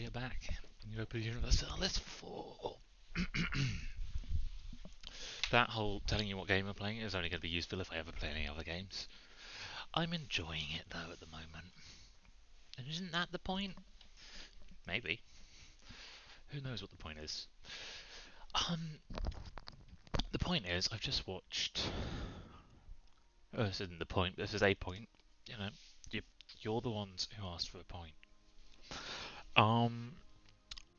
we are back in Europa Universalis 4. That whole telling you what game I'm playing is only going to be useful if I ever play any other games. I'm enjoying it though at the moment. And isn't that the point? Maybe. Who knows what the point is? The point is, I've just watched. This isn't the point. This is a point. You know, you're the ones who asked for a point.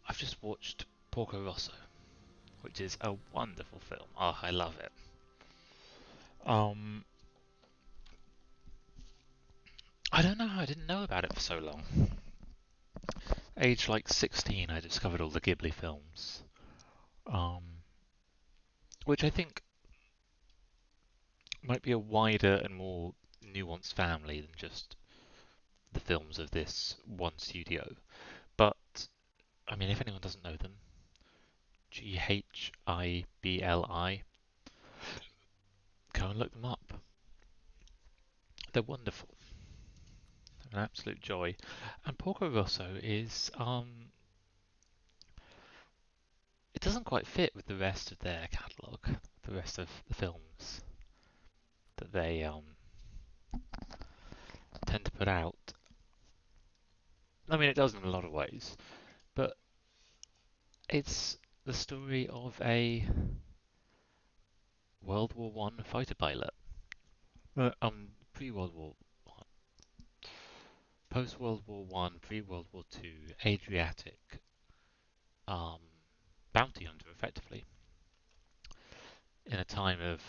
I've just watched Porco Rosso, which is a wonderful film. Oh, I love it. I don't know how I didn't know about it for so long. Age like 16, I discovered all the Ghibli films, which I think might be a wider and more nuanced family than just the films of this one studio. But, I mean, if anyone doesn't know them, Ghibli, go and look them up. They're wonderful. They're an absolute joy. And Porco Rosso is, it doesn't quite fit with the rest of their catalogue, the rest of the films that they tend to put out. I mean, it does in a lot of ways, but it's the story of a World War One fighter pilot. Pre-World War One, post-World War One, pre-World War Two, Adriatic bounty hunter, effectively, in a time of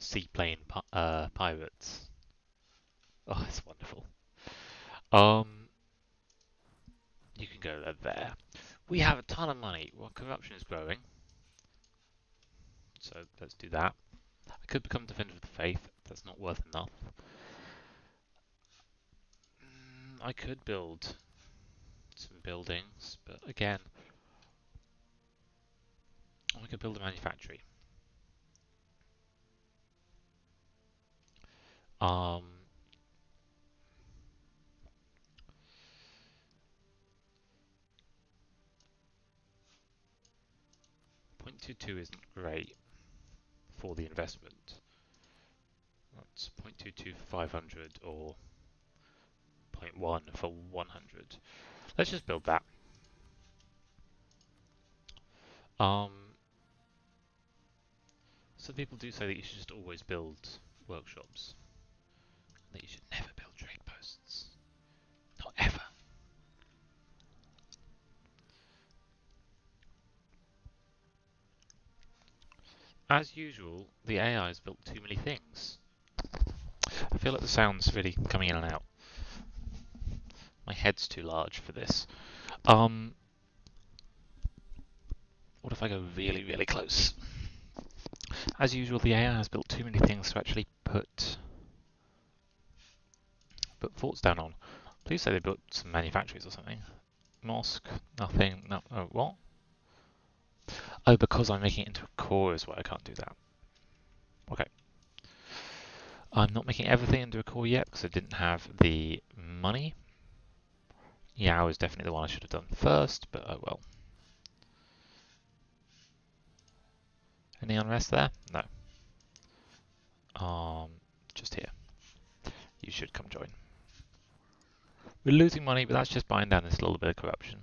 seaplane pirates. Oh, it's wonderful. You can go there. We have a ton of money. Well, corruption is growing, so let's do that. I could become Defender of the Faith. That's not worth enough. I could build some buildings, but again, I could build a manufactory. 0.22 isn't great for the investment. That's 0.22 for 500 or 0.1 for 100. Let's just build that. So people do say that you should just always build workshops. That you should never build trade posts. Not ever. As usual, the AI has built too many things. I feel like the sound's really coming in and out. My head's too large for this. What if I go really, really close? As usual, the AI has built too many things to actually put forts down on. Please say they built some manufactories or something. Mosque, nothing, no, oh, what? Oh, because I'm making it into a core is why I can't do that. Okay. I'm not making everything into a core yet because I didn't have the money. Yao is definitely the one I should have done first, but oh well. Any unrest there? No. Just here. You should come join. We're losing money, but that's just buying down this little bit of corruption.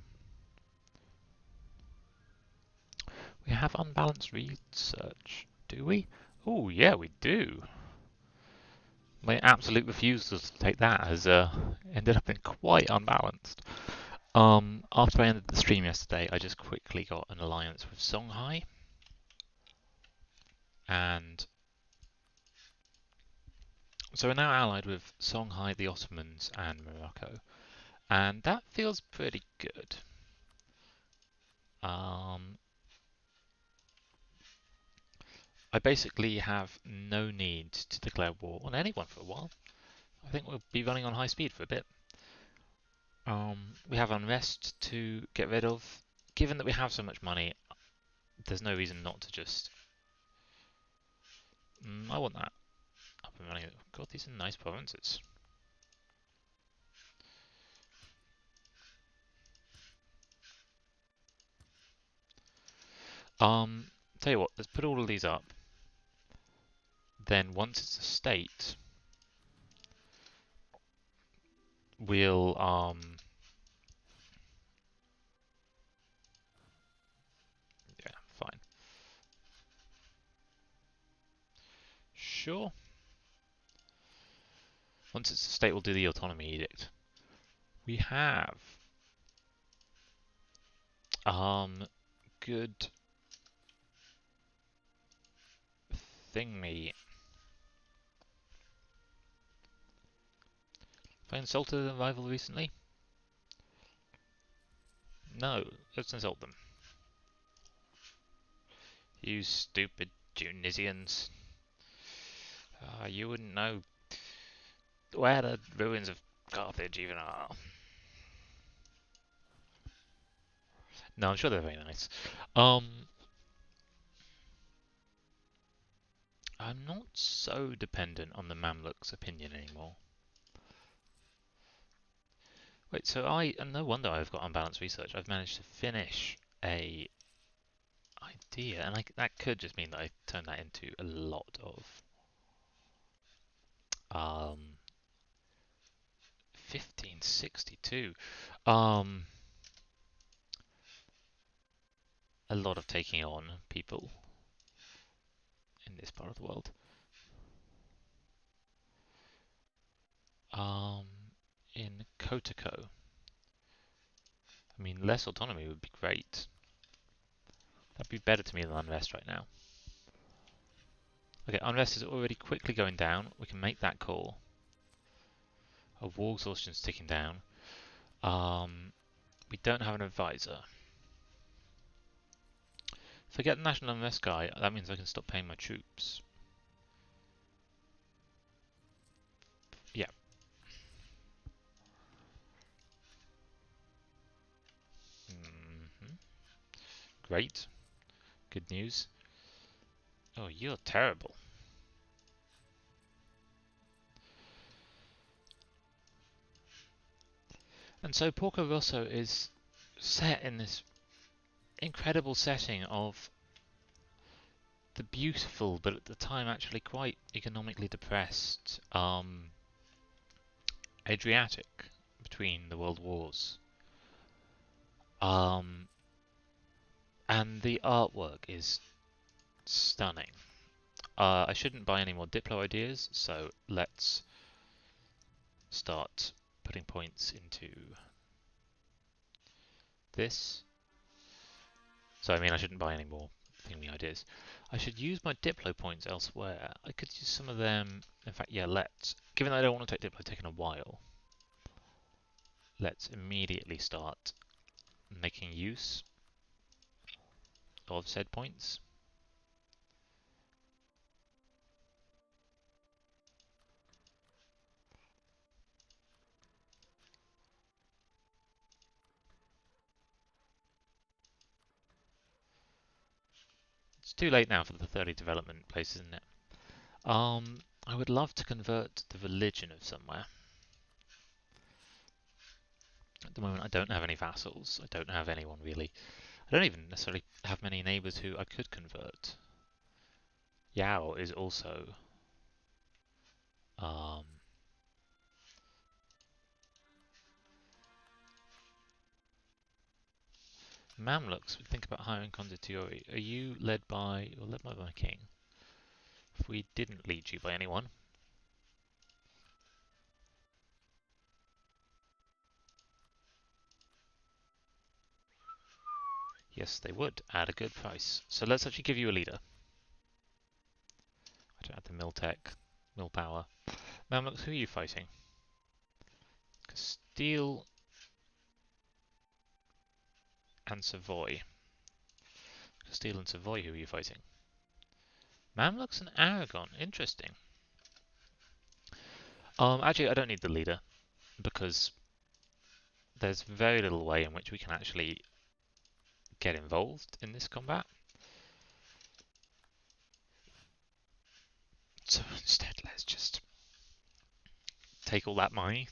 We have unbalanced research, do we? Oh, yeah, we do. My absolute refusal to take that has ended up in quite unbalanced. After I ended the stream yesterday, I just quickly got an alliance with Songhai. And so we're now allied with Songhai, the Ottomans, and Morocco. And that feels pretty good. I basically have no need to declare war on anyone for a while. I think we'll be running on high speed for a bit. We have unrest to get rid of. Given that we have so much money, there's no reason not to just... I want that up and running. God, these are nice provinces. Tell you what, let's put all of these up. Then once it's a state, we'll yeah, fine. Sure. Once it's a state, we'll do the autonomy edict. We have good thingy. Have I insulted a rival recently? No, let's insult them. You stupid Tunisians. You wouldn't know where the ruins of Carthage even are. No, I'm sure they're very nice. I'm not so dependent on the Mamluks' opinion anymore. Wait, so and no wonder I've got unbalanced research. I've managed to finish a idea, and that could just mean that I turned that into a lot of 1562. A lot of taking on people in this part of the world. In Kotoko. I mean, less autonomy would be great. That'd be better to me than unrest right now. Okay, unrest is already quickly going down. We can make that call. Our war exhaustion's ticking down. We don't have an advisor. If I get the national unrest guy, that means I can stop paying my troops. Yeah. Great. Good news. Oh, you're terrible. And so Porco Rosso is set in this incredible setting of the beautiful, but at the time actually quite economically depressed Adriatic between the world wars. And the artwork is stunning. I shouldn't buy any more Diplo ideas, so let's start putting points into this. So I mean I shouldn't buy any more thingy ideas. I should use my Diplo points elsewhere. I could use some of them. In fact, yeah, let's. Given that I don't want to take Diplo, taking a while, let's immediately start making use of said points. It's too late now for the 30 development places, isn't it? I would love to convert the religion of somewhere. At the moment, I don't have any vassals. I don't have anyone really. I don't even necessarily have many neighbours who I could convert. Yao is also Mamluks would think about hiring condottieri. Are you led by, or led by my king? If we didn't lead you by anyone. Yes, they would, at a good price. So let's actually give you a leader. I don't have the mill tech, mill power. Mamluks, who are you fighting? Castile and Savoy. Castile and Savoy, who are you fighting? Mamluks and Aragon, interesting. Actually, I don't need the leader, because there's very little way in which we can actually get involved in this combat. So instead, let's just take all that money.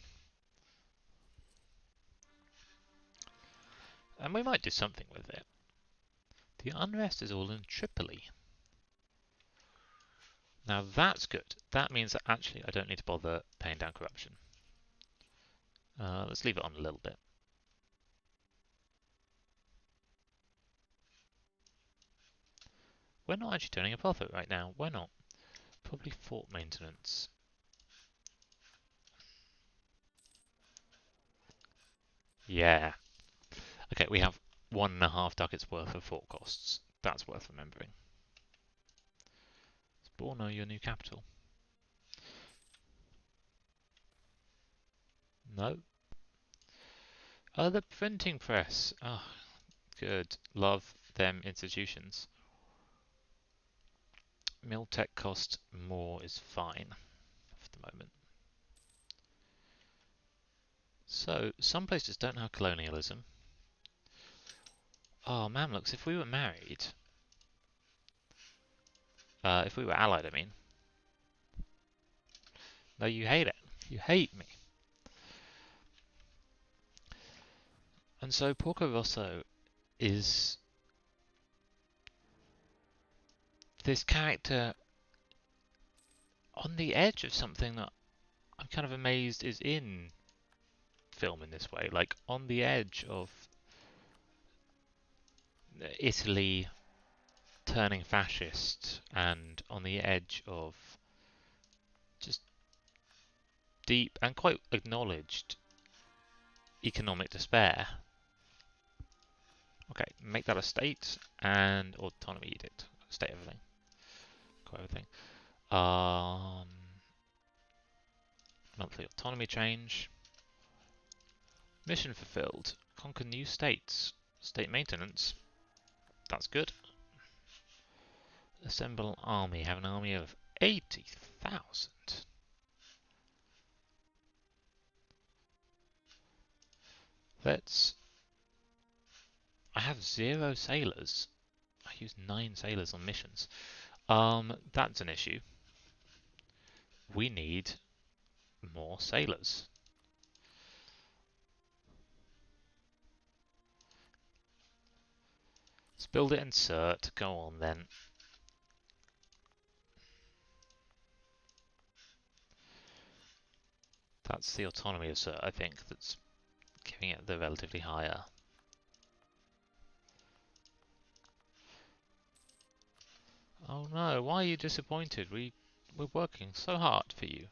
And we might do something with it. The unrest is all in Tripoli. Now that's good. That means that actually I don't need to bother paying down corruption. Let's leave it on a little bit. We're not actually turning a profit right now. Why not? Probably fort maintenance. Yeah. Okay, we have 1.5 ducats worth of fort costs. That's worth remembering. Is Borno your new capital? No. The printing press. Oh, good. Love them institutions. Mill tech cost more is fine for the moment. So, some places don't have colonialism. Oh, Mamluks, if we were married... if we were allied, I mean. No, you hate it. You hate me. And so Porco Rosso is this character on the edge of something that I'm kind of amazed is in film in this way. Like, on the edge of Italy turning fascist and on the edge of just deep and quite acknowledged economic despair. Okay, make that a state and autonomy edict. State everything. Quite everything. Monthly autonomy change. Mission fulfilled. Conquer new states. State maintenance. That's good. Assemble army. Have an army of 80,000. Let's... I have 0 sailors. I use 9 sailors on missions. That's an issue. We need more sailors. Let's build it, insert. Go on then. That's the autonomy of Sir, I think, that's giving it the relatively higher. Oh no, why are you disappointed? We're working so hard for you.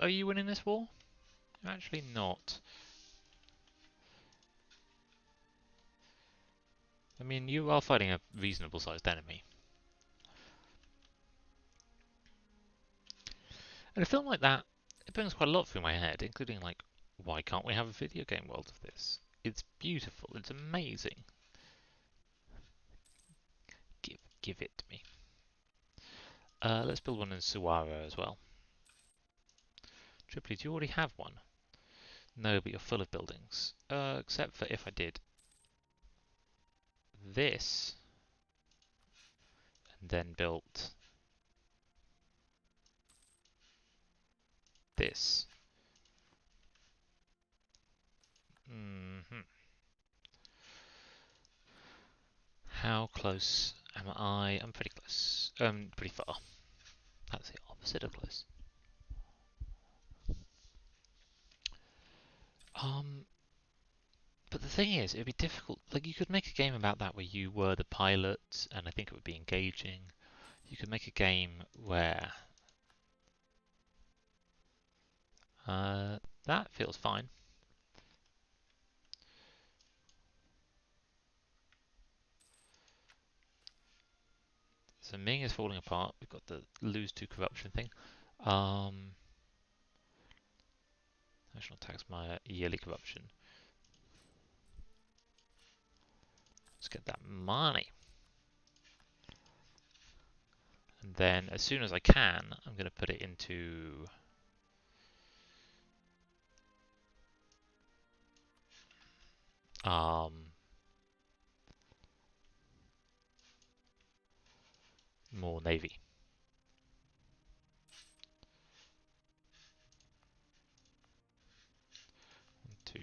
Are you winning this war? You're actually not. I mean, you are fighting a reasonable sized enemy. And a film like that, it brings quite a lot through my head, including like, why can't we have a video game world of this? It's beautiful, it's amazing. Give it to me. Let's build one in Suwara as well. Tripoli, do you already have one? No, but you're full of buildings. Except for if I did this, and then built this. How close am I? I'm pretty close. Pretty far. That's the opposite of close. But the thing is, it'd be difficult. Like, you could make a game about that where you were the pilot, and I think it would be engaging. You could make a game where that feels fine. So Ming is falling apart. We've got the lose to corruption thing. National tax, my yearly corruption. Let's get that money. And then as soon as I can, I'm going to put it into more navy. 1, 2.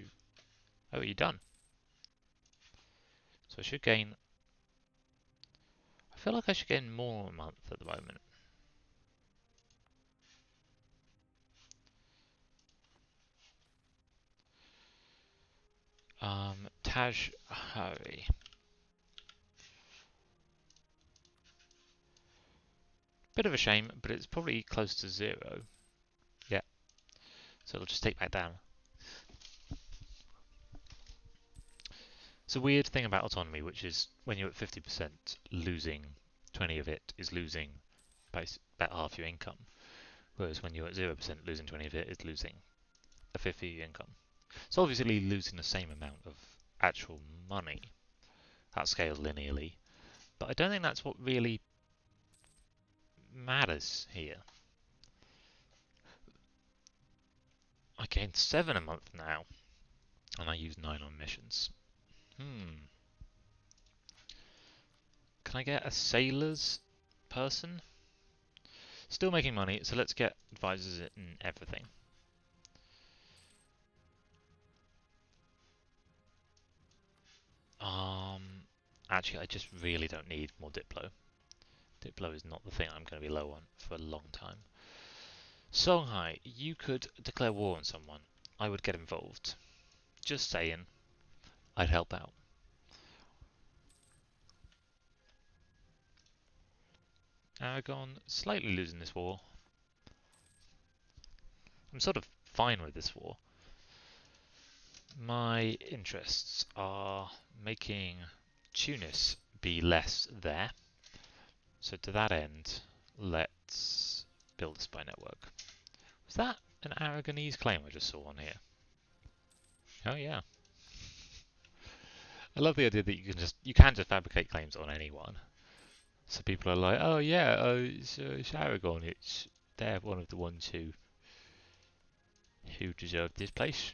Oh, are you done? So I should gain... I feel like I should gain more a month at the moment. Taj Hari. Bit of a shame, but it's probably close to 0. Yeah. So it'll just take back down. It's a weird thing about autonomy, which is when you're at 50%, losing 20 of it is losing about half your income. Whereas when you're at 0%, losing 20 of it is losing a fifth of your income. It's obviously losing the same amount of actual money. That scales linearly. But I don't think that's what really matters here. I gained 7 a month now, and I use 9 on missions. Can I get a sailor's person? Still making money, so let's get advisors in everything. Actually, I just really don't need more Diplo. Diplo is not the thing I'm going to be low on for a long time. Songhai, you could declare war on someone. I would get involved. Just saying, I'd help out. Aragon, slightly losing this war. I'm sort of fine with this war. My interests are making Tunis be less there. So to that end, let's build a spy network. Was that an Aragonese claim I just saw on here? Oh yeah. I love the idea that you can just fabricate claims on anyone. So people are like, oh yeah, it's Aragon. They're one of the ones who deserve this place.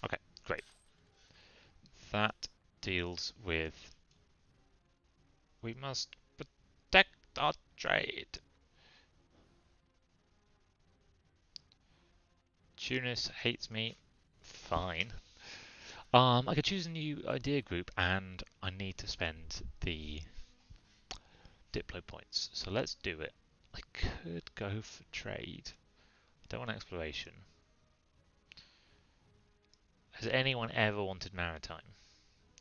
Okay, great. That deals with. We must protect our trade. Tunis hates me. Fine. I could choose a new idea group, and I need to spend the Diplo points. So let's do it. I could go for trade. I don't want exploration. Has anyone ever wanted maritime?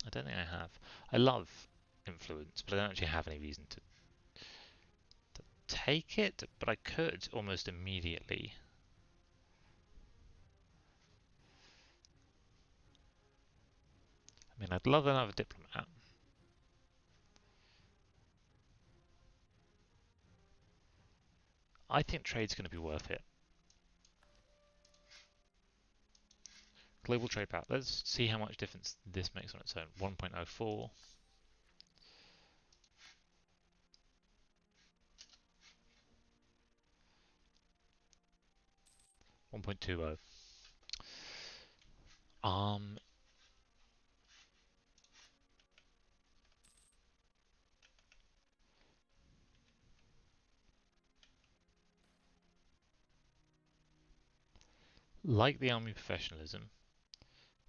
I don't think I have. I love influence, but I don't actually have any reason to take it, but I could almost immediately. I mean, I'd love another diplomat. I think trade's going to be worth it. Global trade power. Let's see how much difference this makes on its own. 1.04. 1.20. Like the army professionalism.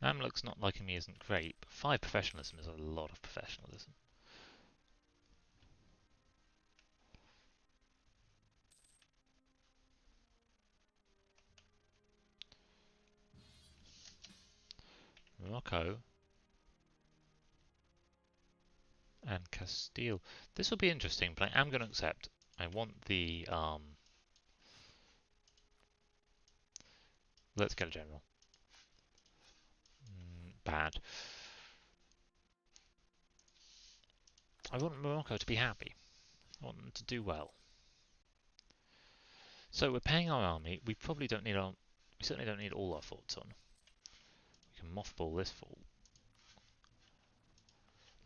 Mamluk's not liking me isn't great, but 5 professionalism is a lot of professionalism. Morocco and Castile. This will be interesting, but I am going to accept. I want the let's get a general. Bad. I want Morocco to be happy. I want them to do well. So we're paying our army. We probably don't need our. We certainly don't need all our forts on. We can mothball this fort.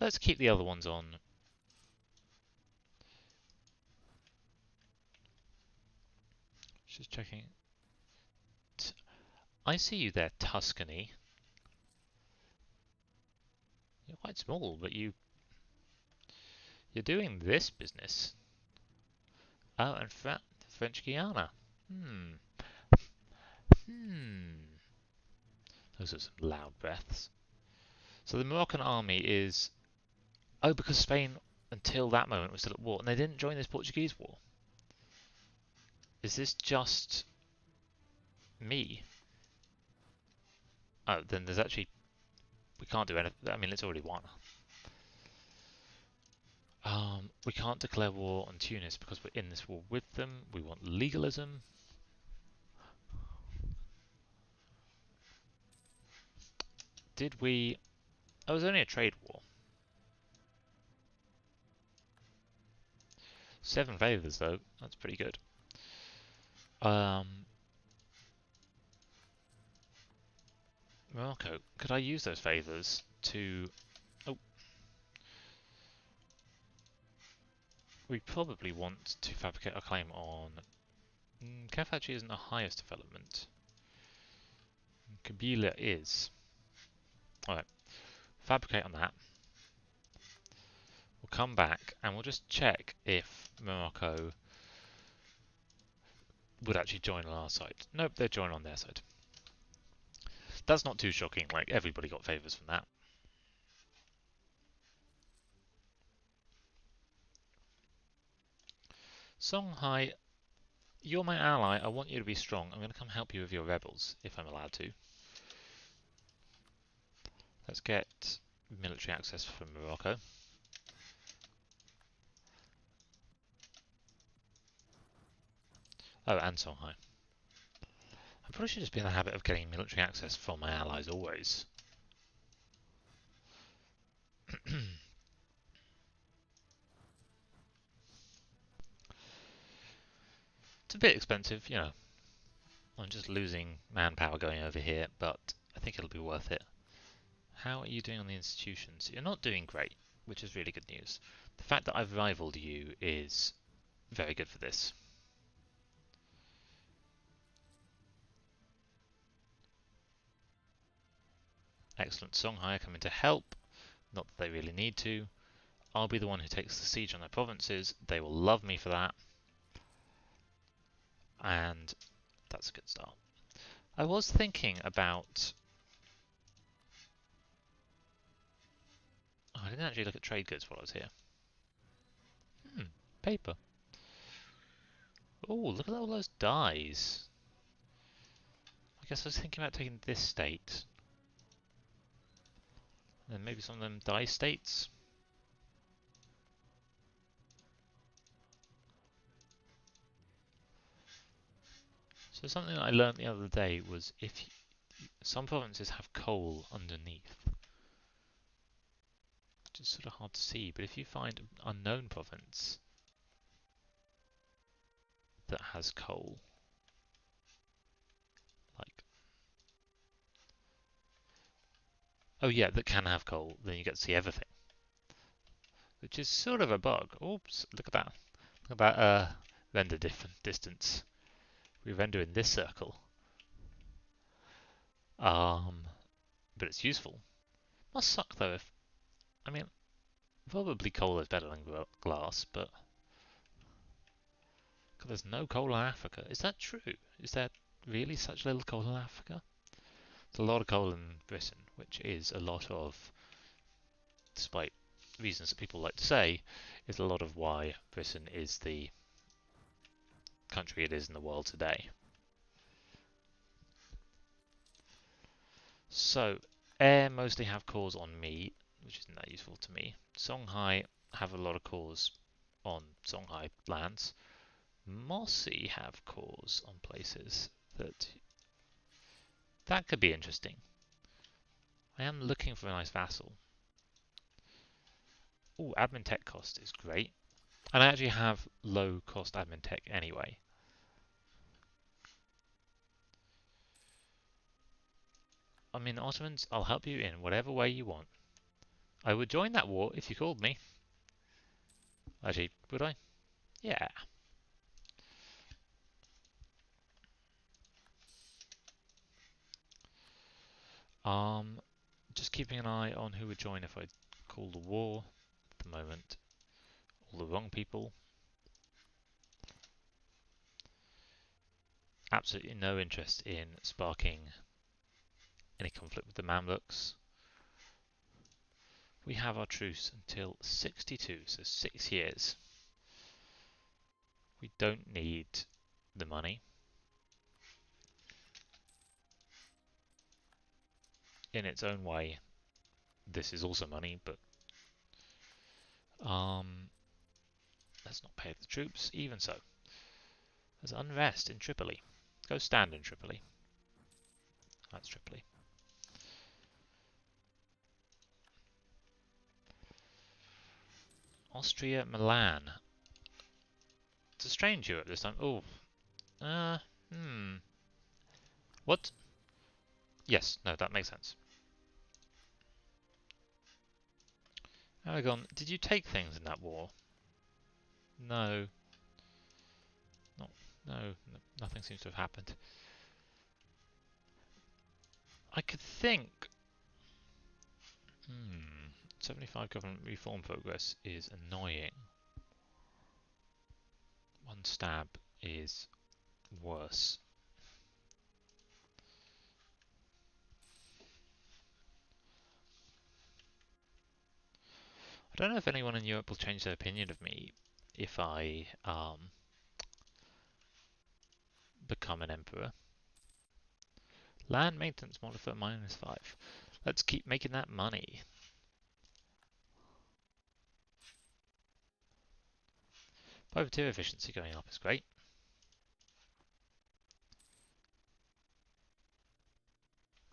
Let's keep the other ones on. Just checking. I see you there, Tuscany. You're quite small, but you're doing this business. Oh, and French Guiana. Hmm. Those are some loud breaths. So the Moroccan army is... Oh, because Spain, until that moment, was still at war, and they didn't join this Portuguese war. Is this just me? Oh, then there's actually... We can't do anything. I mean, it's already won. We can't declare war on Tunis because we're in this war with them. We want legalism. Did we... Oh, it was only a trade war. 7 favours, though. That's pretty good. Morocco. Could I use those favours to... Oh. We probably want to fabricate our claim on... Kef actually isn't the highest development. Kabila is. Alright. Fabricate on that. We'll come back and we'll just check if Morocco would actually join on our side. Nope, they're joining on their side. That's not too shocking, like everybody got favours from that. Songhai, you're my ally, I want you to be strong. I'm going to come help you with your rebels, if I'm allowed to. Let's get military access from Morocco. Oh, and Songhai. I probably should just be in the habit of getting military access from my allies always. It's a bit expensive, you know. I'm just losing manpower going over here, but I think it'll be worth it. How are you doing on the institutions? You're not doing great, which is really good news. The fact that I've rivaled you is very good for this. Excellent. Songhai are coming to help. Not that they really need to. I'll be the one who takes the siege on their provinces. They will love me for that. And that's a good start. I was thinking about... Oh, I didn't actually look at trade goods while I was here. Paper. Oh, look at all those dyes. I guess I was thinking about taking this state. And maybe some of them dye states. So something that I learned the other day was if some provinces have coal underneath, which is sort of hard to see, but if you find an unknown province that has coal, like, oh yeah, that can have coal, then you get to see everything, which is sort of a bug. Oops, look at that. Look at that render distance. We render in this circle. But it's useful. Must suck though if, I mean, probably coal is better than glass, but there's no coal in Africa. Is that true? Is there really such little coal in Africa? There's a lot of coal in Britain, which is a lot of, despite reasons that people like to say, is a lot of why Britain is the country it is in the world today. So, air mostly have cores on me, which isn't that useful to me. Songhai have a lot of cores on Songhai lands. Mossy have cores on places that could be interesting. I am looking for a nice vassal. Oh, admin tech cost is great. And I actually have low cost admin tech anyway. I mean, Ottomans, I'll help you in whatever way you want. I would join that war if you called me. Actually, would I? Yeah. Just keeping an eye on who would join if I call the war. At the moment, all the wrong people. Absolutely no interest in sparking any conflict with the Mamluks. We have our truce until 62, so 6 years. We don't need the money. In its own way, this is also money, but let's not pay the troops. Even so, there's unrest in Tripoli. Go stand in Tripoli. That's Tripoli. Austria, Milan. It's a strange Europe this time. Oh, What? Yes, no, that makes sense. Aragon, did you take things in that war? No. No, nothing seems to have happened. I could think... 75 government reform progress is annoying. 1 stab is worse. I don't know if anyone in Europe will change their opinion of me if I become an emperor. Land maintenance modifier -5. Let's keep making that money. Privateer efficiency going up is great.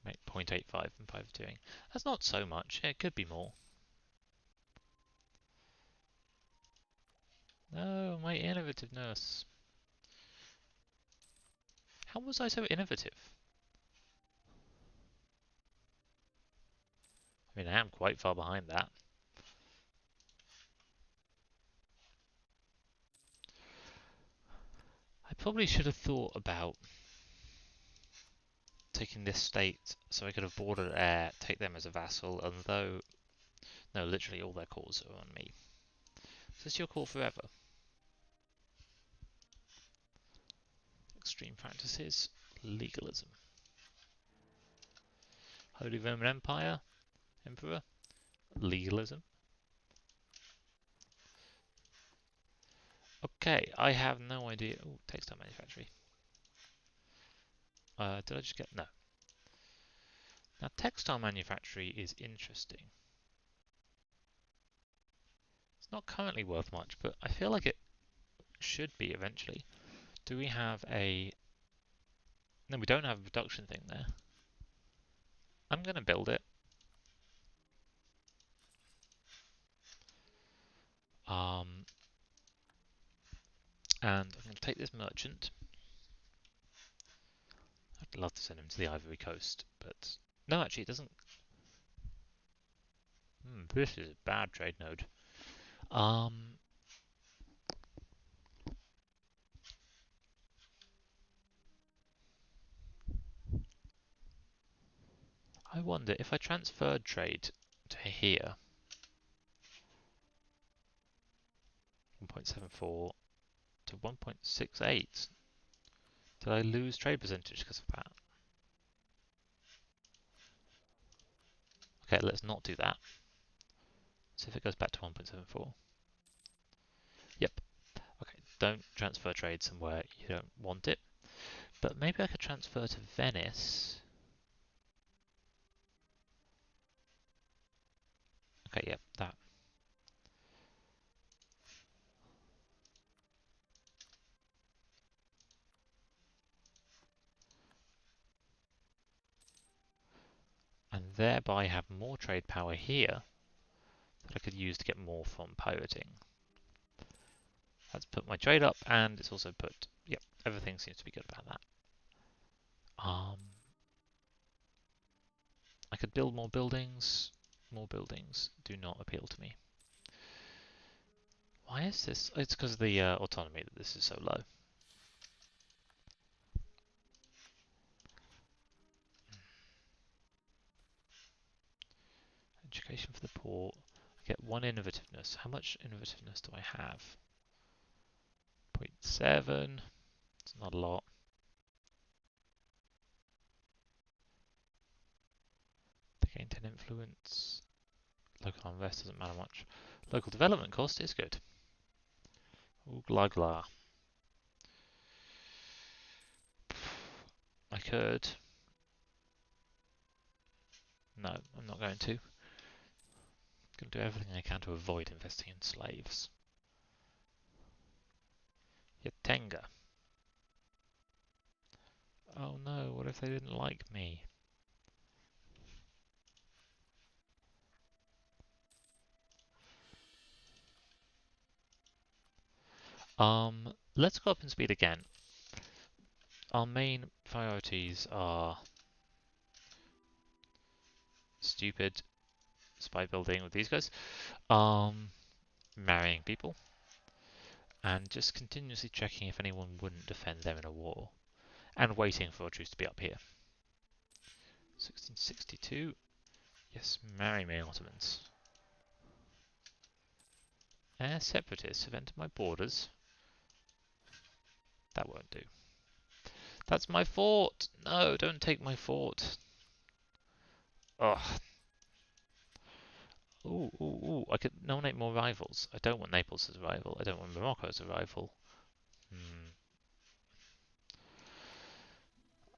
Make 0.85 in privateering. That's not so much. It could be more. No, my innovativeness. How was I so innovative? I mean, I am quite far behind that. I probably should have thought about taking this state so I could have bordered air, take them as a vassal, and though... No, literally all their calls are on me. Is this your call forever? Extreme practices. Legalism. Holy Roman Empire. Emperor. Legalism. Okay, I have no idea. Oh, textile manufacturing. Did I just get... No. Now, textile manufacturing is interesting. It's not currently worth much, but I feel like it should be eventually. Do we have a... No, we don't have a production thing there. I'm going to build it. And I'm going to take this merchant. I'd love to send him to the Ivory Coast, but... No, actually, it doesn't... This is a bad trade node. I wonder if I transferred trade to here... 1.74 to 1.68. Did I lose trade percentage because of that? Okay, let's not do that. See if it goes back to 1.74. Yep. Okay, don't transfer trade somewhere you don't want it. But maybe I could transfer to Venice. Okay, yep, that. And thereby have more trade power here that I could use to get more from pirating. That's put my trade up, and it's also put... Yep, everything seems to be good about that. I could build more buildings. More buildings do not appeal to me. Why is this? It's because of the autonomy that this is so low. Education for the poor. I get 1 innovativeness. How much innovativeness do I have? 0.7. It's not a lot. can influence. Local unrest doesn't matter much. Local development cost is good. Ooh, gla gla. I could. No, I'm not going to. I'm going to do everything I can to avoid investing in slaves. Yatenga. Oh no, what if they didn't like me? Let's go up in speed again. Our main priorities are stupid spy building with these guys, marrying people, and just continuously checking if anyone wouldn't defend them in a war, and waiting for a truce to be up here. 1662. Yes, marry me, Ottomans. Separatists have entered my borders. That won't do. That's my fort! No, don't take my fort. Ugh. Ooh, ooh, ooh. I could nominate more rivals. I don't want Naples as a rival. I don't want Morocco as a rival.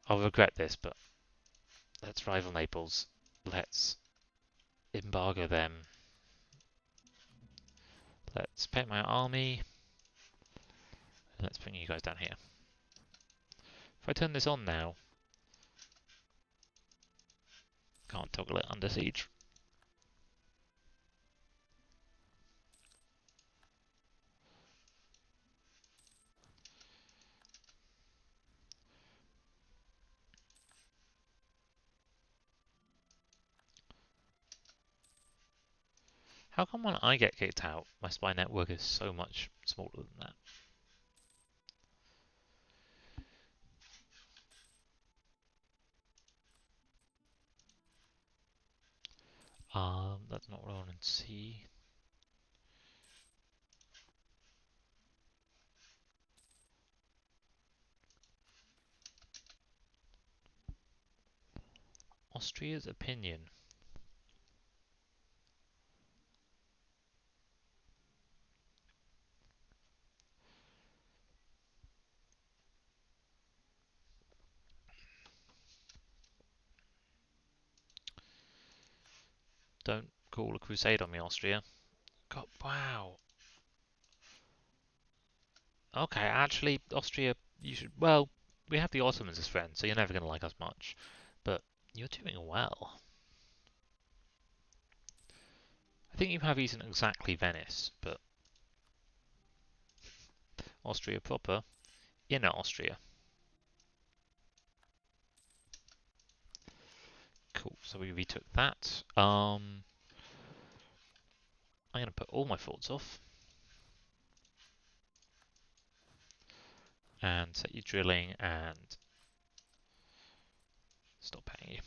I'll regret this, but let's rival Naples. Let's embargo them. Let's pay my army. Let's bring you guys down here. If I turn this on now, can't toggle it under siege. How come when I get kicked out, my spy network is so much smaller than that? That's not what I want to see. Austria's opinion. Don't call a crusade on me, Austria. God, wow. Okay, actually, Austria, you should. Well, we have the Ottomans as friends, so you're never going to like us much. But you're doing well. I think you have isn't exactly Venice, but Austria proper, inner Austria. Cool, so we retook that. I'm going to put all my forts off. And set you drilling and stop paying you.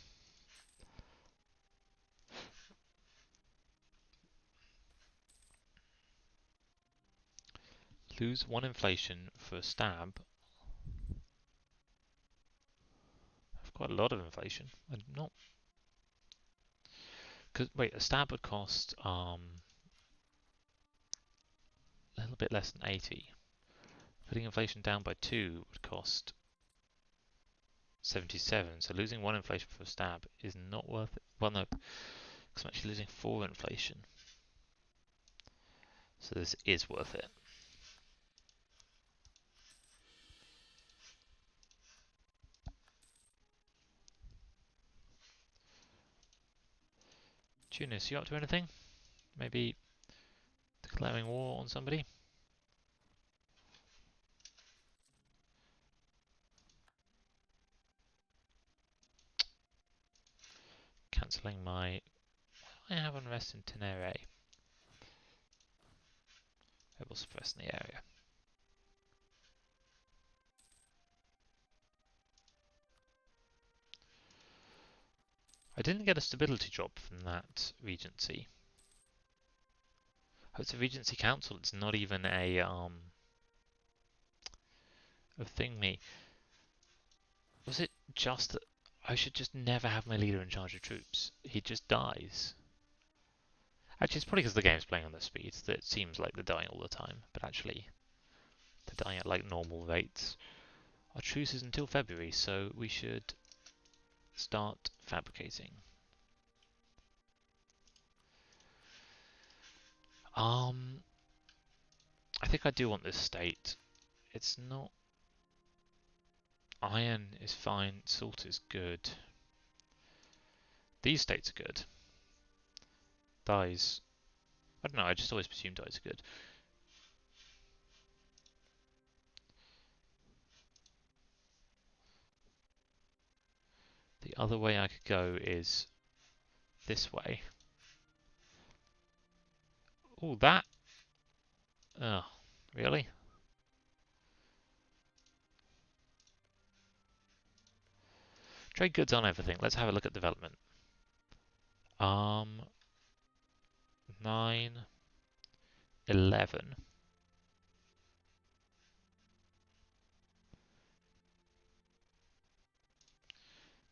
Lose 1 inflation for a stab. I've quite a lot of inflation. I'm not. Cause wait, a stab would cost a little bit less than 80. Putting inflation down by 2 would cost 77. So losing 1 inflation for a stab is not worth it. Well, no, because I'm actually losing 4 inflation. So this is worth it. Tunis, you up to anything? Maybe declaring war on somebody? Cancelling my... I have unrest in Tenere. I will suppress in the area. I didn't get a stability drop from that regency. Oh, it's a regency council. It's not even a thingy. Was it just that I should just never have my leader in charge of troops. He just dies. Actually, it's probably because the game's playing on the speeds that it seems like they're dying all the time, but actually they're dying at like normal rates. Our truce is until February, so we should start fabricating. I think I do want this state. It's not... Iron is fine, salt is good. These states are good. Dyes... I don't know, I just always presume dyes are good. The other way I could go is this way. Oh, that... Oh, really? Trade goods on everything. Let's have a look at development. 9, 11.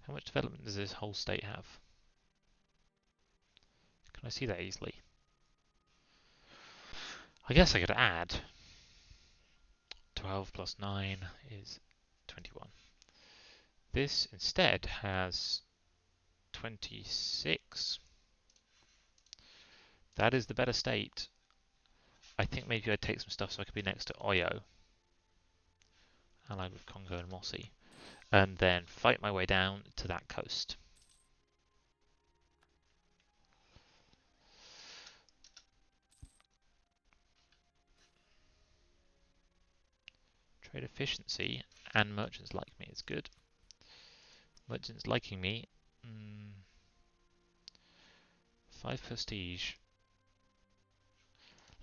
How much development does this whole state have? Can I see that easily? I guess I could add 12 plus 9 is 21. This instead has 26. That is the better state. I think maybe I'd take some stuff so I could be next to Oyo, allied with Congo and Mossy, and then fight my way down to that coast. Trade efficiency and merchants like me is good. Merchants liking me. 5 prestige.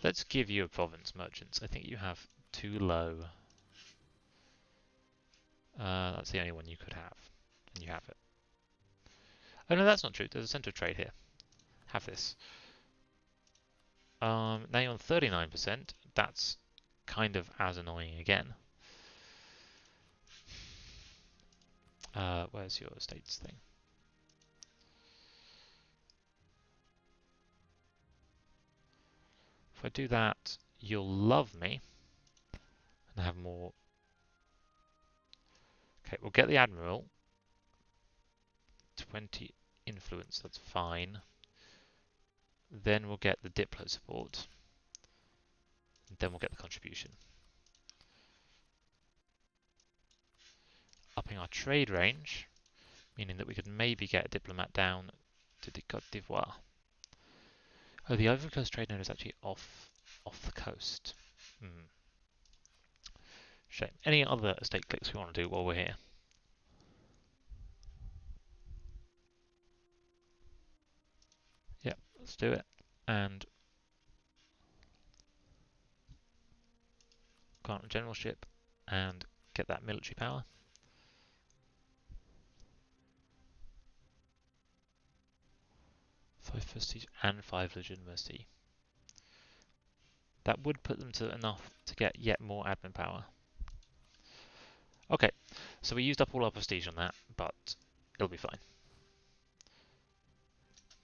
Let's give you a province, merchants. I think you have too low. That's the only one you could have. And you have it. Oh no, that's not true. There's a centre of trade here. Have this. Now you're on 39%. That's kind of as annoying again. Where's your estates thing? If I do that, you'll love me and have more. Okay, we'll get the admiral. 20 influence, that's fine. Then we'll get the Diplo support. And then we'll get the contribution. Upping our trade range, meaning that we could maybe get a diplomat down to the Côte d'Ivoire. Oh, the Ivory Coast trade node is actually off the coast. Shame. Any other estate clicks we want to do while we're here? Yep, let's do it. And grant a generalship and get that military power. Five prestige and 5 legitimacy. That would put them to enough to get yet more admin power. Okay, so we used up all our prestige on that, but it'll be fine.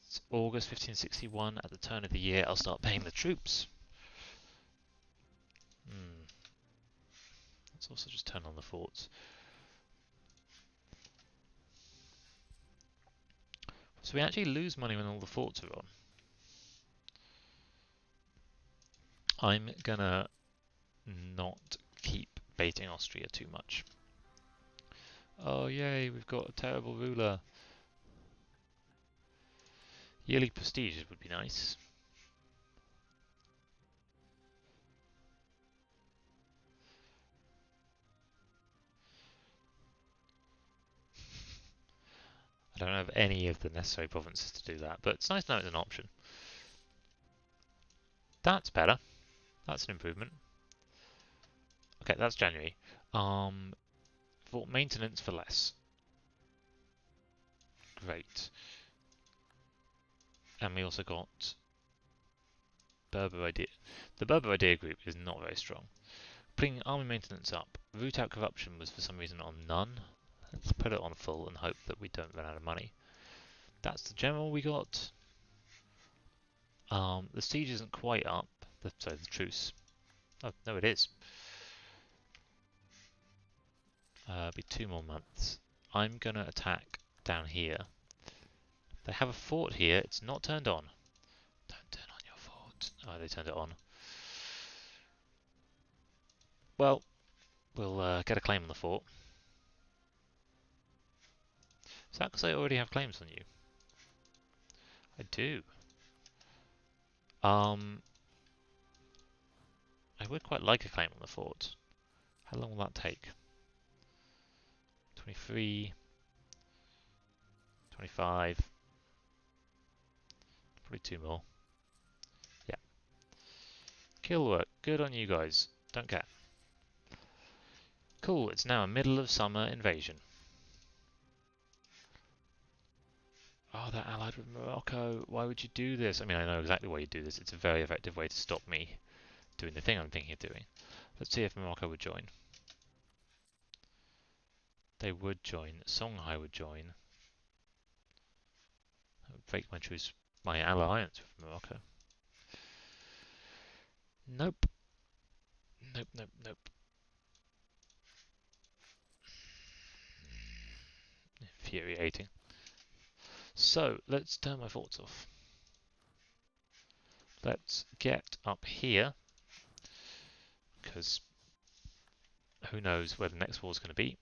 It's August 1561. At the turn of the year, I'll start paying the troops. Let's also just turn on the forts. So we actually lose money when all the forts are on. I'm gonna not keep baiting Austria too much. Oh yay, we've got a terrible ruler. Yearly prestige would be nice. I don't have any of the necessary provinces to do that, but it's nice to know it's an option. That's better. That's an improvement. Okay, that's January. For maintenance for less. Great. And we also got Berber Idea. The Berber Idea group is not very strong. Putting army maintenance up. Root out corruption was for some reason on none. Let's put it on full and hope that we don't run out of money. That's the general we got. The siege isn't quite up. Sorry, the truce. Oh, no, it is. Be 2 more months. I'm gonna attack down here. They have a fort here. It's not turned on. Don't turn on your fort. Oh, they turned it on. Well, we'll get a claim on the fort. Is that because I already have claims on you? I do. I would quite like a claim on the fort. How long will that take? 23, 25, probably 2 more. Yeah. Kill work. Good on you guys. Don't care. Cool, it's now a middle of summer invasion. Oh, they're allied with Morocco. Why would you do this? I mean, I know exactly why you do this. It's a very effective way to stop me doing the thing I'm thinking of doing. Let's see if Morocco would join. They would join. Songhai would join. That would break my alliance with Morocco. Nope. Nope, nope, nope. Infuriating. So, let's turn my forts off. Let's get up here, because who knows where the next war is going to be.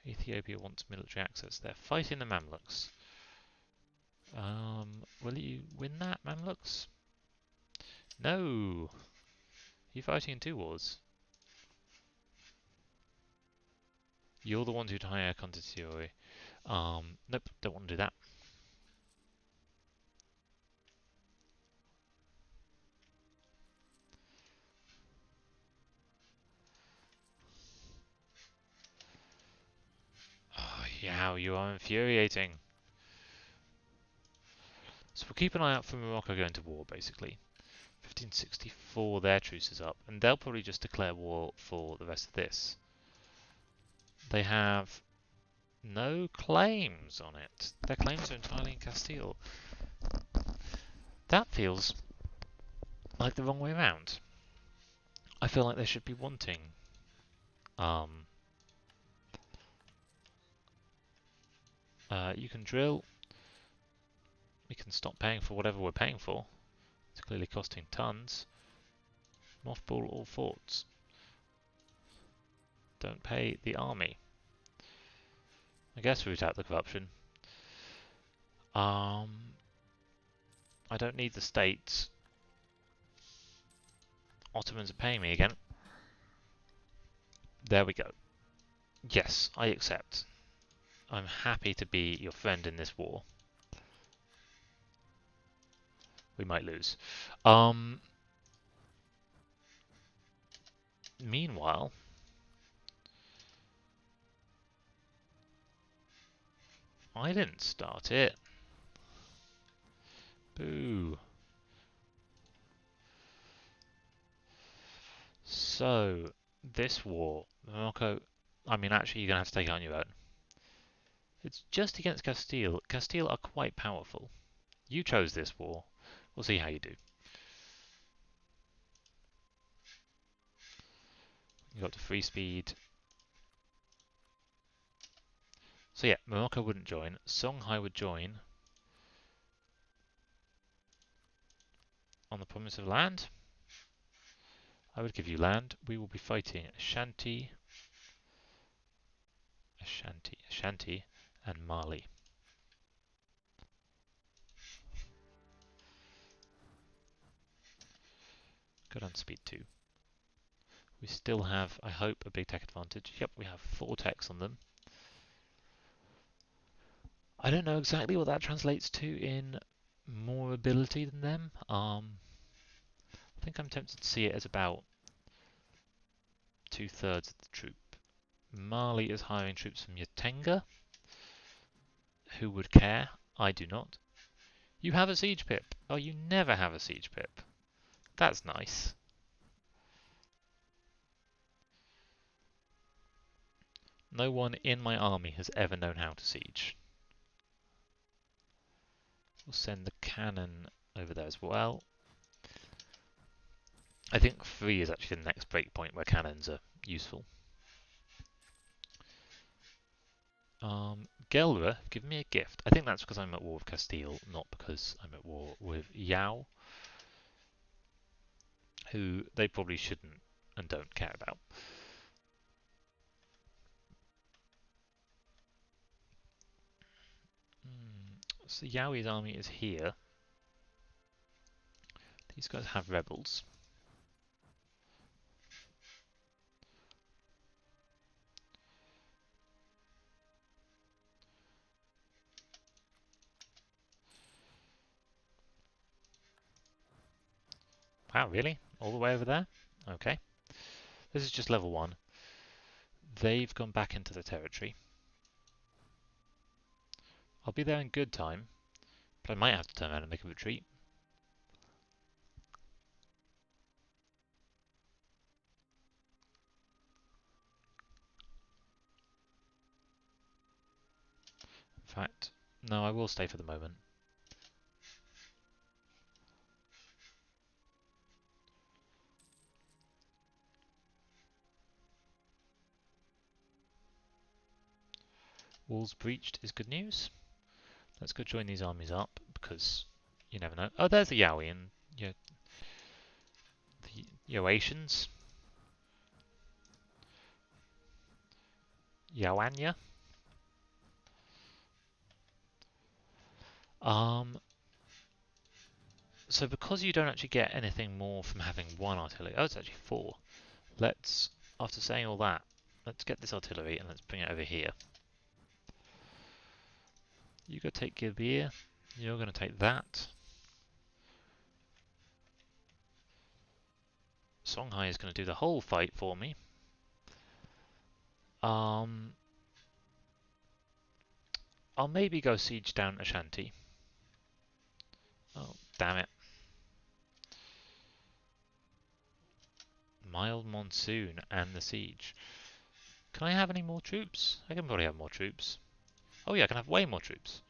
Ethiopia wants military access. They're fighting the Mamluks. Will you win that, Mamluks? No! You're fighting in 2 wars. You're the ones who hire Contentiori. Nope, don't want to do that. Oh, yeah, you are infuriating. So we'll keep an eye out for Morocco going to war, basically. 1564, their truce is up, and they'll probably just declare war for the rest of this. They have no claims on it. Their claims are entirely in Castile. That feels like the wrong way around. I feel like they should be wanting you can drill. We can stop paying for whatever we're paying for. It's clearly costing tons. Mothball all forts. Don't pay the army. I guess root out the corruption. I don't need the states. Ottomans are paying me again. There we go. Yes, I accept. I'm happy to be your friend in this war. We might lose. Meanwhile, I didn't start it. Boo. So, this war, Morocco, I mean, actually, you're going to have to take it on your own. It's just against Castile. Castile are quite powerful. You chose this war. We'll see how you do. You got to free speed. So yeah, Morocco wouldn't join. Songhai would join on the promise of land. I would give you land. We will be fighting Ashanti, and Mali. Good on speed 2. We still have, I hope, a big tech advantage. Yep, we have 4 techs on them. I don't know exactly what that translates to in more ability than them. I think I'm tempted to see it as about 2/3 of the troop. Mali is hiring troops from Yatenga. Who would care? I do not. You have a siege pip. Oh, you never have a siege pip. That's nice. No one in my army has ever known how to siege. We'll send the cannon over there as well. I think 3 is actually the next breakpoint where cannons are useful. Gelre, give me a gift. I think that's because I'm at war with Castile, not because I'm at war with Yao, who they probably shouldn't and don't care about. So Yaoi's army is here. These guys have rebels. Wow, really? All the way over there? Okay. This is just level 1. They've gone back into the territory. I'll be there in good time, but I might have to turn around and make a retreat. In fact, no, I will stay for the moment. Walls breached is good news. Let's go join these armies up, because you never know. Oh, there's the Yaoi and the Yoatians. Yaoania. So because you don't actually get anything more from having 1 artillery, oh, it's actually 4. Let's, after saying all that, let's get this artillery and let's bring it over here. You go take Gilbir. You're going to take that. Songhai is going to do the whole fight for me. I'll maybe go siege down Ashanti. Oh, damn it. Mild monsoon and the siege. Can I have any more troops? I can probably have more troops. Oh yeah, I can have way more troops.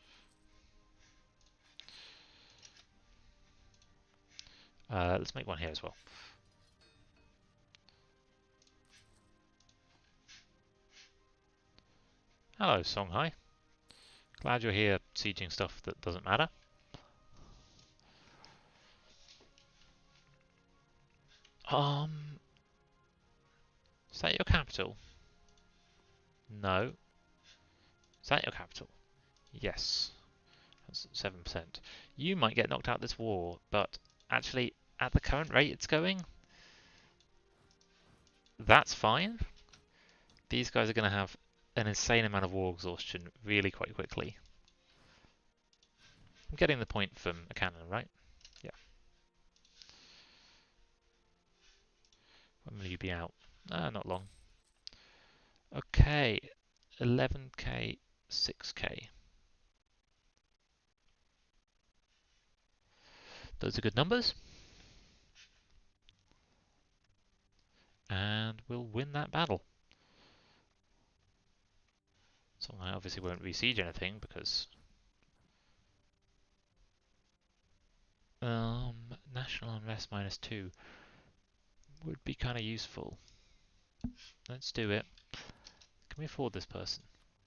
Let's make one here as well. Hello, Songhai. Glad you're here sieging stuff that doesn't matter. Is that your capital? No. Is that your capital? Yes. That's 7%. You might get knocked out this war, but actually, at the current rate it's going, that's fine. These guys are going to have an insane amount of war exhaustion really quite quickly. I'm getting the point from a cannon, right? Yeah. When will you be out? Not long. Okay, 11k, 6k. Those are good numbers. And we'll win that battle. So I obviously won't re-siege anything because national unrest -2 would be kind of useful. Let's do it. Can we afford this person?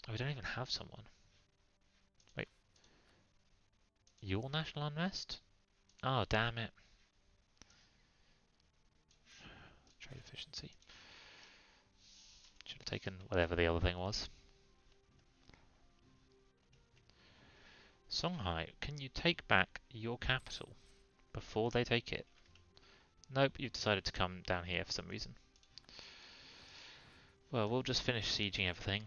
Oh, we don't even have someone. Wait. Your national unrest? Oh, damn it. Trade efficiency. Should have taken whatever the other thing was. Songhai, can you take back your capital before they take it? Nope, you've decided to come down here for some reason. Well, we'll just finish sieging everything.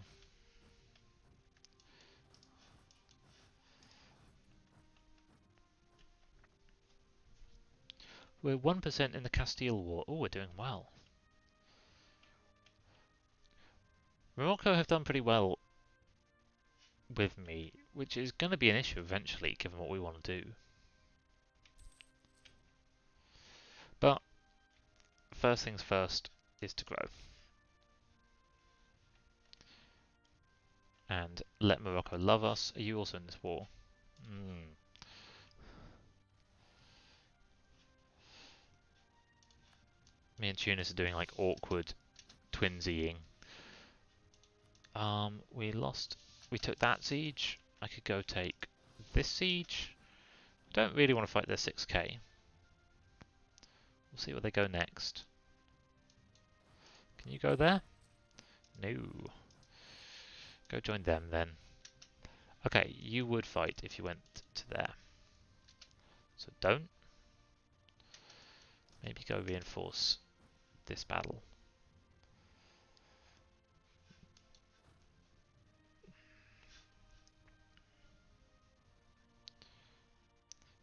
We're 1% in the Castile War. Oh, we're doing well. Morocco have done pretty well with me, which is going to be an issue eventually, given what we want to do. But first things first is to grow. and let Morocco love us. Are you also in this war? Mm. Me and Tunis are doing like awkward twinsying. We lost. We took that siege. I could go take this siege. I don't really want to fight their 6k. We'll see where they go next. Can you go there? No. Go join them then. Okay, you would fight if you went to there. So don't. Maybe go reinforce this battle.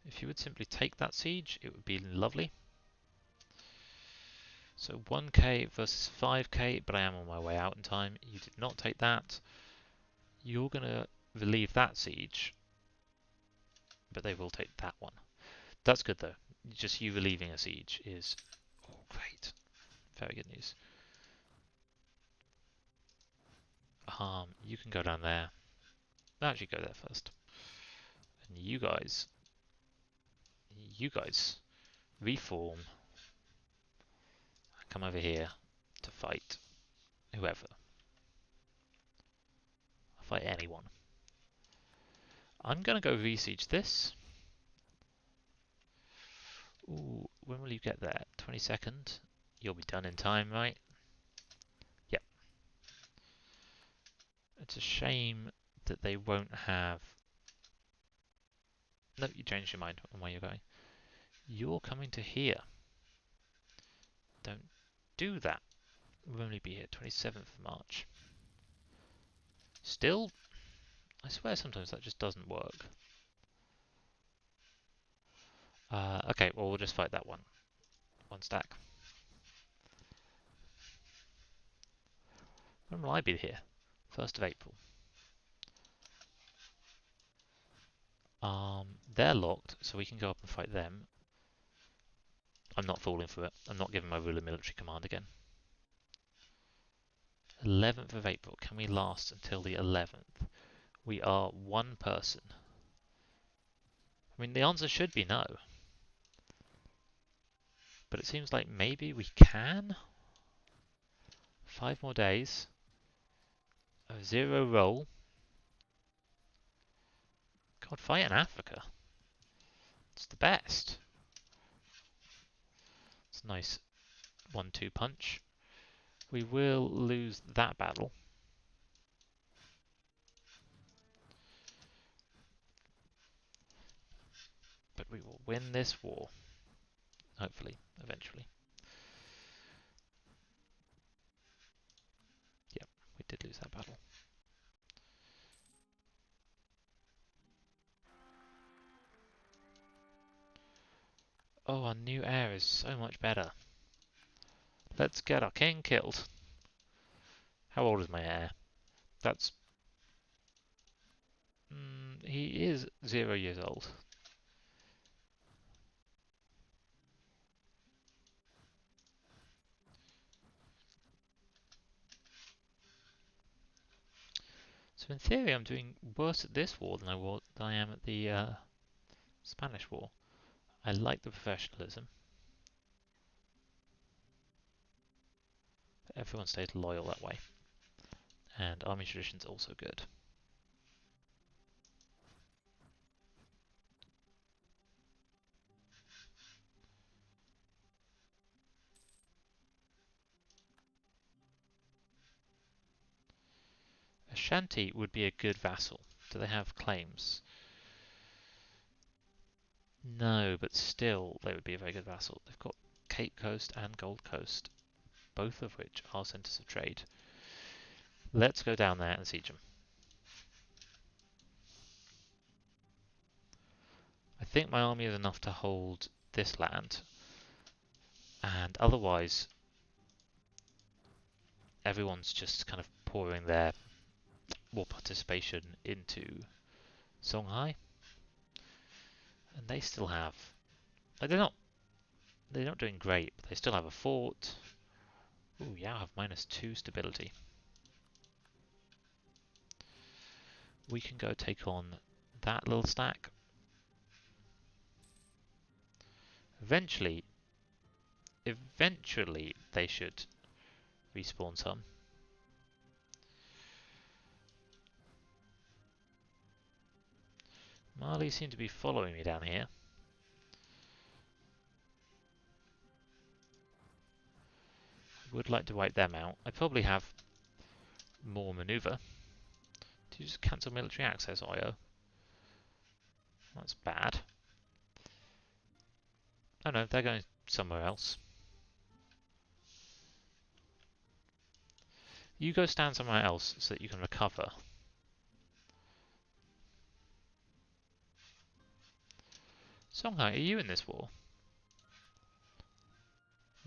If you would simply take that siege, it would be lovely. So 1k versus 5k, but I am on my way out in time. You did not take that. You're going to relieve that siege, but they will take that one. That's good though. Just you relieving a siege is great. Very good news. You can go down there. Actually, go there first. And you guys reform. Come over here to fight whoever. Fight anyone. I'm gonna go re-siege this. Ooh, when will you get there? 22nd? You'll be done in time, right? Yep. It's a shame that they won't have... No, you changed your mind on where you're going. You're coming to here. Don't do that. We'll only be here 27th of March. Still, I swear sometimes that just doesn't work. Okay, well we'll just fight that one. One stack. When will I be here? 1st of April. They're locked, so we can go up and fight them. I'm not falling for it. I'm not giving my ruler military command again. 11th of April. Can we last until the 11th? We are one person. I mean, the answer should be no. But it seems like maybe we can? 5 more days. A 0 roll. God, fight in Africa. It's the best. It's a nice 1-2 punch. We will lose that battle. But we will win this war. Hopefully, eventually. Yep, we did lose that battle. Oh, our new heir is so much better. Let's get our king killed. How old is my heir? That's... he is 0 years old. So in theory I'm doing worse at this war than I am at the Spanish war. I like the professionalism. But everyone stays loyal that way. And army tradition's also good. Ashanti would be a good vassal. Do they have claims? No, but still they would be a very good vassal. They've got Cape Coast and Gold Coast, both of which are centres of trade. Let's go down there and siege them. I think my army is enough to hold this land, and otherwise everyone's just kind of pouring their war participation into Songhai, and they still have... Like, they're not doing great, but they still have a fort. Ooh, yeah, I have -2 stability. we can go take on that little stack. Eventually they should respawn some. Mali seem to be following me down here. Would like to wipe them out. I probably have more maneuver. Did you just cancel military access, IO? That's bad. Oh no, they're going somewhere else. You go stand somewhere else so that you can recover. Songhai, are you in this war?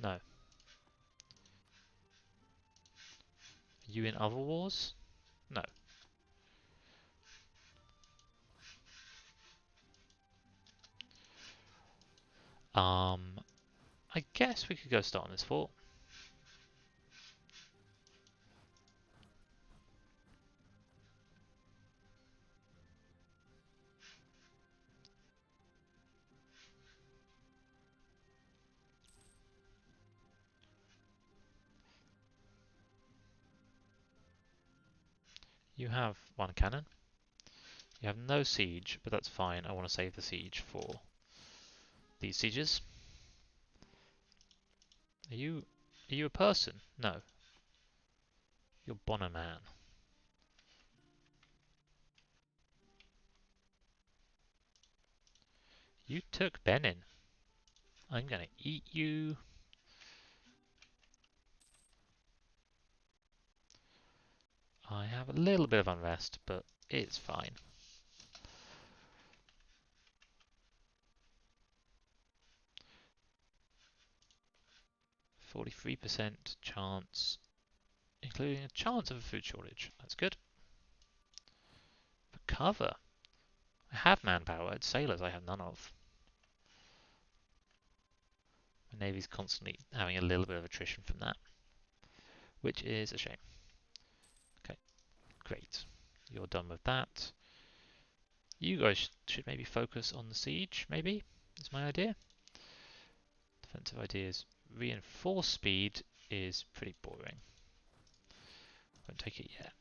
No. Are you in other wars? No. I guess we could go start on this fort. You have one cannon. You have no siege, but that's fine. I want to save the siege for these sieges. Are you a person? No. You're Bonner man. You took Benin. I'm gonna eat you. I have a little bit of unrest, but it's fine. %43% chance, including a chance of a food shortage. That's good. Recover. I have manpower. It's sailors I have none of. My navy's constantly having a little bit of attrition from that, which is a shame. Okay, great. You're done with that. You guys should maybe focus on the siege, maybe, is my idea. Defensive ideas. Reinforce speed is pretty boring. Won't take it yet.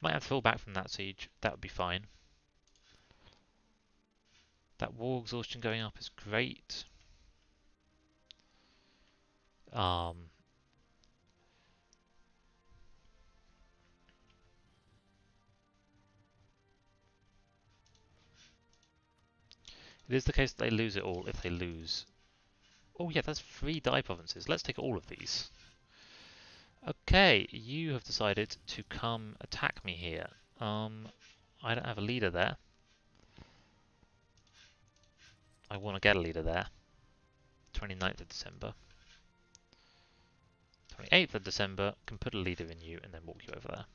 Might have to fall back from that siege. That would be fine. That war exhaustion going up is great. It is the case that they lose it all if they lose. Oh yeah, that's 3 Dai provinces. Let's take all of these. Okay, you have decided to come attack me here. I don't have a leader there. I want to get a leader there. 29th of December. 28th of December, can put a leader in you and then walk you over there.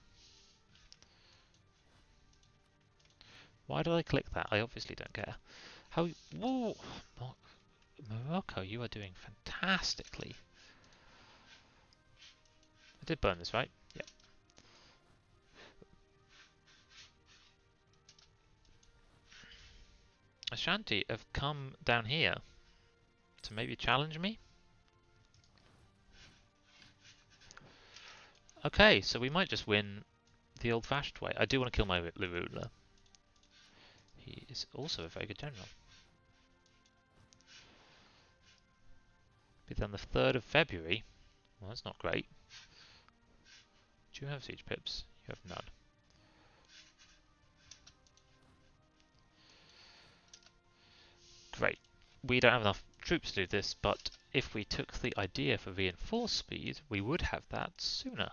Why did I click that? I obviously don't care. How... Whoa! Morocco, you are doing fantastically. I did burn this, right? Yep. Ashanti have come down here to maybe challenge me. Okay, so we might just win the old-fashioned way. I do want to kill my ruler. He is also a very good general. Be done the 3rd of February. Well, that's not great. Do you have siege pips? You have none. Great. We don't have enough troops to do this, but if we took the idea for reinforced speed, we would have that sooner.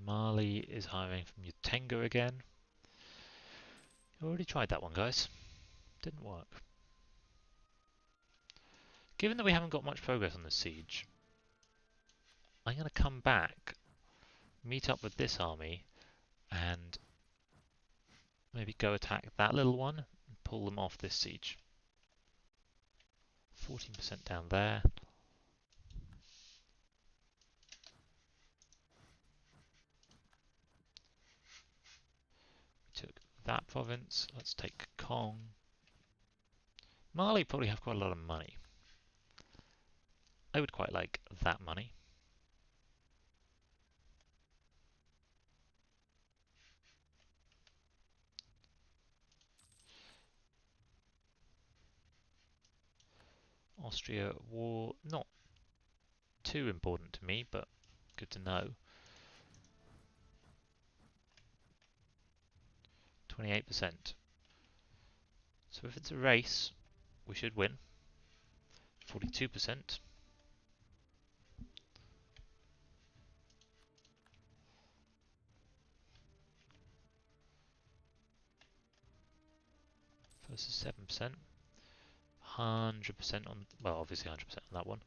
Mali is hiring from Utenga again. I already tried that one, guys. Didn't work. Given that we haven't got much progress on this siege, I'm going to come back, meet up with this army, and maybe go attack that little one, pull them off this siege. 14% down there. We took that province. Let's take Kong. Mali probably have quite a lot of money. I would quite like that money. Austria war, not too important to me, but good to know. 28%. So if it's a race, we should win. 42%. Versus 7%. 100% on, well, obviously 100% on that one.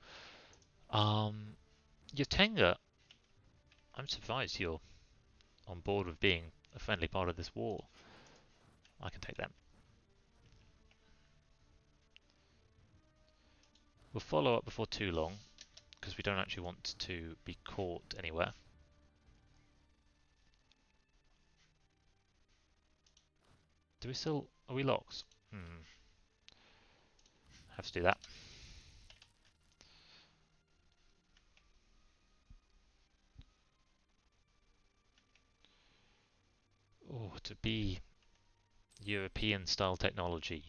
Yotenga, I'm surprised you're on board with being a friendly part of this war. I can take them. We'll follow up before too long, because we don't actually want to be caught anywhere. Do we still... are we locked? Have to do that. Oh, to be European style technology.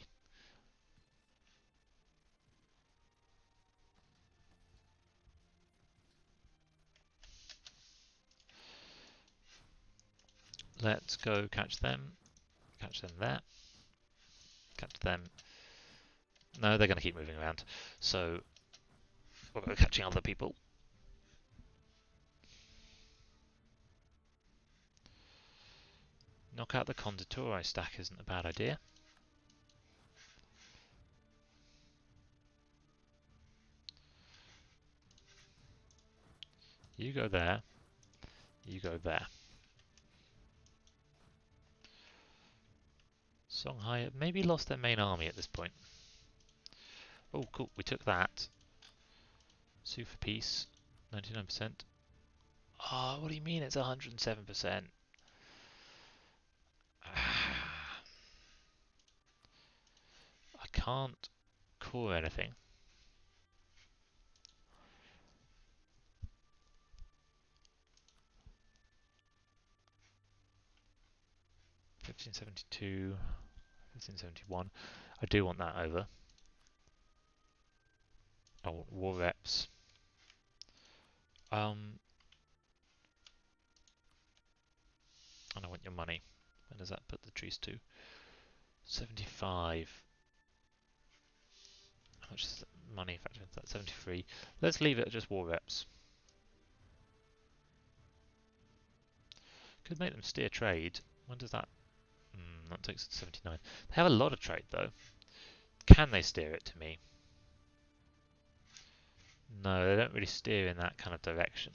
Let's go catch them. Catch them there. Catch them. No, they're going to keep moving around. So we'll go catching other people. Knock out the Conditori stack isn't a bad idea. You go there. You go there. Songhai maybe lost their main army at this point. Oh, cool. We took that. Sue for peace. 99%. Oh, what do you mean it's 107%? I can't core anything. $1572, $1571. I do want that over. I want war reps. And I want your money. When does that put the trees to? 75. How much is money factor into that? 73. Let's leave it at just war reps. Could make them steer trade. When does that? That takes it to 79. They have a lot of trade though. Can they steer it to me? No, they don't really steer in that kind of direction.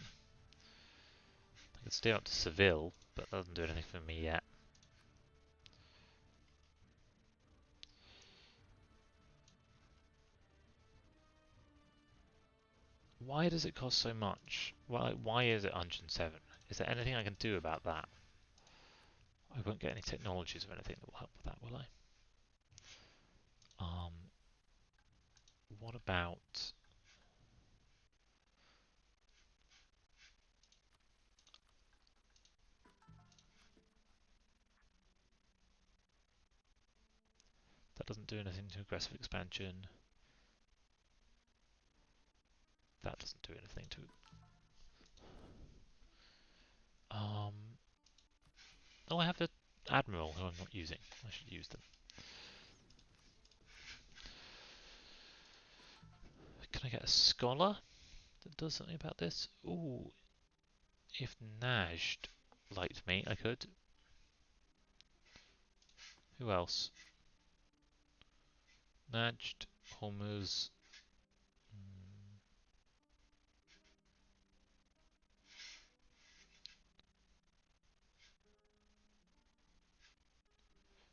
They could steer up to Seville, but that doesn't do anything for me yet. Why does it cost so much? Why is it 107? Is there anything I can do about that? I won't get any technologies or anything that will help with that, will I? What about... That doesn't do anything to aggressive expansion. That doesn't do anything to... Oh, I have the Admiral who I'm not using. I should use them. Can I get a scholar that does something about this? Ooh, if Najd liked me, I could. Who else? Najd, Hormuz.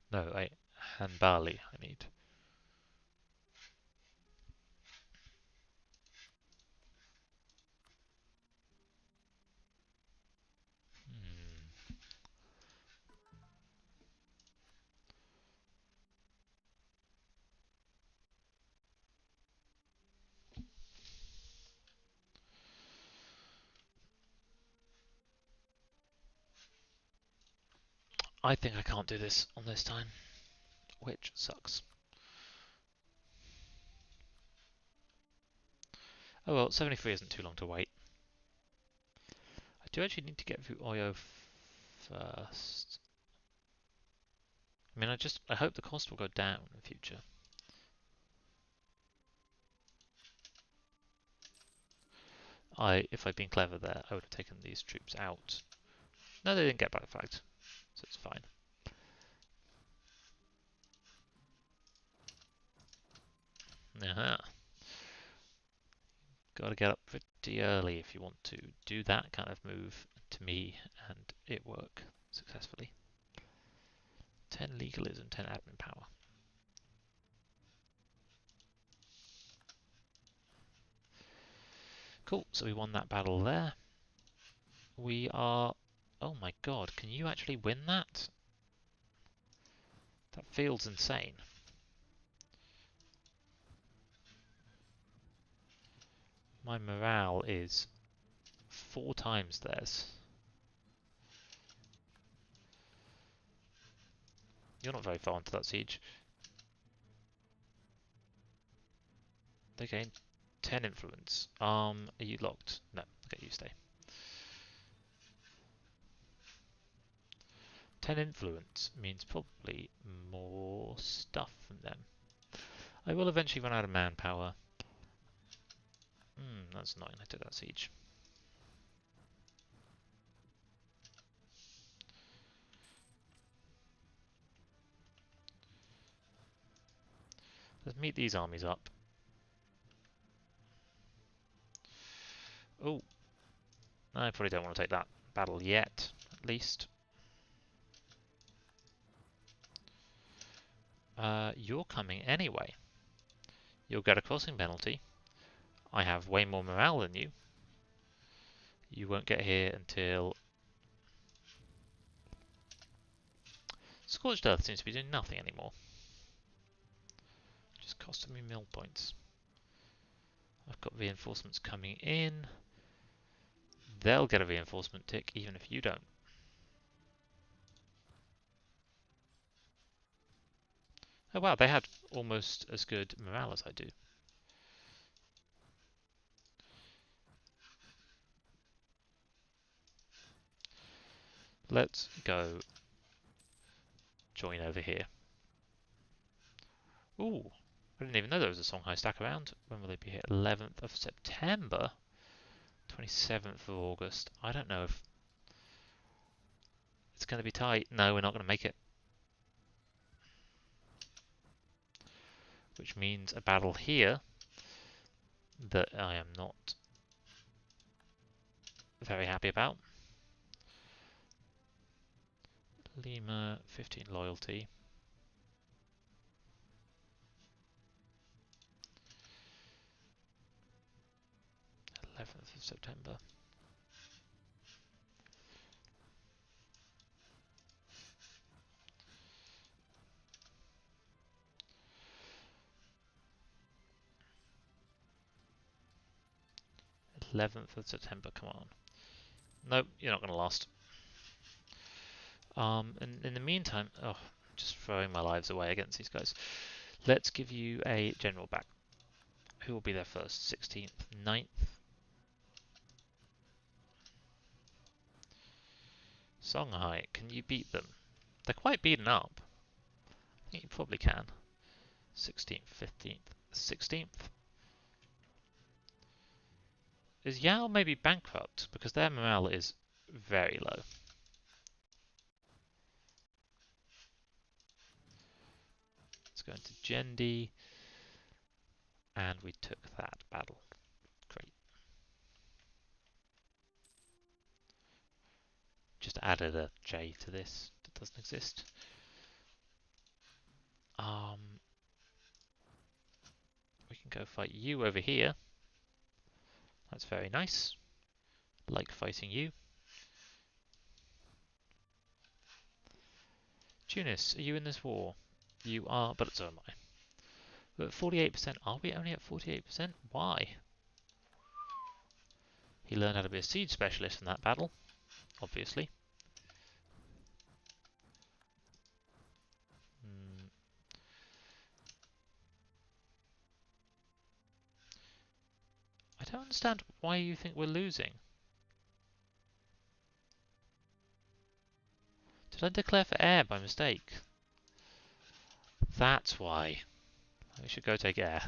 No, wait. And barley I need. Hmm. I think I can't do this on this time, which sucks. Oh well, 73 isn't too long to wait. I do actually need to get through Oyo first. I mean, I hope the cost will go down in the future. If I'd been clever there, I would have taken these troops out. No, they didn't get back flagged, so it's fine. Got to get up pretty early if you want to do that kind of move to me and it work successfully. 10 legalism, 10 admin power. Cool, so we won that battle there. We are... Oh my god, can you actually win that? That feels insane. My morale is 4 times theirs. You're not very far into that siege. They gain 10 influence. Are you locked? No. Okay, you stay. 10 influence means probably more stuff from them. I will eventually run out of manpower. That's annoying. I took that siege. Let's meet these armies up. Oh, I probably don't want to take that battle yet, at least. You're coming anyway. You'll get a crossing penalty. I have way more morale than you. You won't get here until... Scorched Earth seems to be doing nothing anymore. Just costing me mill points. I've got reinforcements coming in. They'll get a reinforcement tick even if you don't. Oh wow, they had almost as good morale as I do. Let's go join over here. Ooh, I didn't even know there was a Songhai stack around. When will they be here? 11th of September? 27th of August. I don't know if it's going to be tight. No, we're not going to make it. Which means a battle here that I am not very happy about. Lima, 15 loyalty. 11th of September. Come on. Nope, you're not going to last. And in the meantime, just throwing my lives away against these guys. Let's give you a general back. Who will be there first? 16th, 9th. Songhai, can you beat them? They're quite beaten up. I think you probably can. 16th, 15th, 16th. Is Yao maybe bankrupt? Because their morale is very low. Let's go into Jendi. And we took that battle. Great. Just added a J to this that doesn't exist. We can go fight you over here. That's very nice. Like fighting you. Tunis, are you in this war? You are, but so am I. We're at 48%. Are we only at 48%? Why? He learned how to be a siege specialist from that battle, obviously. I don't understand why you think we're losing. Did I declare for air by mistake? That's why. We should go take air.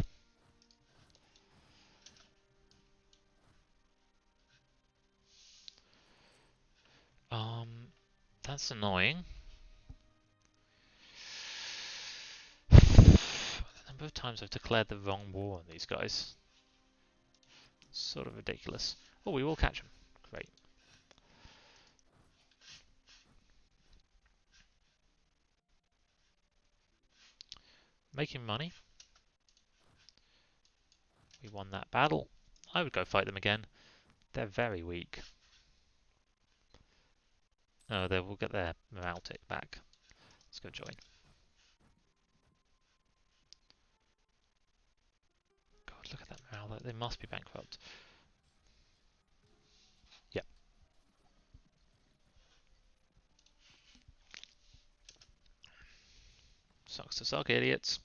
That's annoying. The number of times I've declared the wrong war on these guys. Sort of ridiculous. Oh, we will catch them. Great. Making money. We won that battle. I would go fight them again. They're very weak. Oh, they will get their morale tick back. Let's go join. God, look at that morale. They must be bankrupt. Yep. Sucks to suck, idiots.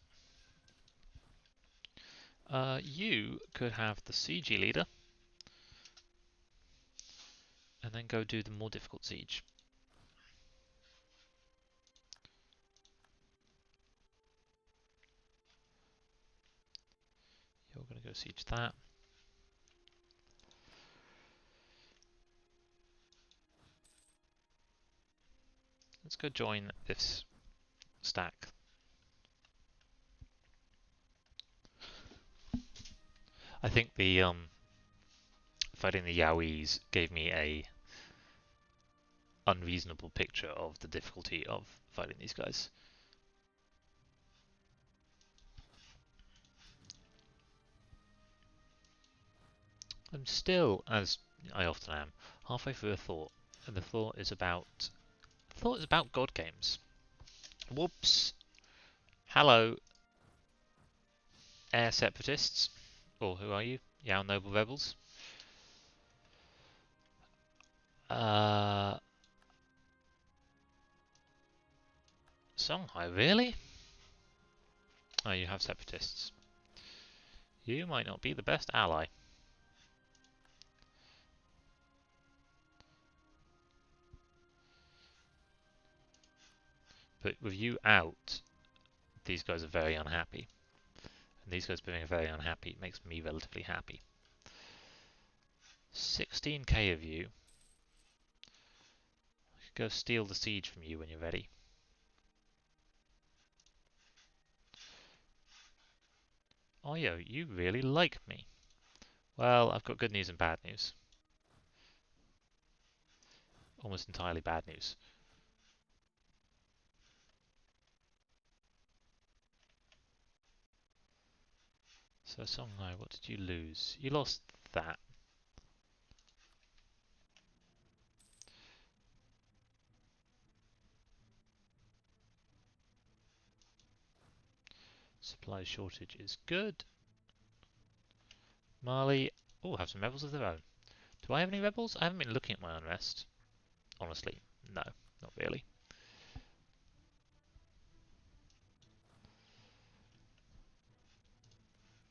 You could have the siege leader and then go do the more difficult siege. You're going to go siege that. Let's go join this stack. I think the fighting the Yowies gave me a unreasonable picture of the difficulty of fighting these guys. I'm still, as I often am, halfway through a thought, and the thought is about God games. Whoops. Hello, air separatists, or who are you? Yao noble rebels. Songhai, really? Oh, you have separatists. You might not be the best ally. But with you out, these guys are very unhappy. And these guys being very unhappy makes me relatively happy. 16k of you. I could go steal the siege from you when you're ready. Oh yeah, you really like me. Well, I've got good news and bad news. Almost entirely bad news. So Songhai, what did you lose? You lost that. Supply shortage is good. Mali, oh, have some rebels of their own. Do I have any rebels? I haven't been looking at my unrest. Honestly, no, not really.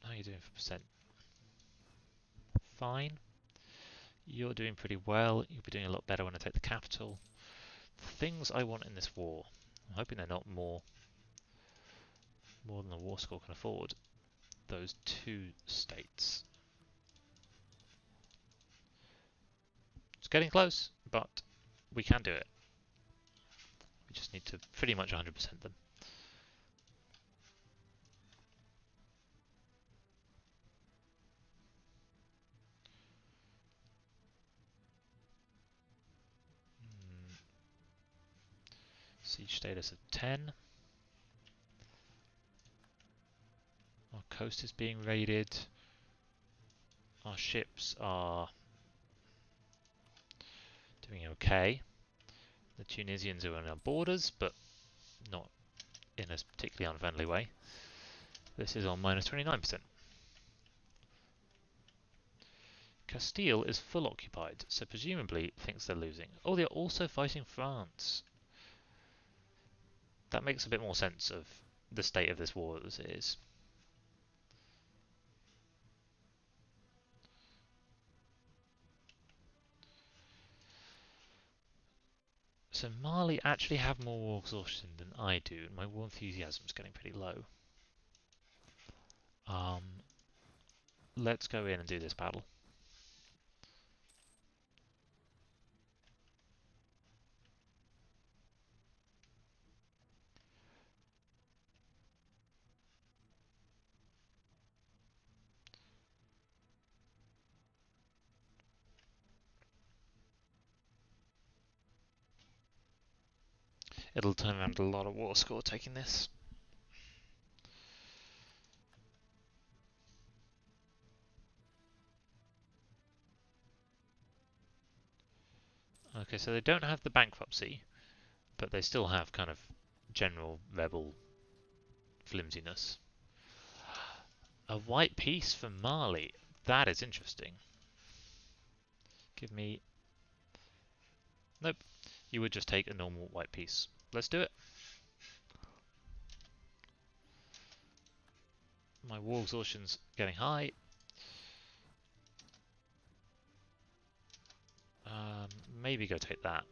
How are you doing for percent? Fine. You're doing pretty well. You'll be doing a lot better when I take the capital. The things I want in this war. I'm hoping they're not more than the war score can afford. Those two states. It's getting close, but we can do it. We just need to pretty much 100% them. Siege status of 10. coast is being raided. Our ships are doing okay. The Tunisians are on our borders, but not in a particularly unfriendly way. This is on minus 29%. Castile is full occupied, so presumably thinks they're losing. Oh, they're also fighting France. That makes a bit more sense of the state of this war as it is. So Mali actually have more war exhaustion than I do, and my war enthusiasm is getting pretty low. Let's go in and do this battle. It'll turn around a lot of war score taking this. Okay, so they don't have the bankruptcy, but they still have kind of general rebel flimsiness. A white piece from Mali. That is interesting. Give me... Nope. You would just take a normal white piece. Let's do it. My war exhaustion's getting high. Maybe go take that.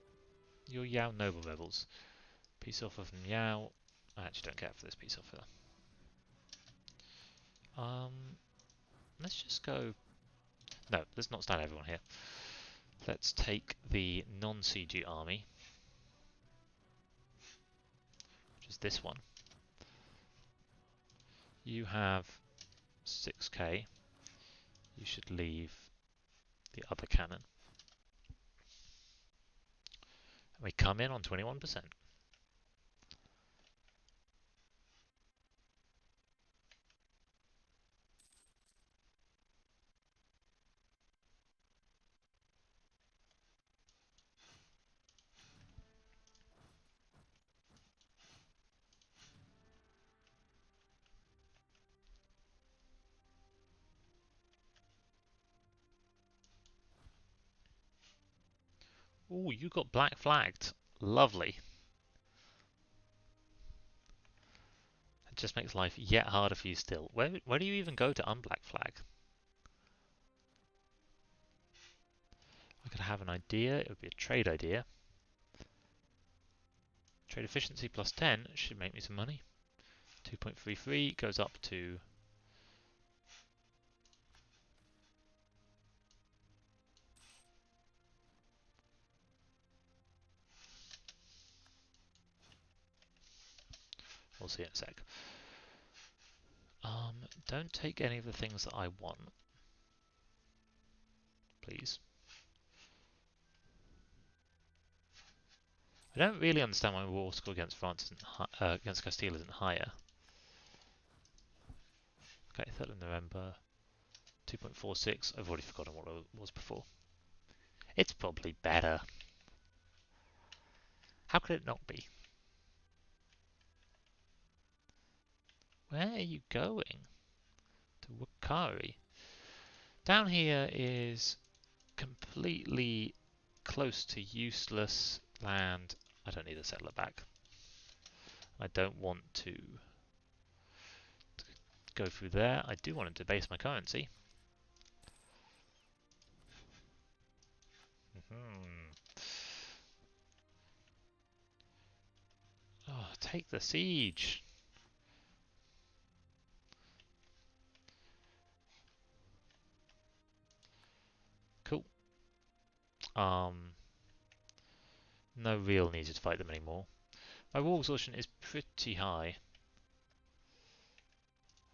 Your Yao noble rebels. Peace offer from Yao. I actually don't care for this peace offer. Let's just go... No, let's not stand everyone here. Let's take the non-CG army, which is this one. You have 6k. You should leave the other cannon. And we come in on 21%. Ooh, you got black flagged. Lovely. It just makes life yet harder for you still. Where do you even go to unblack flag? I could have an idea. It would be a trade idea. Trade efficiency plus 10 should make me some money. 2.33 goes up to... We'll see in a sec. Don't take any of the things that I want, please. I don't really understand why war score against France isn't against Castile isn't higher. Okay, 3rd of November, 2.46. I've already forgotten what it was before. It's probably better. How could it not be? Where are you going? To Wakari. Down here is completely close to useless land. I don't need a settler back. I don't want to go through there. I do want to debase my currency. Oh, take the siege. Cool. No real need to fight them anymore. My war exhaustion is pretty high.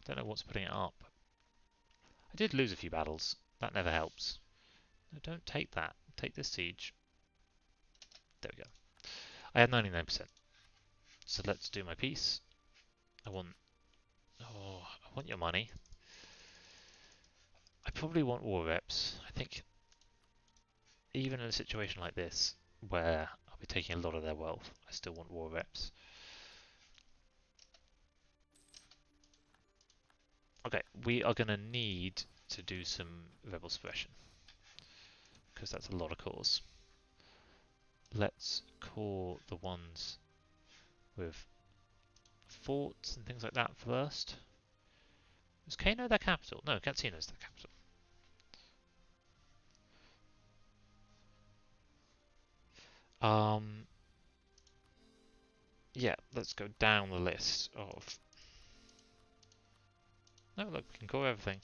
Don't know what's putting it up. I did lose a few battles. That never helps. No, don't take that. Take this siege. There we go. I had 99%. So let's do my peace. I want want your money. I probably want war reps. I think even in a situation like this, where I'll be taking a lot of their wealth, I still want war reps. Okay, we are going to need to do some rebel suppression, because that's a lot of cores. Let's core the ones with forts and things like that first. Is Kano their capital? No, Katsina is their capital. Yeah, let's go down the list of... No, look, we can core everything.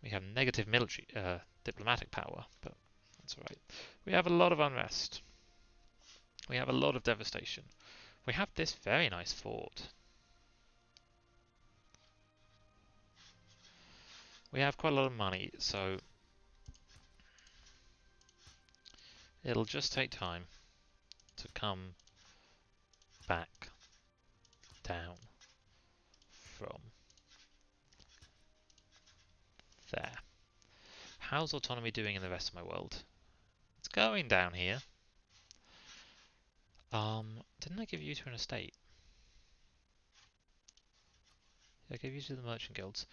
We have negative military, diplomatic power, but that's alright. We have a lot of unrest. We have a lot of devastation. We have this very nice fort. We have quite a lot of money, so it'll just take time to come back down from there. How's autonomy doing in the rest of my world? It's going down here. Didn't I give you to an estate? I gave you to the merchant guilds.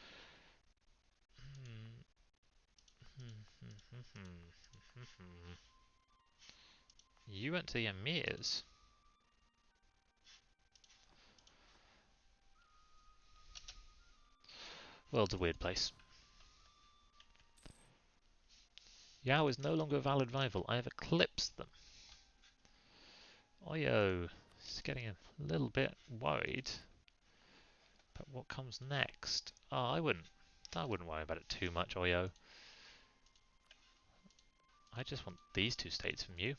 You went to the emirs. World's a weird place. Yao is no longer a valid rival. I have eclipsed them. Oyo is getting a little bit worried about what comes next. Oh, I wouldn't worry about it too much, Oyo. I just want these two states from you.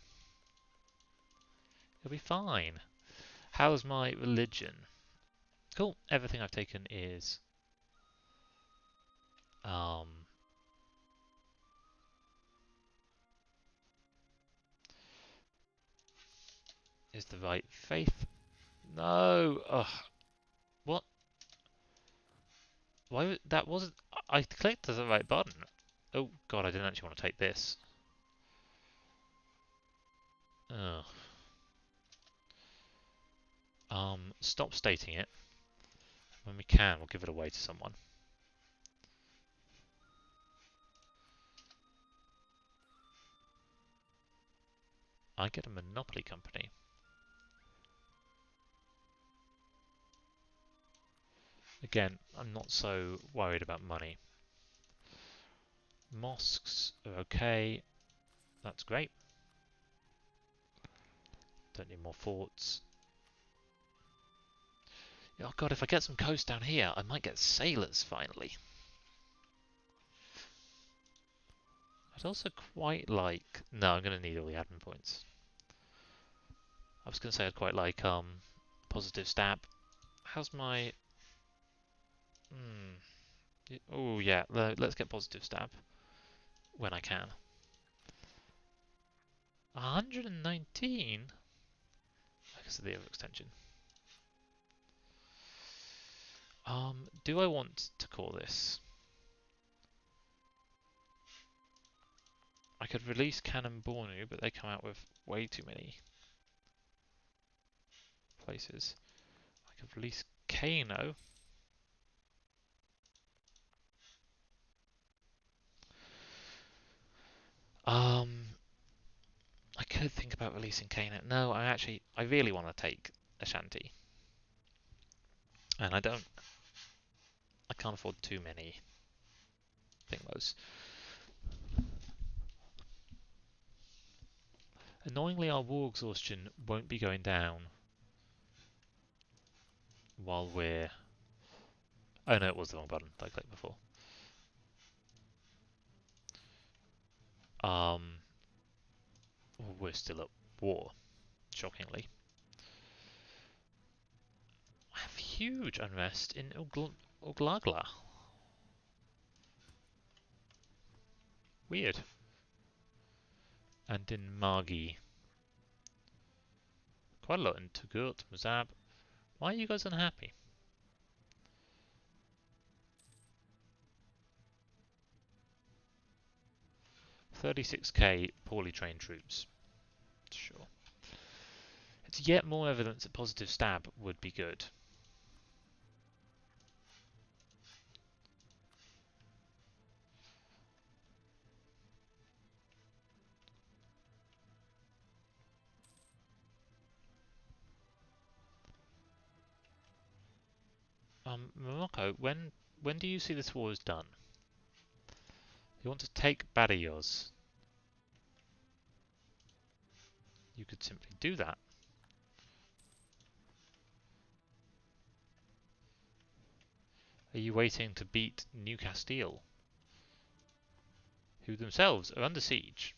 It'll be fine. How's my religion? Cool. Everything I've taken is the right faith. No. Ugh. What? Why? That wasn't. I clicked the right button. Oh god, I didn't actually want to take this. Ugh. Stop stating it. When we can, we'll give it away to someone. I get a monopoly company. Again, I'm not so worried about money. Mosques are okay. That's great. Don't need more forts. Oh god, if I get some coast down here, I might get sailors finally. I'd also quite like... No, I'm going to need all the admin points. I was going to say I'd quite like positive stab. How's my... Oh yeah, let's get positive stab. When I can. 119? Because of the overextension. Do I want to call this? I could release Cannon Bornu, but they come out with way too many places. I could release Kano. I could think about releasing Kano. No, I really want to take Ashanti. And I can't afford too many thingos. Annoyingly, our war exhaustion won't be going down while we're... Oh no, it was the wrong button that I clicked before. We're still at war, shockingly. I have huge unrest in Uglagla. Weird. And in Margi. Quite a lot in Tagut, Mazab. Why are you guys unhappy? 36k poorly trained troops. Sure. It's yet more evidence that positive stab would be good. Morocco, when do you see this war is done? You want to take Badajoz? You could simply do that. Are you waiting to beat New Castile, who themselves are under siege?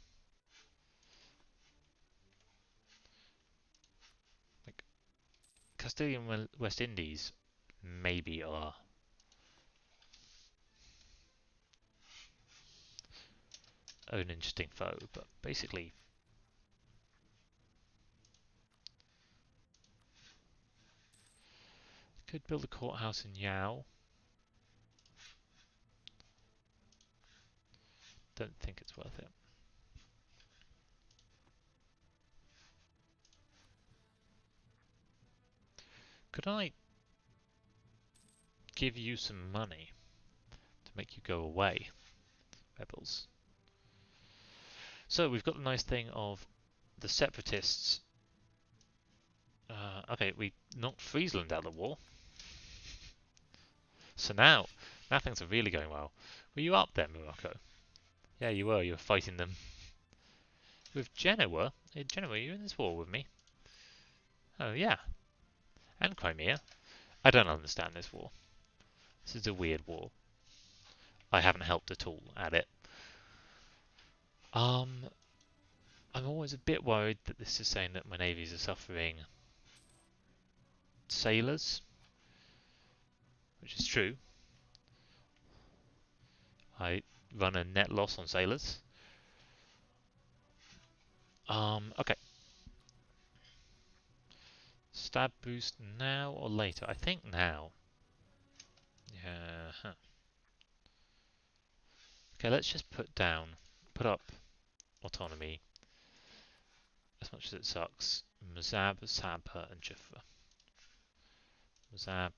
Like, Castilian West Indies maybe are an interesting foe, but basically could build a courthouse in Yao. Don't think it's worth it. Could I give you some money to make you go away, rebels? So we've got the nice thing of the separatists. Okay, we knocked Friesland out of the war. So now things are really going well. Were you up there, Morocco? Yeah, you were. You were fighting them. With Genoa? Hey, Genoa, you're in this war with me? Oh, yeah. And Crimea. I don't understand this war. This is a weird war. I haven't helped at all at it. I'm always a bit worried that this is saying that my navies are suffering sailors, which is true. I run a net loss on sailors. Okay. Stab boost now or later? I think now. Yeah. Huh. Okay, let's just put up autonomy, as much as it sucks. Mazab, Sabha, and Jaffa. Mazab,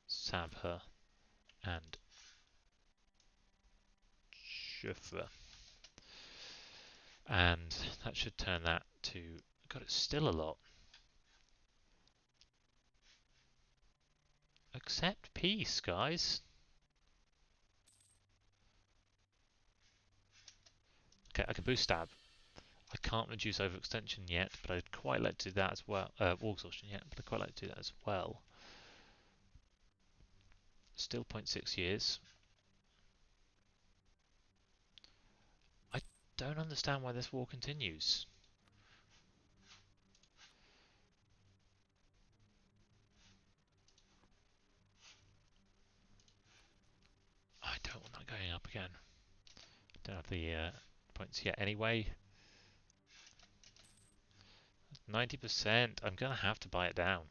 Sabha, and Jaffa. And that should turn that to... God, it's still a lot. Accept peace, guys. Okay, I can boost stab. I can't reduce overextension yet, but I'd quite like to do that as well. War exhaustion yet, but I'd quite like to do that as well. Still 0.6 years. I don't understand why this war continues. I don't want that going up again. Don't have the points yet anyway. 90%. I'm going to have to buy it down.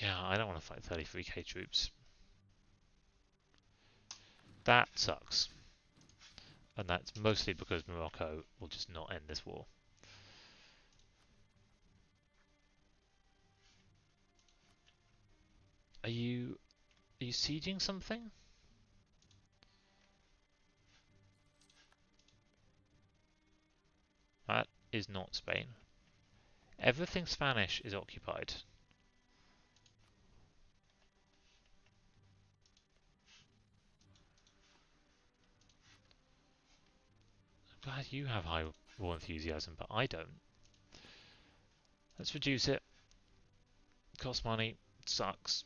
Yeah, I don't want to fight 33k troops. That sucks. And that's mostly because Morocco will just not end this war. Are you sieging something? That is not Spain. Everything Spanish is occupied. I'm glad you have high war enthusiasm, but I don't. Let's reduce it. Costs money. Sucks.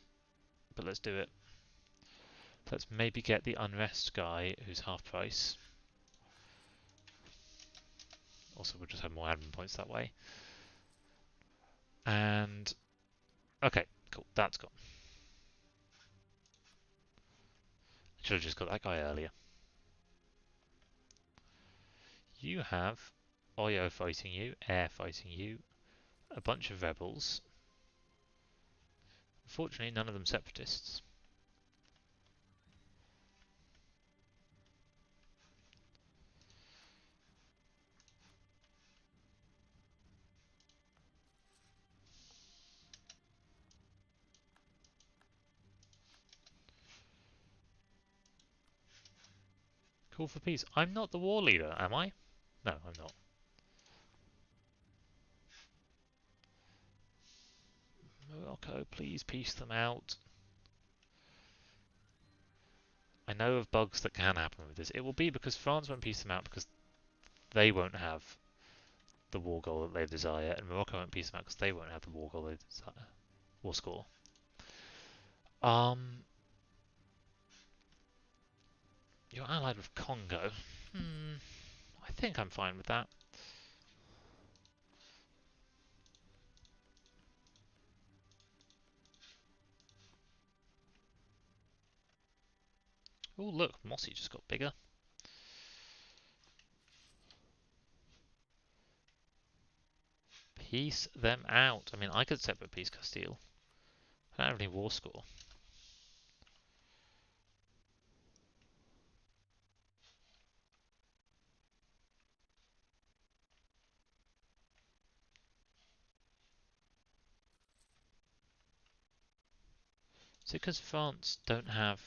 But let's do it. Let's maybe get the unrest guy who's half price. Also, we'll just have more admin points that way. And... okay, cool. That's gone. Should have just got that guy earlier. You have Oyo fighting you, Air fighting you, a bunch of rebels. Unfortunately, none of them separatists. Call for peace. I'm not the war leader, am I? No, I'm not. Morocco, please peace them out. I know of bugs that can happen with this. It will be because France won't peace them out because they won't have the war goal that they desire, and Morocco won't peace them out because they won't have the war goal they desire. War score. You're allied with Congo. I think I'm fine with that. Oh, look, Mossy just got bigger. Peace them out. I mean, I could separate peace Castile. I don't have any war score. Is it because France don't have...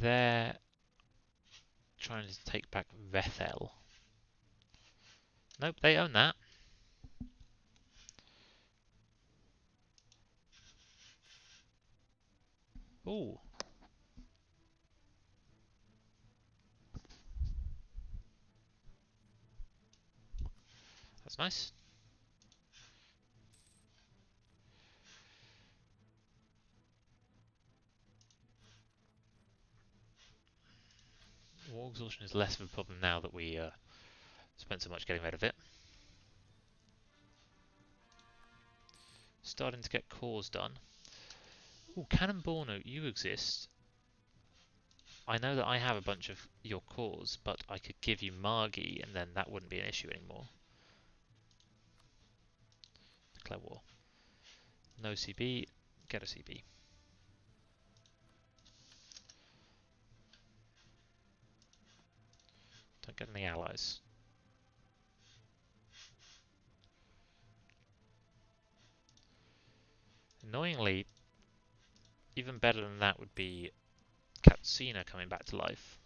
They're trying to take back Bethel. Nope, they own that. Ooh. That's nice. War exhaustion is less of a problem now that we spent so much getting rid of it. Starting to get cores done. Ooh, Cannon Borno, you exist. I know that I have a bunch of your cores, but I could give you Margi, and then that wouldn't be an issue anymore. Declare war. No CB, get a CB. Don't get any allies. Annoyingly, even better than that would be Katsina coming back to life.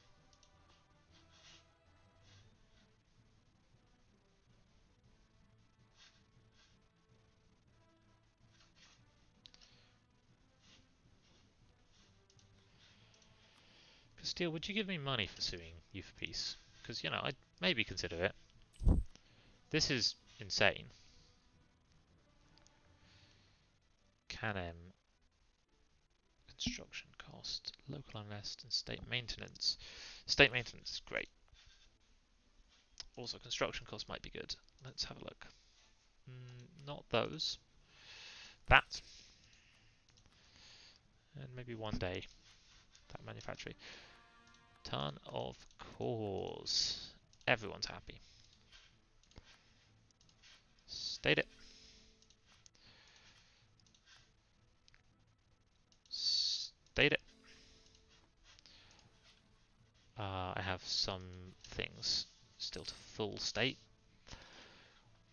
Castile, would you give me money for suing you for peace? Because, you know, I'd maybe consider it. This is insane. Canem. Construction cost, local unrest, and state maintenance. State maintenance is great. Also, construction cost might be good. Let's have a look. Not those. That. And maybe one day. That manufacturing. Ton of cores. Everyone's happy. State it. State it. I have some things still to full state.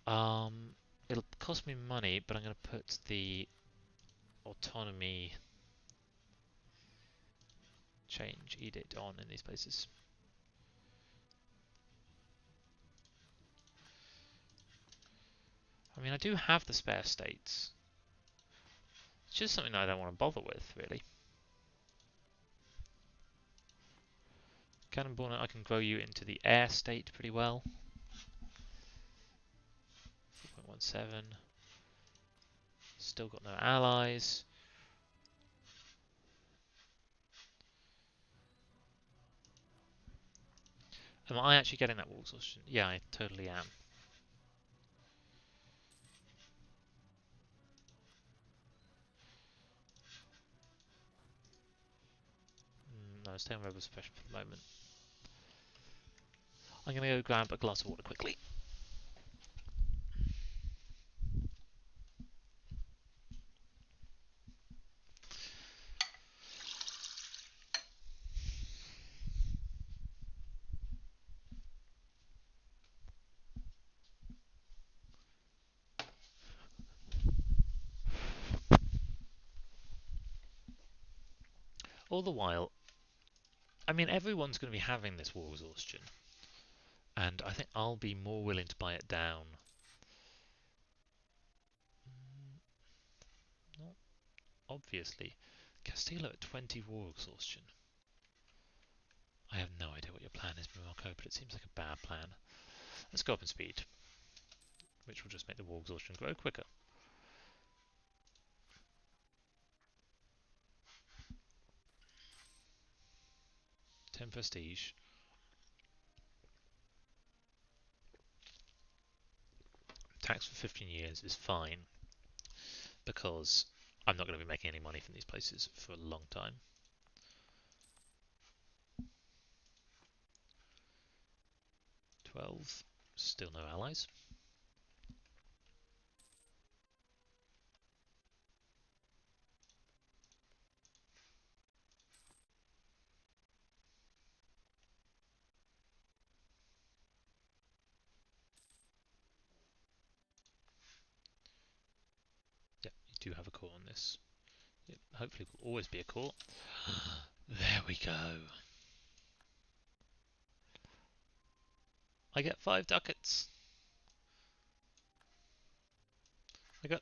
It'll cost me money, but I'm going to put the autonomy change edict on in these places. I mean, I do have the spare states. It's just something that I don't want to bother with, really. Cannonball, I can grow you into the air state pretty well. 4.17. Still got no allies. Am I actually getting that war exhaustion? Yeah, I totally am. No, stay on rebel suppression for the moment. I'm going to go grab a glass of water quickly. All the while, I mean, everyone's going to be having this war exhaustion, and I think I'll be more willing to buy it down. Not obviously. Castillo at 20 war exhaustion. I have no idea what your plan is, Morocco, but it seems like a bad plan. Let's go up in speed, which will just make the war exhaustion grow quicker. Ten prestige. Tax for 15 years is fine, because I'm not going to be making any money from these places for a long time. 12. Still no allies. Yeah, you do have a court on this. It hopefully will always be a court. There we go. I get 5 ducats. I got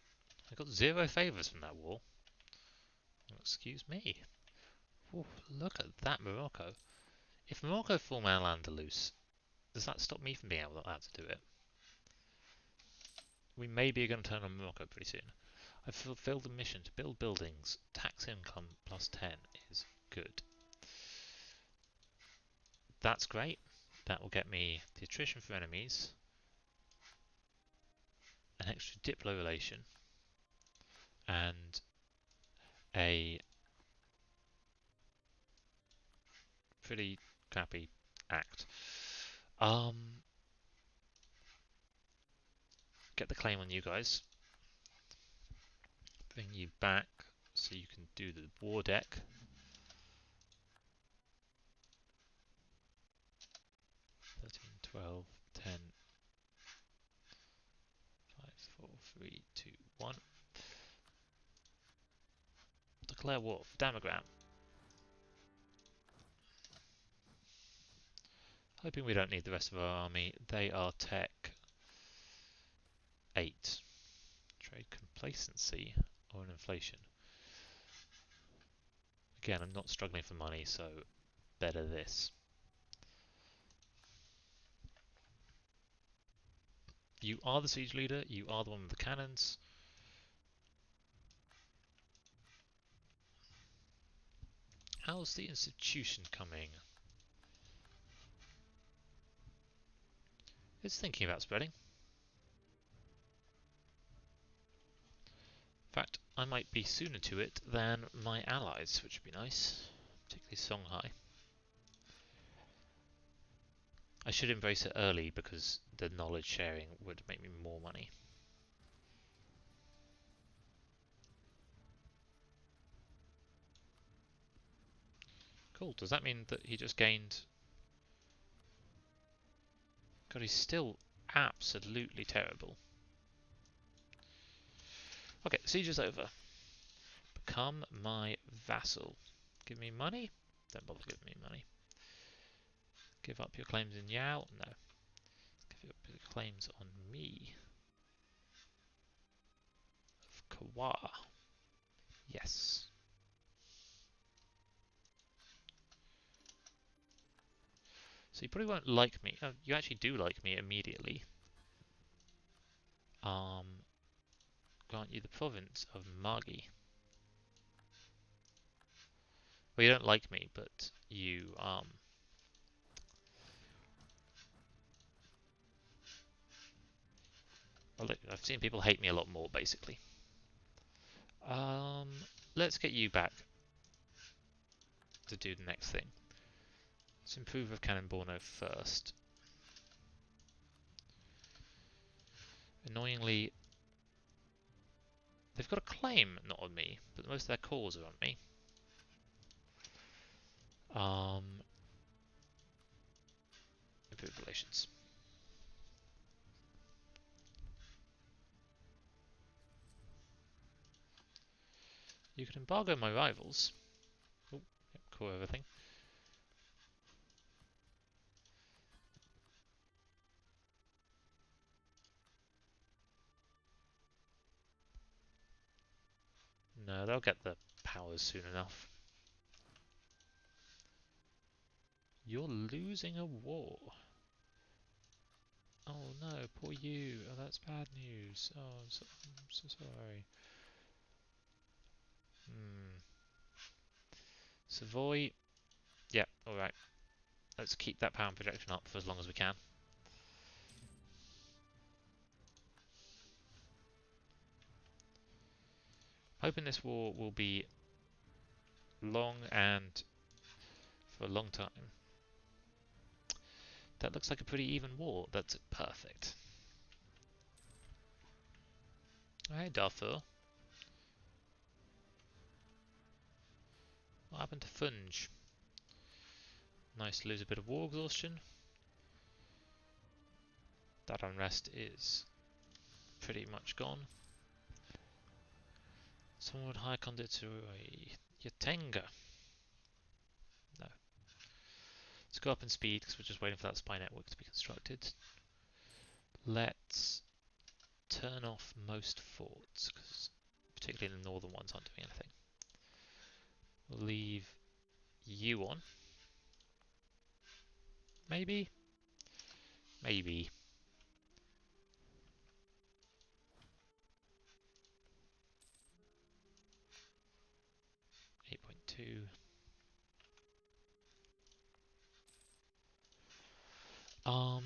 0 favours from that war. Excuse me. Ooh, look at that Morocco. If Morocco form Al-Andalus, does that stop me from being able to do it? We maybe are going to turn on Morocco pretty soon. I've fulfilled the mission to build buildings. Tax income plus 10 is good. That's great. That will get me the attrition for enemies, an extra diplo relation, and a pretty crappy act. Get the claim on you guys. Bring you back so you can do the war deck. 13, 12, 10, 5, 4, 3, 2, 1. Declare war for Damagram. Hoping we don't need the rest of our army. They are tech 8. Trade complacency or an inflation. Again, I'm not struggling for money, so better this. You are the siege leader. You are the one with the cannons. How's the institution coming? It's thinking about spreading. In fact, I might be sooner to it than my allies, which would be nice, particularly Songhai. I should embrace it early because the knowledge sharing would make me more money. Cool, does that mean that he just gained... God, he's still absolutely terrible. Okay, siege is over. Become my vassal. Give me money? Don't bother giving me money. Give up your claims in Yao? No. Give up your claims on me. Of Kawa. Yes. So you probably won't like me. Oh, you actually do like me immediately. Grant you the province of Magi. Well, you don't like me, but you, well, look, I've seen people hate me a lot more, basically. Let's get you back to do the next thing. Let's improve with Cannon Borno first. Annoyingly, they've got a claim not on me, but most of their cores are on me. Improve relations. You can embargo my rivals. Oh, yep. core everything. No, they'll get the powers soon enough. You're losing a war. Oh no, poor you. Oh, that's bad news. Oh, I'm so sorry. Savoy. Yeah, alright. Let's keep that power and projection up for as long as we can. Hoping this war will be long and for a long time. That looks like a pretty even war. That's perfect. Hey, Darfur. What happened to Funge? Nice to lose a bit of war exhaustion. That unrest is pretty much gone. Someone would hire conduit to a Yatenga. No. Let's go up in speed because we're just waiting for that spy network to be constructed. Let's turn off most forts, because particularly the northern ones aren't doing anything. We'll leave you on. Maybe? Maybe. 8.2.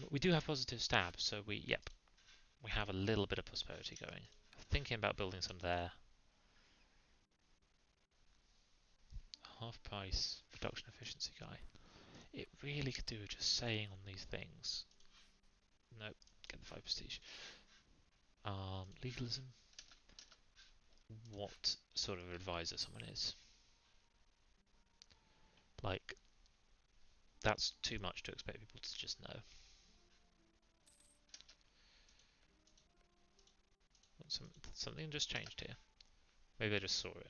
We do have positive stab, so we have a little bit of prosperity going. Thinking about building some there. Half price production efficiency guy. It really could do with just saying on these things. Nope, get the 5 prestige. Legalism. What sort of advisor someone is. Like, that's too much to expect people to just know. Something just changed here. Maybe I just saw it.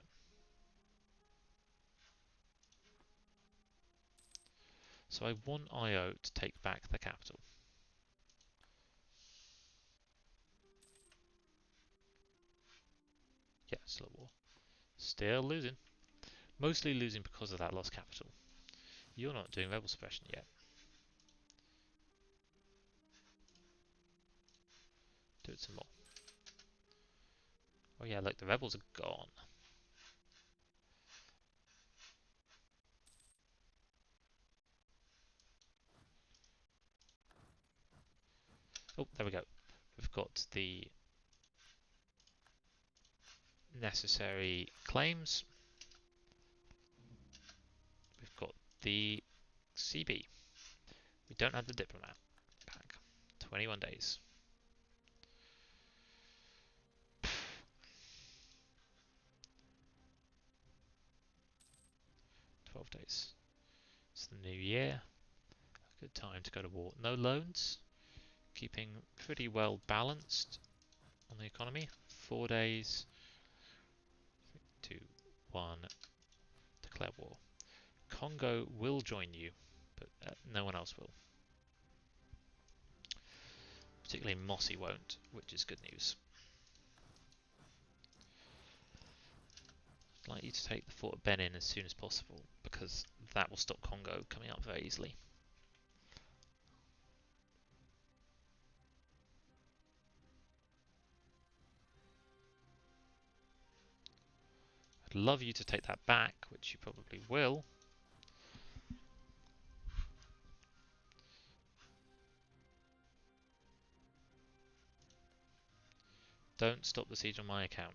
So I want IO to take back the capital. Yeah, still at war. Still losing. Mostly losing because of that lost capital. You're not doing rebel suppression yet. Do it some more. Oh yeah, look, the rebels are gone. Oh, there we go. We've got the necessary claims. We've got the CB. We don't have the diplomat back. 21 days. 12 days. It's the new year. A good time to go to war. No loans. Keeping pretty well balanced on the economy. 4 days. 3, 2, 1. Declare war. Congo will join you, but no one else will. Particularly Mossy won't, which is good news. I'd like you to take the fort of Benin as soon as possible, because that will stop Congo coming up very easily. I'd love you to take that back, which you probably will. Don't stop the siege on my account.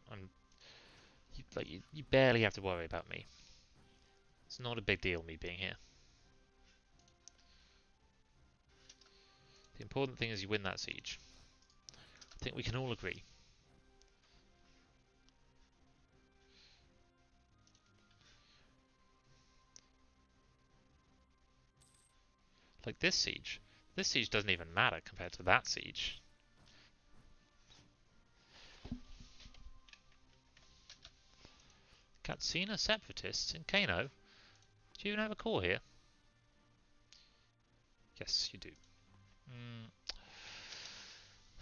You barely have to worry about me. It's not a big deal, me being here. The important thing is you win that siege. I think we can all agree. Like this siege doesn't even matter compared to that siege. Katsina separatists in Kano? Do you even have a core here? Yes, you do.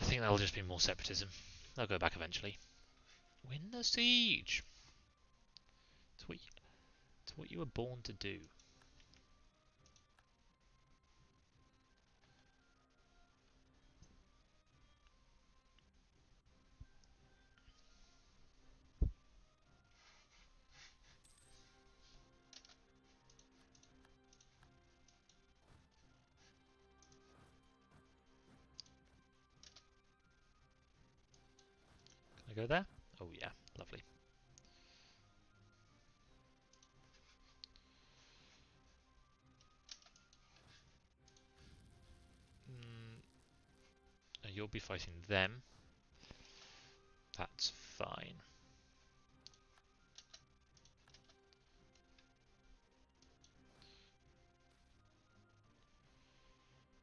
I think that'll just be more separatism. They'll go back eventually. Win the siege! It's what you were born to do. Can I go there? Oh yeah, lovely. You'll be fighting them. That's fine.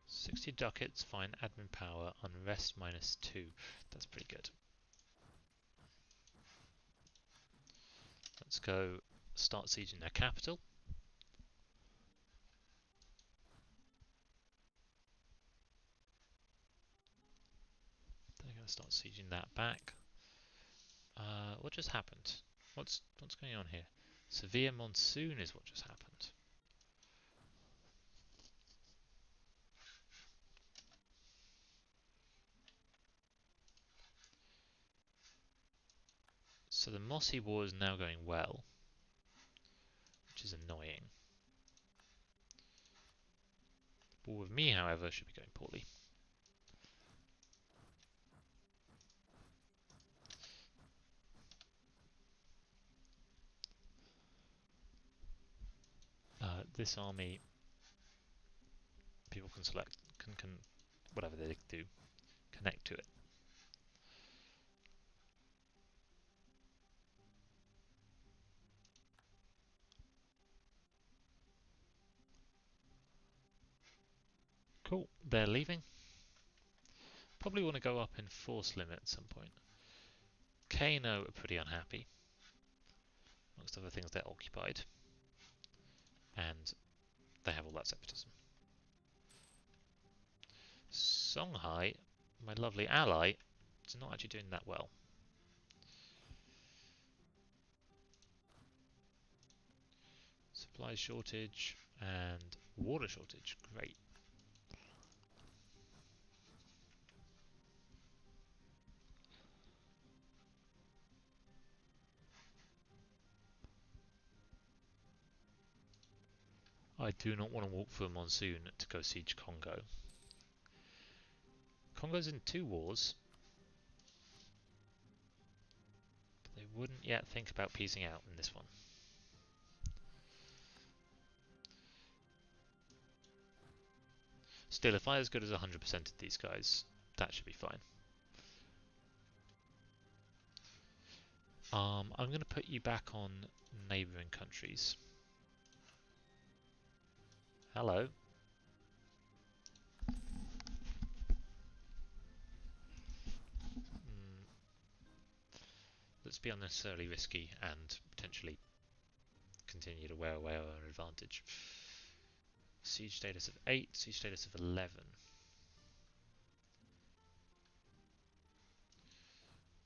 $60 ducats, fine. Admin power, unrest -2. That's pretty good. Let's go start sieging their capital. They're going to start sieging that back. What just happened? What's going on here? Severe monsoon is what just happened. So the Mossy War is now going well, which is annoying. The war with me, however, should be going poorly. This army, people can select, can whatever they do, connect to it. Cool, they're leaving. Probably want to go up in force limit at some point. Kano are pretty unhappy. Amongst other things, they're occupied. And they have all that separatism. Songhai, my lovely ally, is not actually doing that well. Supply shortage and water shortage. Great. I do not want to walk through a monsoon to go siege Congo. Congo's in 2 wars. But they wouldn't yet think about piecing out in this one. Still, if I as good as 100%ed these guys, that should be fine. I'm going to put you back on neighbouring countries. Hello. Let's be unnecessarily risky and potentially continue to wear away our advantage. Siege status of 8, siege status of 11.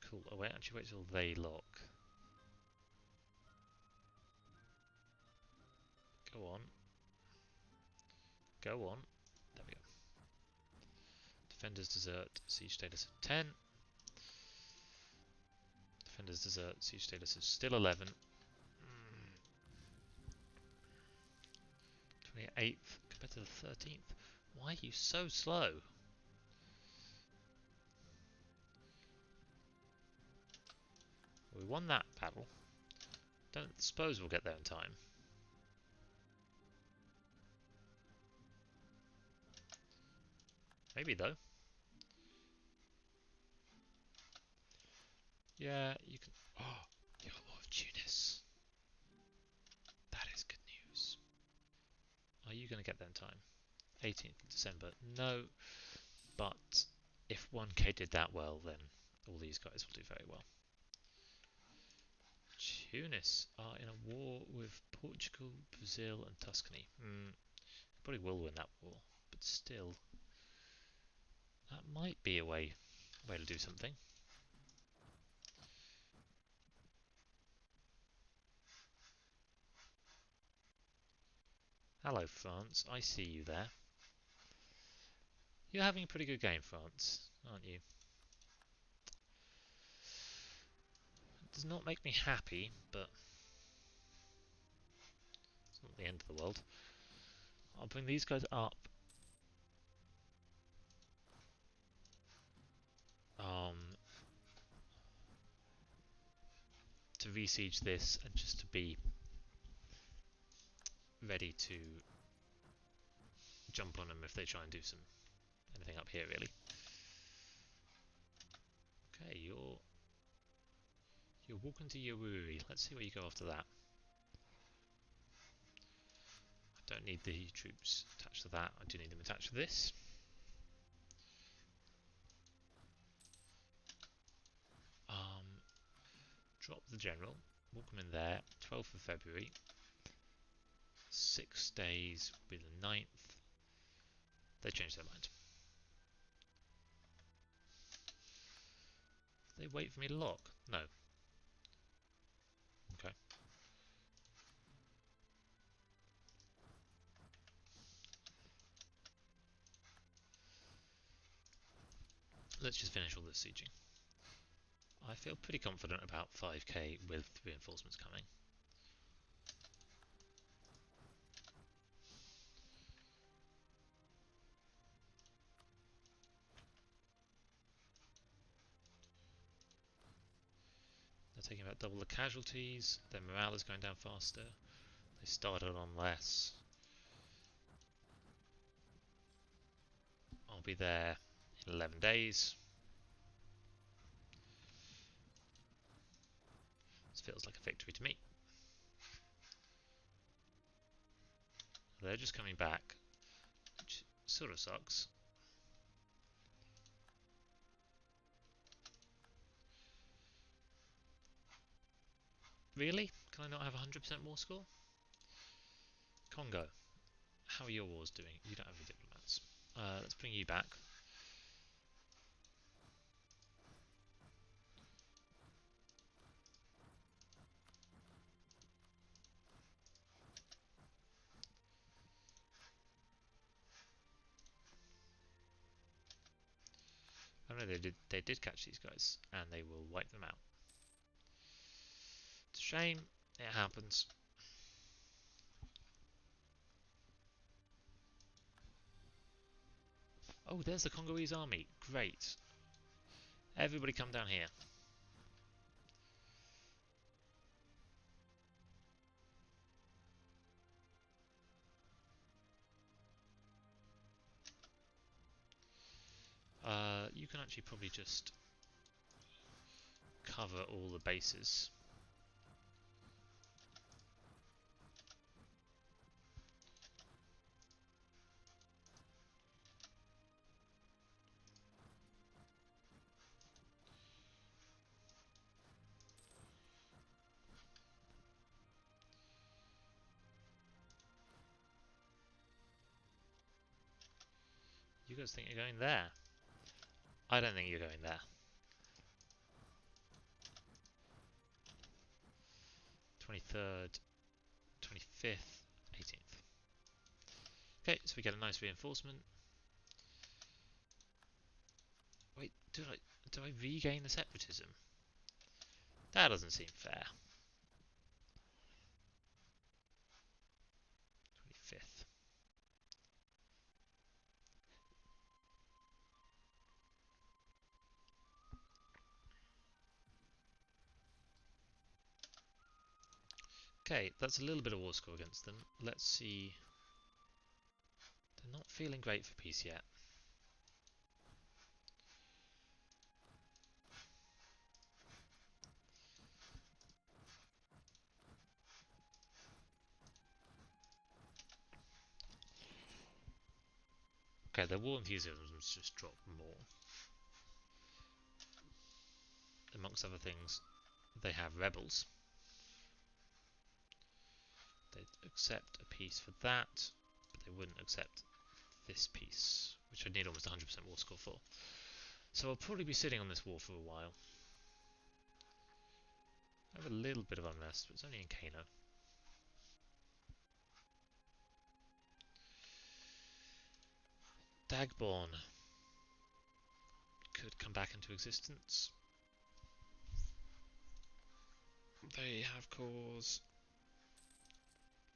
Cool. Oh wait, actually wait till they lock. Go on. Go on. There we go. Defenders desert, siege status of 10. Defenders desert, siege status of still 11. 28th compared to the 13th. Why are you so slow? We won that battle. Don't suppose we'll get there in time. Maybe though. Yeah, you can. Oh, you got Lord of Tunis. That is good news. Are you going to get there in time? 18th of December. No, but if 1k did that well, then all these guys will do very well. Tunis are in a war with Portugal, Brazil and Tuscany. Probably will win that war, but still, that might be a way to do something. Hello, France. I see you there. You're having a pretty good game, France, aren't you? It does not make me happy, but it's not the end of the world. I'll bring these guys up. To re-siege this and just to be ready to jump on them if they try and do anything up here, really. Okay, you're walking to Yawuri. Let's see where you go after that. I don't need the troops attached to that. I do need them attached to this. Drop the general. Walk them in there. 12th of February. 6 days will be the 9th. They changed their mind. They wait for me to lock? No. Okay. Let's just finish all this sieging. I feel pretty confident about 5k with reinforcements coming. They're taking about double the casualties. Their morale is going down faster. They started on less. I'll be there in 11 days. This feels like a victory to me. They're just coming back, which sort of sucks. Really? Can I not have 100% war score? Congo. How are your wars doing? You don't have any diplomats. Let's bring you back. Oh no, they did catch these guys, and they will wipe them out. It's a shame. It happens. Oh, there's the Congolese army. Great. Everybody come down here. You can actually probably just cover all the bases. You guys think you're going there? I don't think you're going there. 23rd, 25th, 18th. Okay, so we get a nice reinforcement. Wait, do I regain the separatism? That doesn't seem fair. 25th. Okay, that's a little bit of war score against them. Let's see. They're not feeling great for peace yet. Okay, their war enthusiasm's just dropped more. Amongst other things, they have rebels. They'd accept a piece for that, but they wouldn't accept this piece, which I'd need almost 100% war score for. So I'll probably be sitting on this war for a while. I have a little bit of unrest, but it's only in Kano. Dagborn could come back into existence. They have cause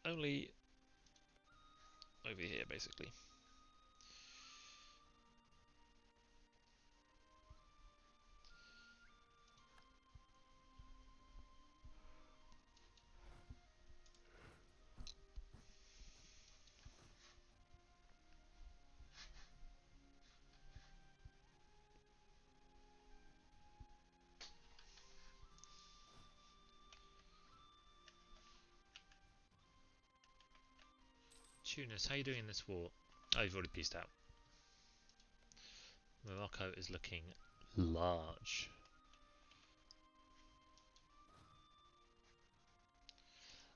only over here, basically. Tunis, how are you doing in this war? Oh, you've already pieced out. Morocco is looking large.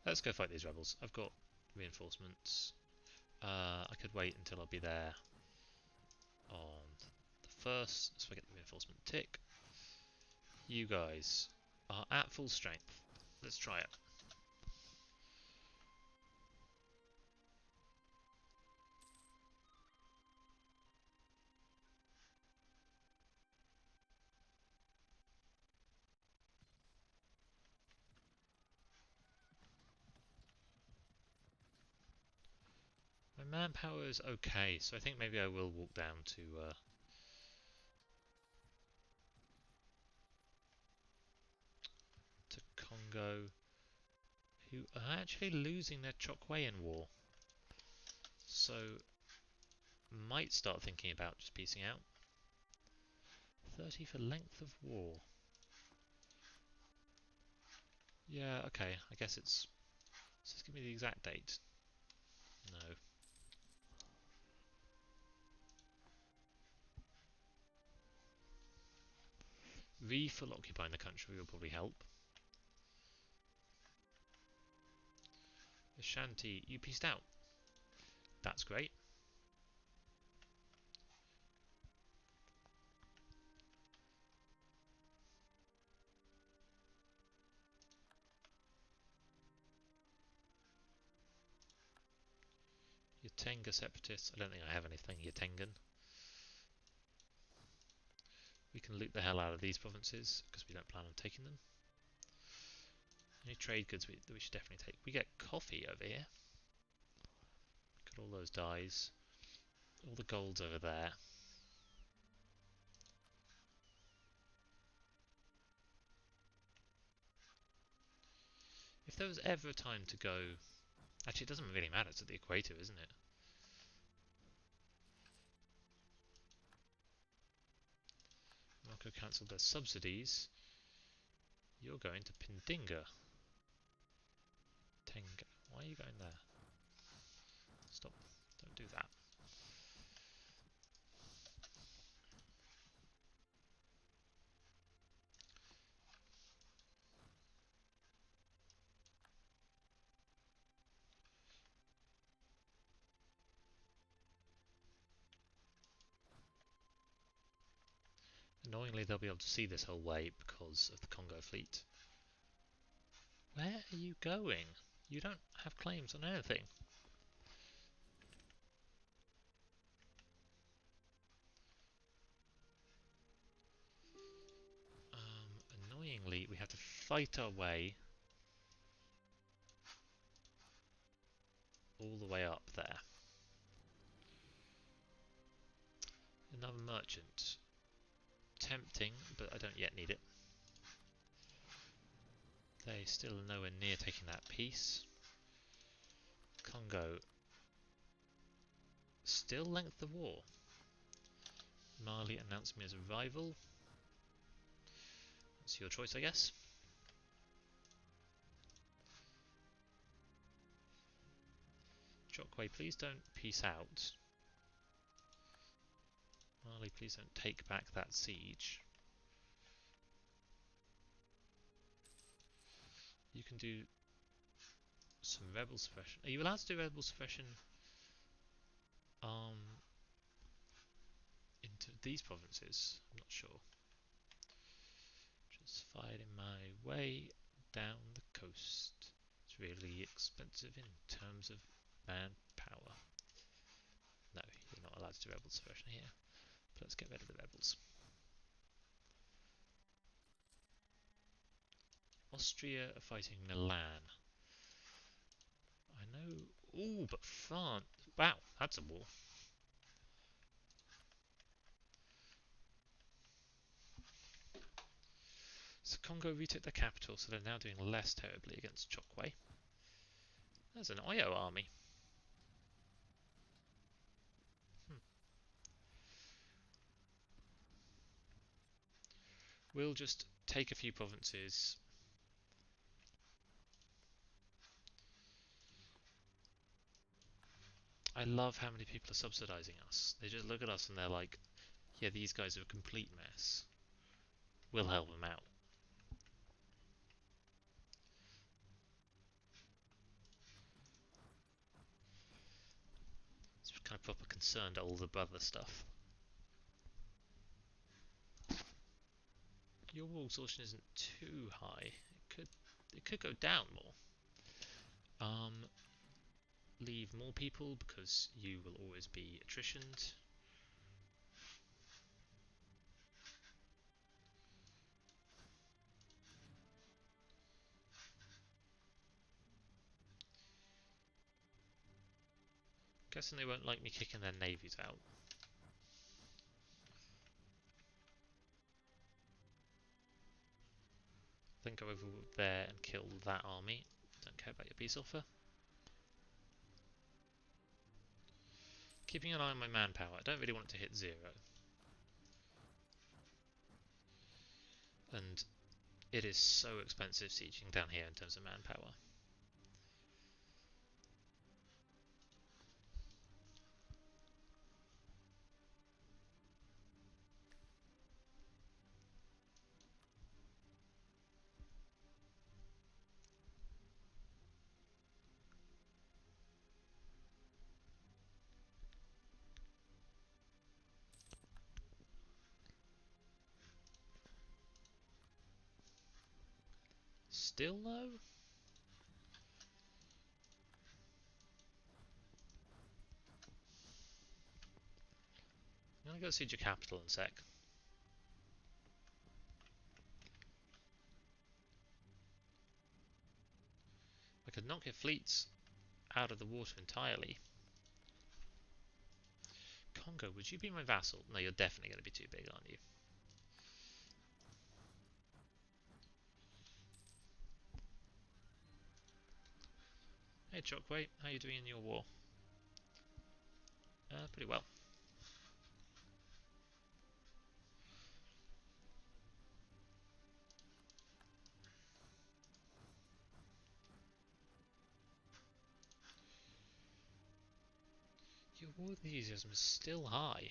Let's go fight these rebels. I've got reinforcements. I could wait until I'll be there on the 1st, so I get the reinforcement tick. You guys are at full strength. Let's try it. My manpower is okay, so I think maybe I will walk down to Congo, who are actually losing their Chokweyan war. So might start thinking about just piecing out. 30 for length of war. Yeah, okay, I guess it's... Just give me the exact date. No. Full occupying the country will probably help. Ashanti, you pieced out. That's great. Yatenga separatists. I don't think I have anything Yatengan. We can loot the hell out of these provinces because we don't plan on taking them. Any trade goods that we should definitely take. We get coffee over here. Got all those dyes. All the gold's over there. If there was ever a time to go... Actually, it doesn't really matter. It's at the equator, isn't it? Morocco cancelled their subsidies. You're going to Pindinga. Tenga. Why are you going there? Stop. Don't do that. Annoyingly, they'll be able to see this whole way because of the Congo fleet. Where are you going? You don't have claims on anything. Annoyingly, we have to fight our way all the way up there. Another merchant. Tempting, but I don't yet need it. They still are nowhere near taking that piece. Congo. Still length of war. Mali announced me as a rival. That's your choice, I guess. Chokwe, please don't peace out. Mali, please don't take back that siege. You can do some rebel suppression. Are you allowed to do rebel suppression into these provinces? I'm not sure. Just fighting my way down the coast. It's really expensive in terms of manpower. No, you're not allowed to do rebel suppression here. But let's get rid of the rebels. Austria are fighting Milan. I know. Ooh, but France. Wow, that's a war. So Congo retook the capital, so they're now doing less terribly against Chokwe. There's an Oyo army. We'll just take a few provinces. I love how many people are subsidizing us. They just look at us and they're like, yeah, these guys are a complete mess. We'll help them out. It's kind of proper concerned older brother stuff. Your war exhaustion isn't too high. It could go down more. Leave more people because you will always be attritioned. Guessing they won't like me kicking their navies out. Then go over there and kill that army. Don't care about your peace offer. Keeping an eye on my manpower. I don't really want it to hit 0. And it is so expensive sieging down here in terms of manpower. Still no? I'm gonna go siege your capital in a sec. I could knock your fleets out of the water entirely. Congo, would you be my vassal? No, you're definitely going to be too big, aren't you? Hey Chokwe, how are you doing in your war? Pretty well. Your war enthusiasm is still high.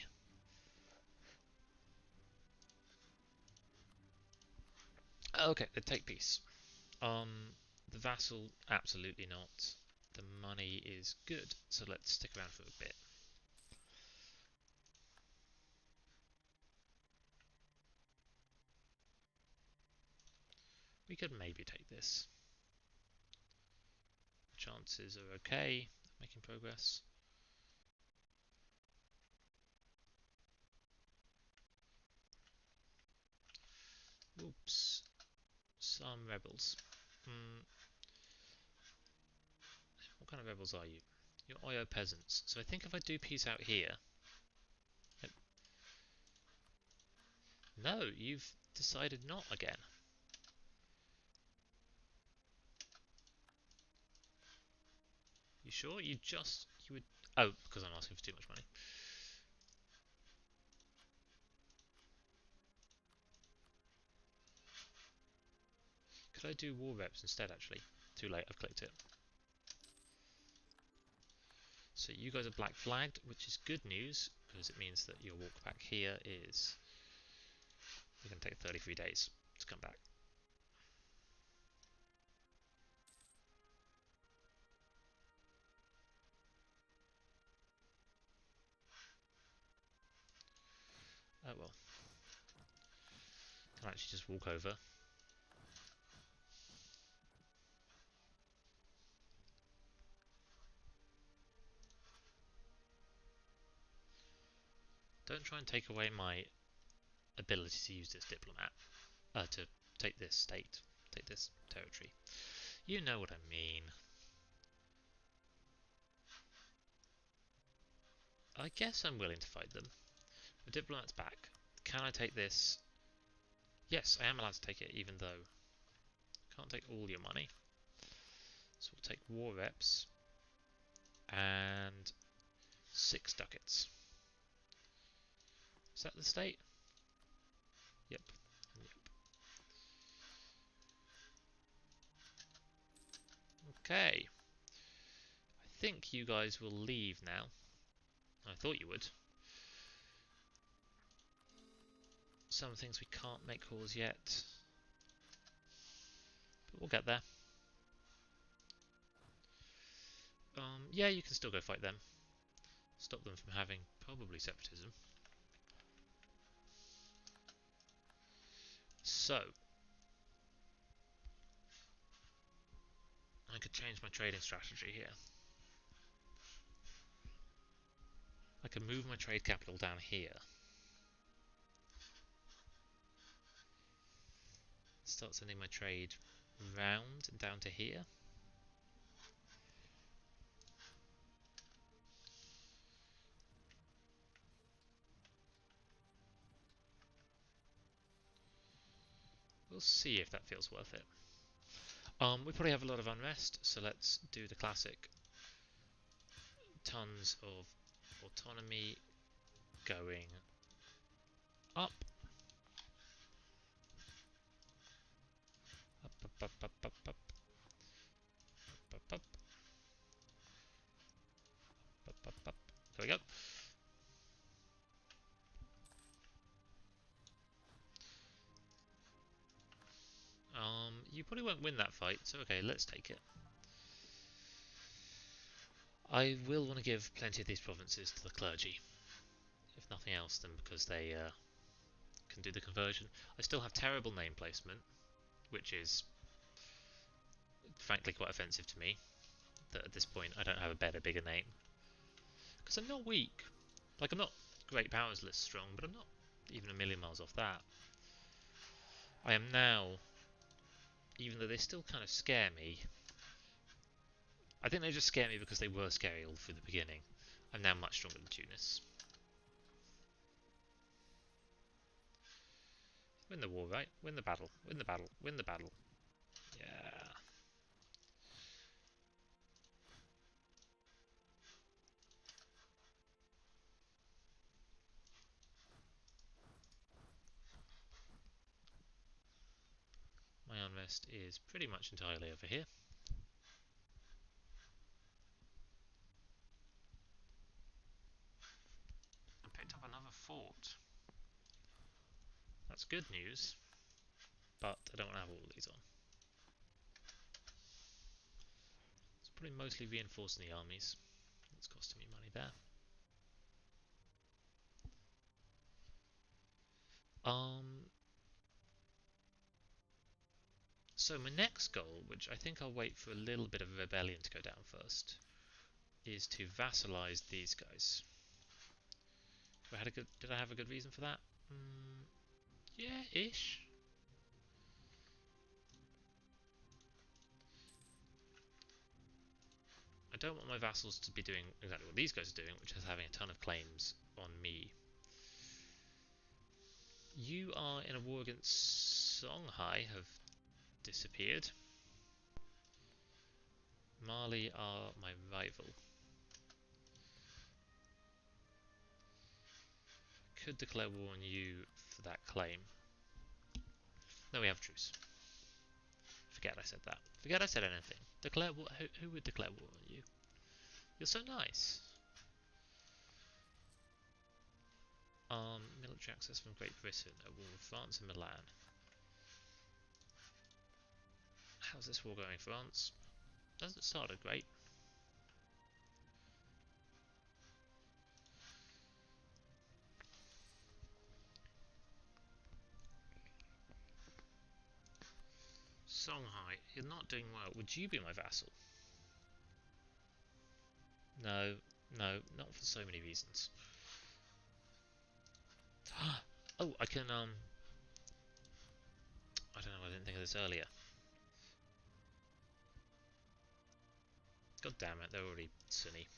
Okay, then take peace. The vassal, absolutely not. The money is good, so let's stick around for a bit. We could maybe take this. Chances are okay, making progress. Oops, some rebels. What kind of rebels are you? You're Oyo peasants. So I think if I do peace out here... No, you've decided not again. You sure? You would... Oh, because I'm asking for too much money. Could I do war reps instead, actually? Too late, I've clicked it. So you guys are black flagged, which is good news, because it means that your walk back here is... You're going to take 33 days to come back. Oh well. Can actually just walk over. Don't try and take away my ability to use this diplomat. To take this state. Take this territory. You know what I mean. I guess I'm willing to fight them. The diplomat's back. Can I take this? Yes, I am allowed to take it, even though I can't take all your money. So we'll take war reps and 6 ducats. Is that the state? Yep. Okay. I think you guys will leave now. I thought you would. Some things we can't make calls yet. But we'll get there. Yeah, you can still go fight them. Stop them from having probably separatism. So, I could change my trading strategy here. I can move my trade capital down here. Start sending my trade round and down to here. We'll see if that feels worth it. We probably have a lot of unrest, so let's do the classic. Tons of autonomy going up. Up, up, up, up, up, up. Up, up, up. Up, up, up. There we go. You probably won't win that fight, so okay, let's take it. I will want to give plenty of these provinces to the clergy, if nothing else than because they can do the conversion. I still have terrible name placement, which is frankly quite offensive to me, that at this point I don't have a better, bigger name. Because I'm not weak. Like, I'm not great powers list strong, but I'm not even a million miles off that. I am now, even though they still kind of scare me, I think they just scare me because they were scary all through the beginning. I'm now much stronger than Tunis. Win the war, right? Win the battle. Win the battle. Win the battle. Yeah. My unrest is pretty much entirely over here. I picked up another fort. That's good news, but I don't want to have all of these on. It's probably mostly reinforcing the armies. It's costing me money there. So my next goal, which I think I'll wait for a little bit of a rebellion to go down first, is to vassalize these guys. Did I have a good reason for that? Yeah, ish. I don't want my vassals to be doing exactly what these guys are doing, which is having a ton of claims on me. You are in a war against Songhai, have disappeared. Mali are my rival. Could declare war on you for that claim. No, we have truce. Forget I said that. Forget I said anything. Declare war. Who would declare war on you? You're so nice. Military access from Great Britain at war with France and Milan. How's this war going, France? Doesn't start great. You're not doing well. Would you be my vassal? No, no, not for so many reasons. Oh, I can, I don't know, I didn't think of this earlier. God damn it, they're already sunny.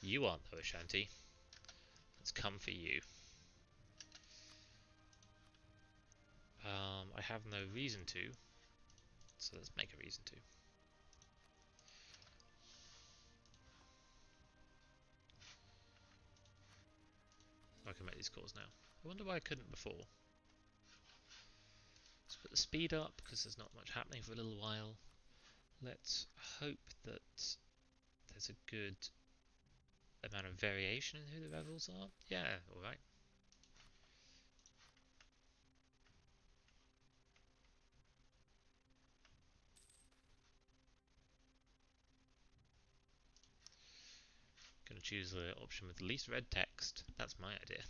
You aren't though, Ashanti. Let's come for you. I have no reason to, so let's make a reason to. I can make these calls now. I wonder why I couldn't before. Let's put the speed up, because there's not much happening for a little while. Let's hope that there's a good amount of variation in who the rebels are. Yeah, alright. Gonna choose the option with the least red text. That's my idea.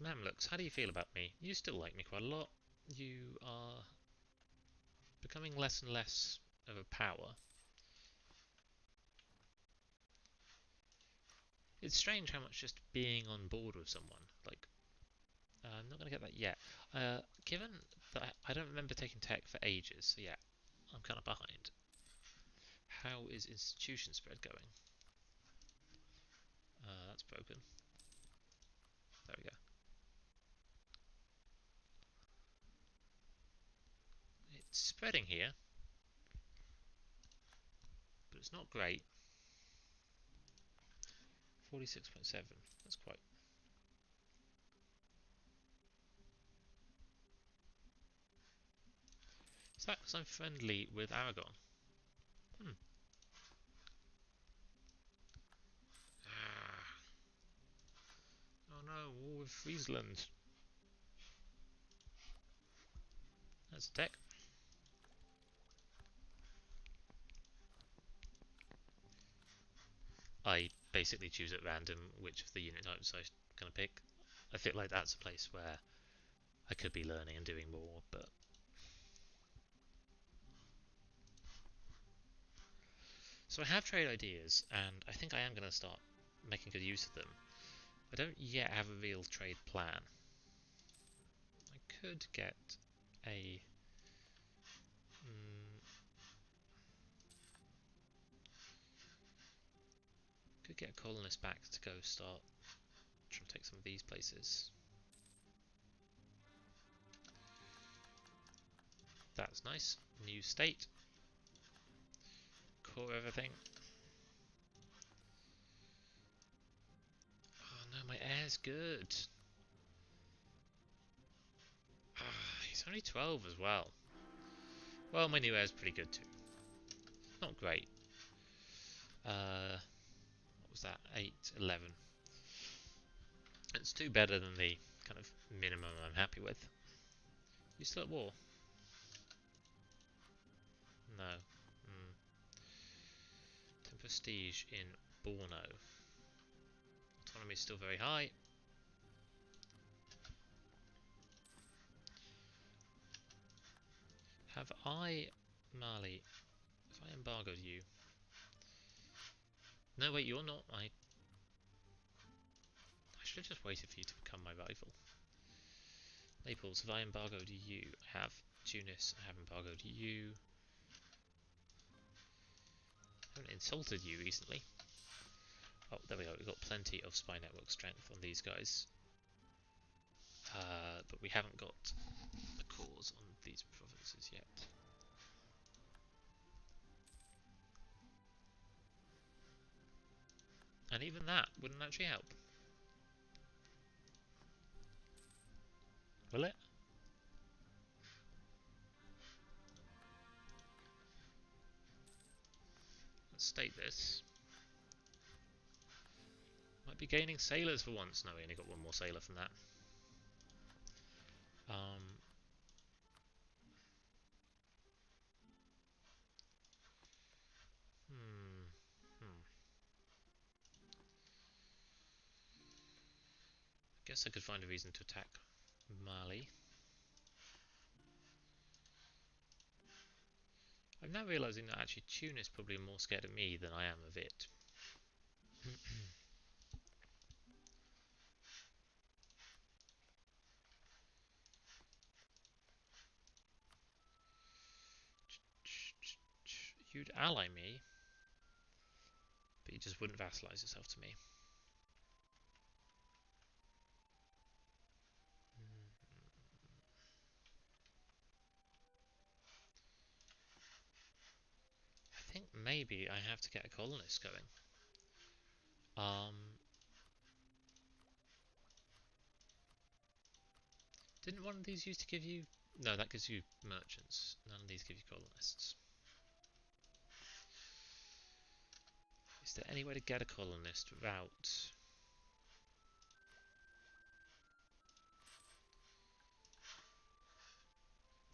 Mamluks, how do you feel about me? You still like me quite a lot. You are becoming less and less of a power. It's strange how much just being on board with someone, like, I'm not going to get that yet. Given that I don't remember taking tech for ages, so yeah, I'm kind of behind. How is institution spread going? That's broken. There we go. It's spreading here, but it's not great. 46.7. That's quite. Is that because I'm friendly with Aragon? Hmm. Ah. Oh no, war with Friesland. That's a deck. I basically choose at random which of the unit types I'm going to pick. I feel like that's a place where I could be learning and doing more, but... So I have trade ideas, and I think I am going to start making good use of them. I don't yet have a real trade plan. I could get a... could get a colonist back to go start trying to take some of these places. That's nice. New state. Core everything. Oh no, my heir's good. He's only 12 as well. Well, my new heir's pretty good too. Not great. What was that? 8, 11. It's 2 better than the kind of minimum I'm happy with. You still at war? No. Hmm. Prestige in Borno. Autonomy is still very high. Have I, Mali, have I embargoed you? No, wait, you're not. I should have just waited for you to become my rival. Naples, have I embargoed you? I have. Tunis, I have embargoed you. I haven't insulted you recently. Oh, there we go. We've got plenty of spy network strength on these guys. But we haven't got a cause on these provinces yet. And even that wouldn't actually help. Will it? Let's state this. Might be gaining sailors for once. No, we only got one more sailor from that. guess I could find a reason to attack Mali. I'm now realising that actually Tunis probably more scared of me than I am of it. You'd ally me, but you just wouldn't vassalize yourself to me. I think maybe I have to get a colonist going. Didn't one of these used to give you... No, that gives you merchants. None of these give you colonists. Is there any way to get a colonist without...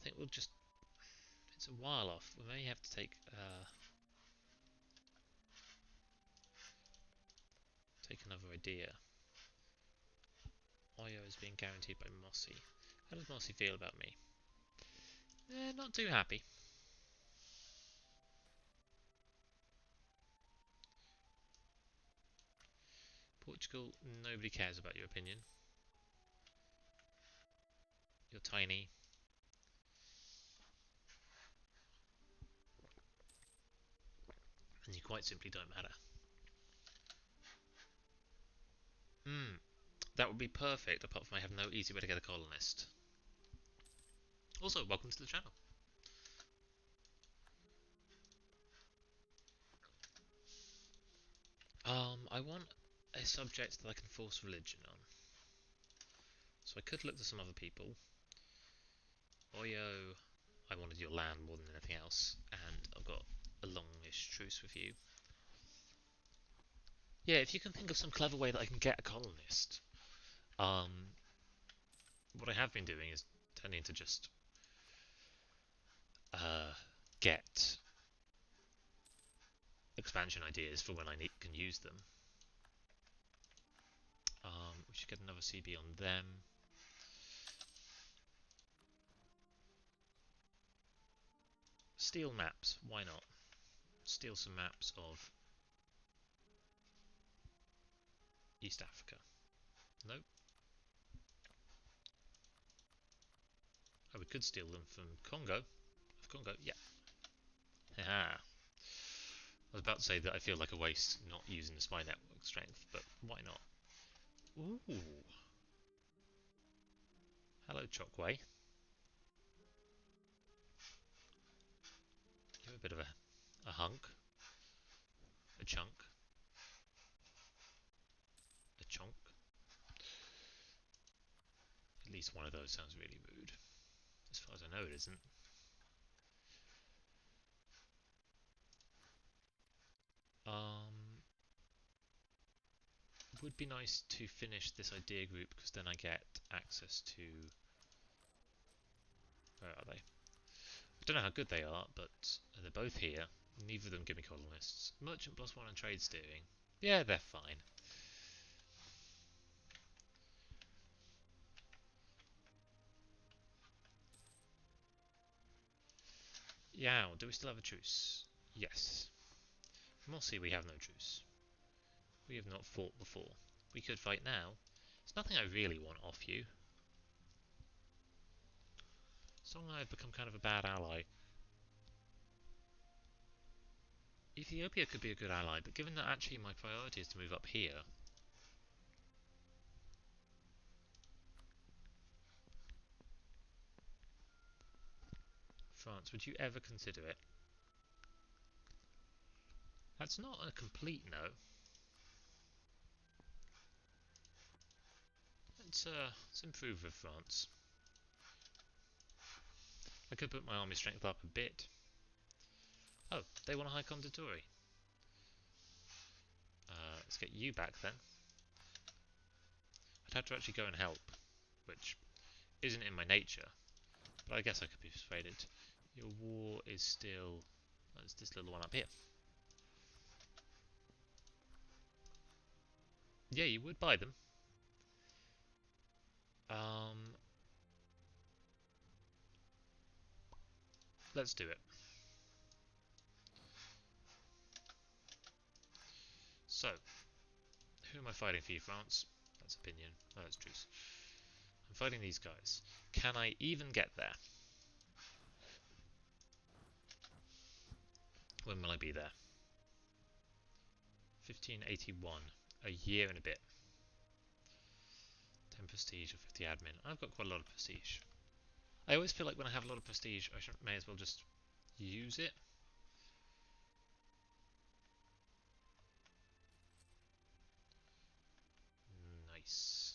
I think we'll just... It's a while off. We may have to take another idea. Oyo is being guaranteed by Mossy. How does Mossy feel about me? Not too happy. Portugal, nobody cares about your opinion. You're tiny. And you quite simply don't matter. That would be perfect, apart from I have no easy way to get a colonist. Also, welcome to the channel. I want a subject that I can force religion on. So I could look to some other people. Oyo, I wanted your land more than anything else, and I've got a longish truce with you. Yeah, if you can think of some clever way that I can get a colonist. What I have been doing is tending to just get expansion ideas for when I can use them. We should get another CB on them. Steal maps, why not? Steal some maps of East Africa. Nope. Oh, we could steal them from Congo. Congo, yeah. Haha. I was about to say that I feel like a waste not using the spy network strength, but why not? Ooh. Hello, Chockway. You're a bit of a hunk. A chunk. A chonk. At least one of those sounds really rude. As far as I know, it isn't. It would be nice to finish this idea group, because then I get access to... Where are they? I don't know how good they are, but they're both here. Neither of them give me colonists. Merchant +1 and trade steering. Yeah, they're fine. Yeah, do we still have a truce? Yes. Mossy, we have no truce. We have not fought before. We could fight now. There's nothing I really want off you. So long I've become kind of a bad ally. Ethiopia could be a good ally, but given that actually my priority is to move up here... France, would you ever consider it? That's not a complete no. Let's improve with France. I could put my army strength up a bit. Oh, they want a high conditori. Let's get you back then. I'd have to actually go and help, which isn't in my nature, but I guess I could be persuaded. Your war is still... There's this little one up here. Yeah, you would buy them. let's do it. So, who am I fighting for you, France? That's opinion. Oh, that's truce. I'm fighting these guys. Can I even get there? When will I be there? 1581. A year and a bit. 10 prestige or 50 admin. I've got quite a lot of prestige. I always feel like when I have a lot of prestige, I may as well just use it. Nice.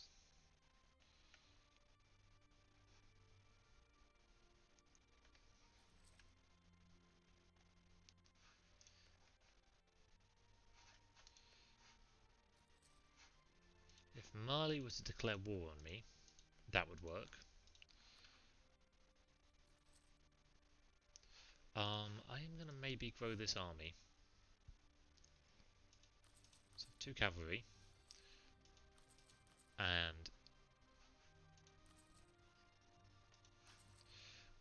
If Mali was to declare war on me, that would work. I'm going to maybe grow this army. So 2 cavalry. And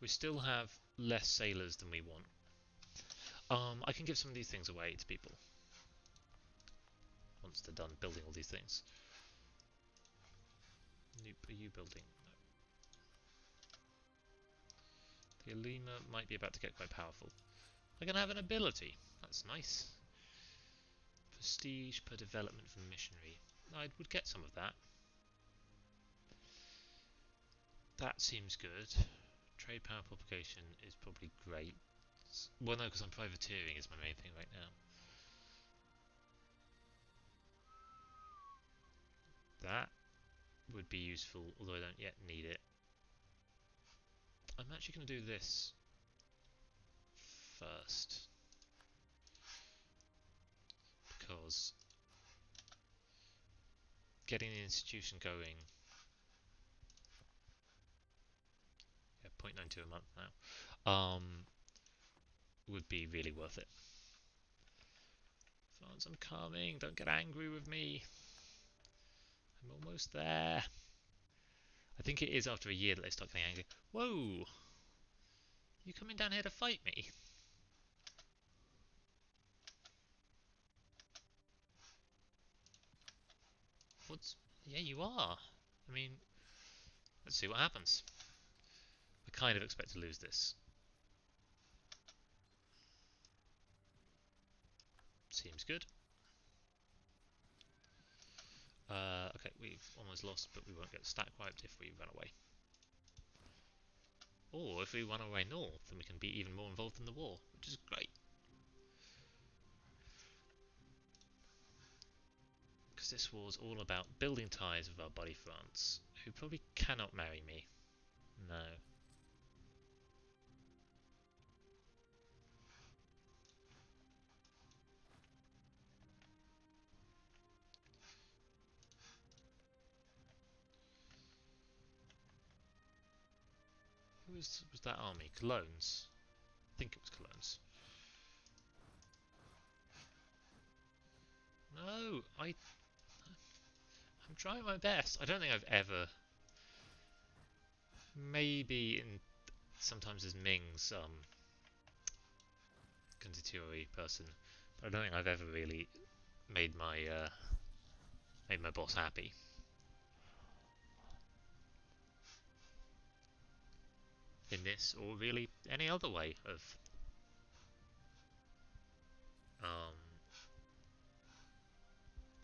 we still have less sailors than we want. I can give some of these things away to people. Once they're done building all these things. Nope, are you building? No. The Alima might be about to get quite powerful. I can have an ability. That's nice. Prestige per development from missionary. I would get some of that. That seems good. Trade power propagation is probably great. Well, no, because I'm privateering is my main thing right now. That would be useful, although I don't yet need it. I'm actually going to do this first. Because getting the institution going... Yeah, 0.92 a month now. Would be really worth it. France, I'm coming. Don't get angry with me. I'm almost there. I think it is after a year that they start getting angry. Whoa! You coming down here to fight me? What's... Yeah, you are. I mean, let's see what happens. I kind of expect to lose this. Seems good. Okay, we've almost lost, but we won't get stack wiped if we run away. Or if we run away north, then we can be even more involved in the war, which is great. Because this war's all about building ties with our buddy France, who probably cannot marry me. No. Who was that army? Colognes? I think it was Colognes. No, I'm trying my best. I don't think I've ever... Maybe in sometimes as Ming's Conditori person, but I don't think I've ever really made my boss happy. In this, or really any other way of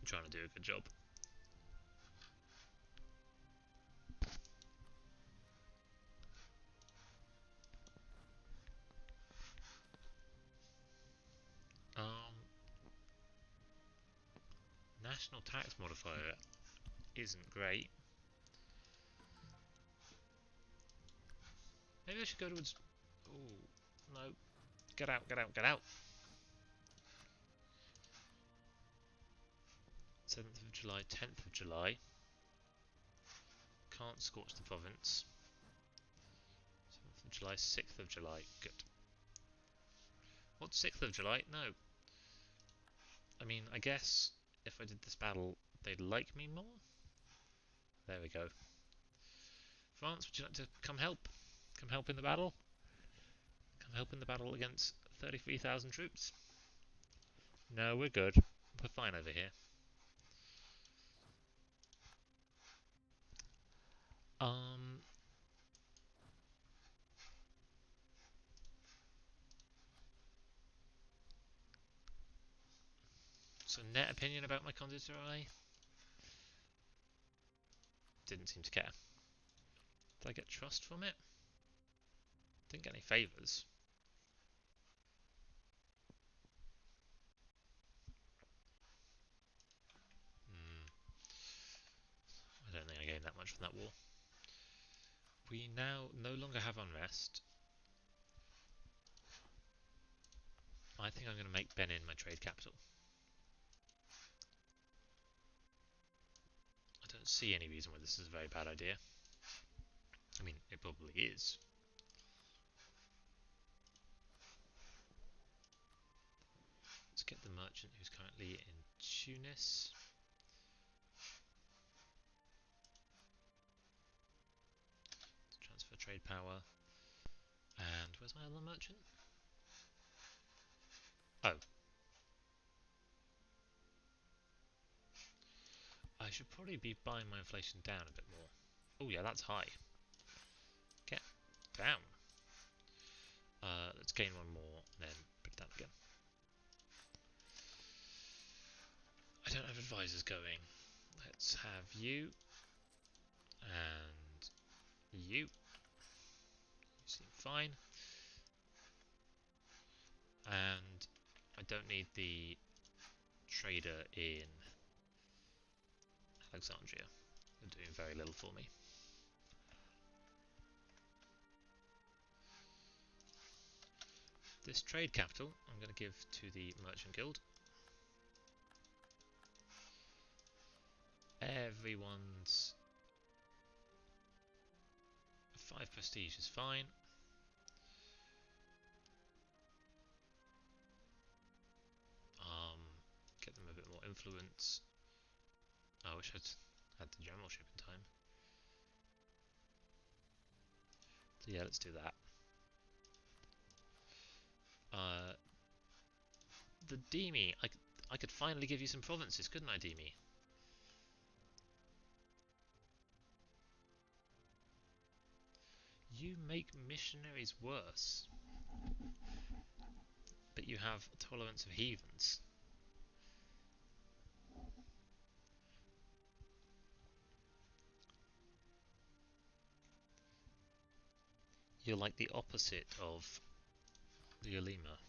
trying to do a good job. National tax modifier isn't great. Maybe I should go towards... Oh, no. Get out, get out, get out. 7th of July, 10th of July. Can't scorch the province. 7th of July, 6th of July. Good. What's 6th of July? No. I mean, I guess if I did this battle, they'd like me more? There we go. France, would you like to come help? Come help in the battle? I'm helping the battle against 33,000 troops. No, we're good. We're fine over here. So net opinion about my conditorei? Didn't seem to care. Did I get trust from it? Didn't get any favours. I don't think I gained that much from that war. We now no longer have unrest. I think I'm going to make Benin my trade capital. I don't see any reason why this is a very bad idea. I mean, it probably is. Let's get the merchant who's currently in Tunis. Let's transfer trade power. And where's my other merchant? Oh. I should probably be buying my inflation down a bit more. Oh yeah, that's high. Get down. Let's gain one more, then put it down again. I don't have advisors going. Let's have you. And you. You seem fine. And I don't need the trader in Alexandria. They're doing very little for me. This trade capital I'm going to give to the Merchant Guild. Everyone's 5 prestige is fine. Get them a bit more influence. I wish I'd had the generalship in time. So yeah, let's do that. The Demi, I could finally give you some provinces, couldn't I, Demi? You make missionaries worse, but you have tolerance of heathens. You're like the opposite of the Ulema.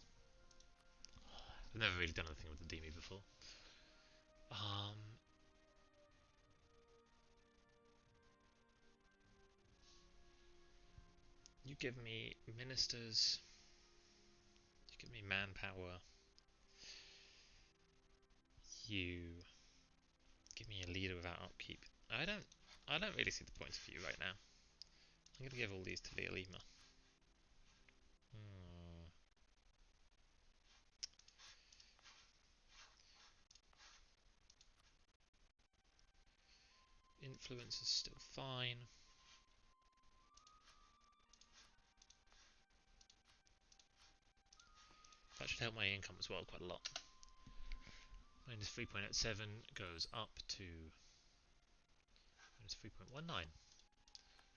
I've never really done anything with the Demi before. You give me ministers. You give me manpower. You give me a leader without upkeep. I don't really see the point of you right now. I'm going to give all these to the Ulema. Influence is still fine. That should help my income as well quite a lot. Minus 3.87 goes up to minus 3.19.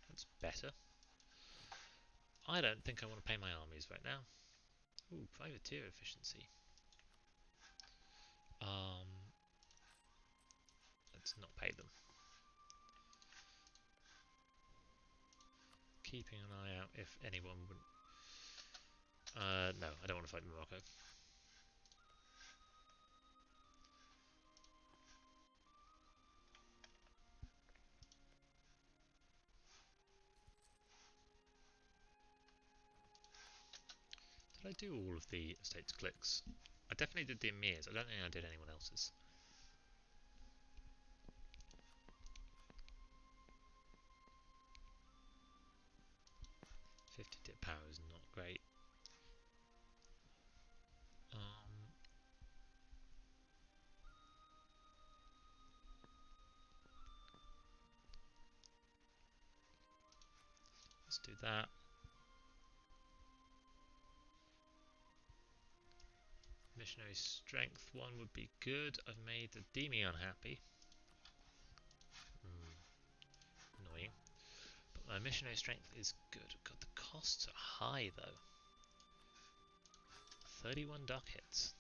That's better. I don't think I want to pay my armies right now. Ooh, privateer efficiency. Let's not pay them. Keeping an eye out if anyone would. No, I don't want to fight Morocco. Did I do all of the estates clicks? I definitely did the emirs. I don't think I did anyone else's. 50 tip power is not great. Let's do that. Missionary strength 1 would be good. I've made the Demi unhappy. Annoying. But my missionary strength is good. God, the costs are high though. 31 duck hits.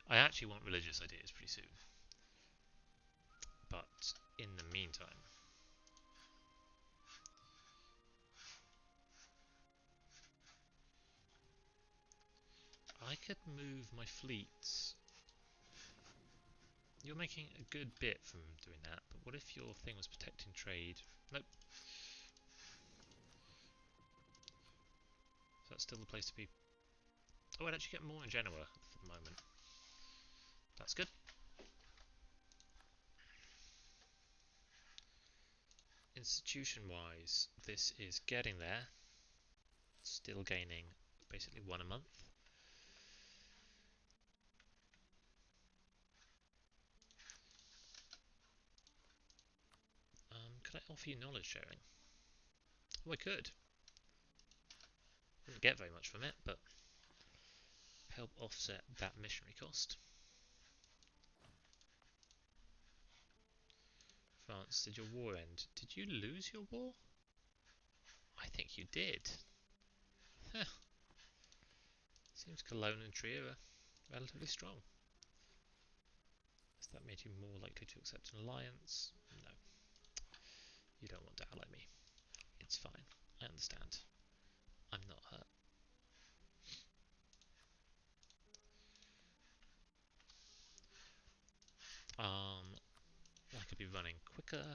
I actually want religious ideas pretty soon. But in the meantime, I could move my fleets. You're making a good bit from doing that, but what if your thing was protecting trade? Nope. So that's still the place to be. Oh, I'd actually get more in Genoa for the moment. That's good. Institution-wise, this is getting there. Still gaining basically 1 a month. Could I offer you knowledge sharing? Oh, I could. Wouldn't get very much from it, but help offset that missionary cost. France, did your war end? Did you lose your war? I think you did. Huh. Seems Cologne and Trier are relatively strong. Has that made you more likely to accept an alliance? No. You don't want to ally me. It's fine. I understand. I'm not hurt. I could be running quicker.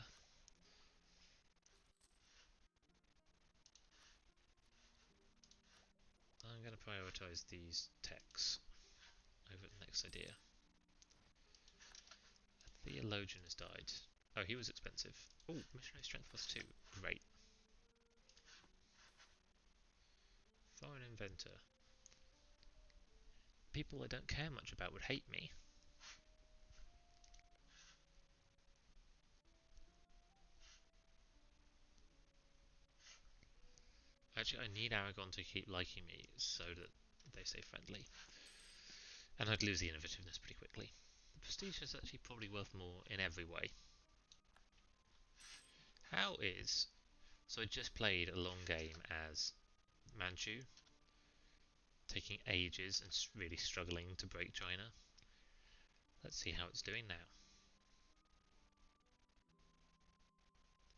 I'm going to prioritise these techs over the next idea. A theologian has died. Oh, he was expensive. Oh, missionary strength +2. Great. Foreign inventor. People I don't care much about would hate me. Actually, I need Aragon to keep liking me so that they stay friendly. And I'd lose the innovativeness pretty quickly. The prestige is actually probably worth more in every way. How is... So I just played a long game as Manchu, taking ages and really struggling to break China. Let's see how it's doing now.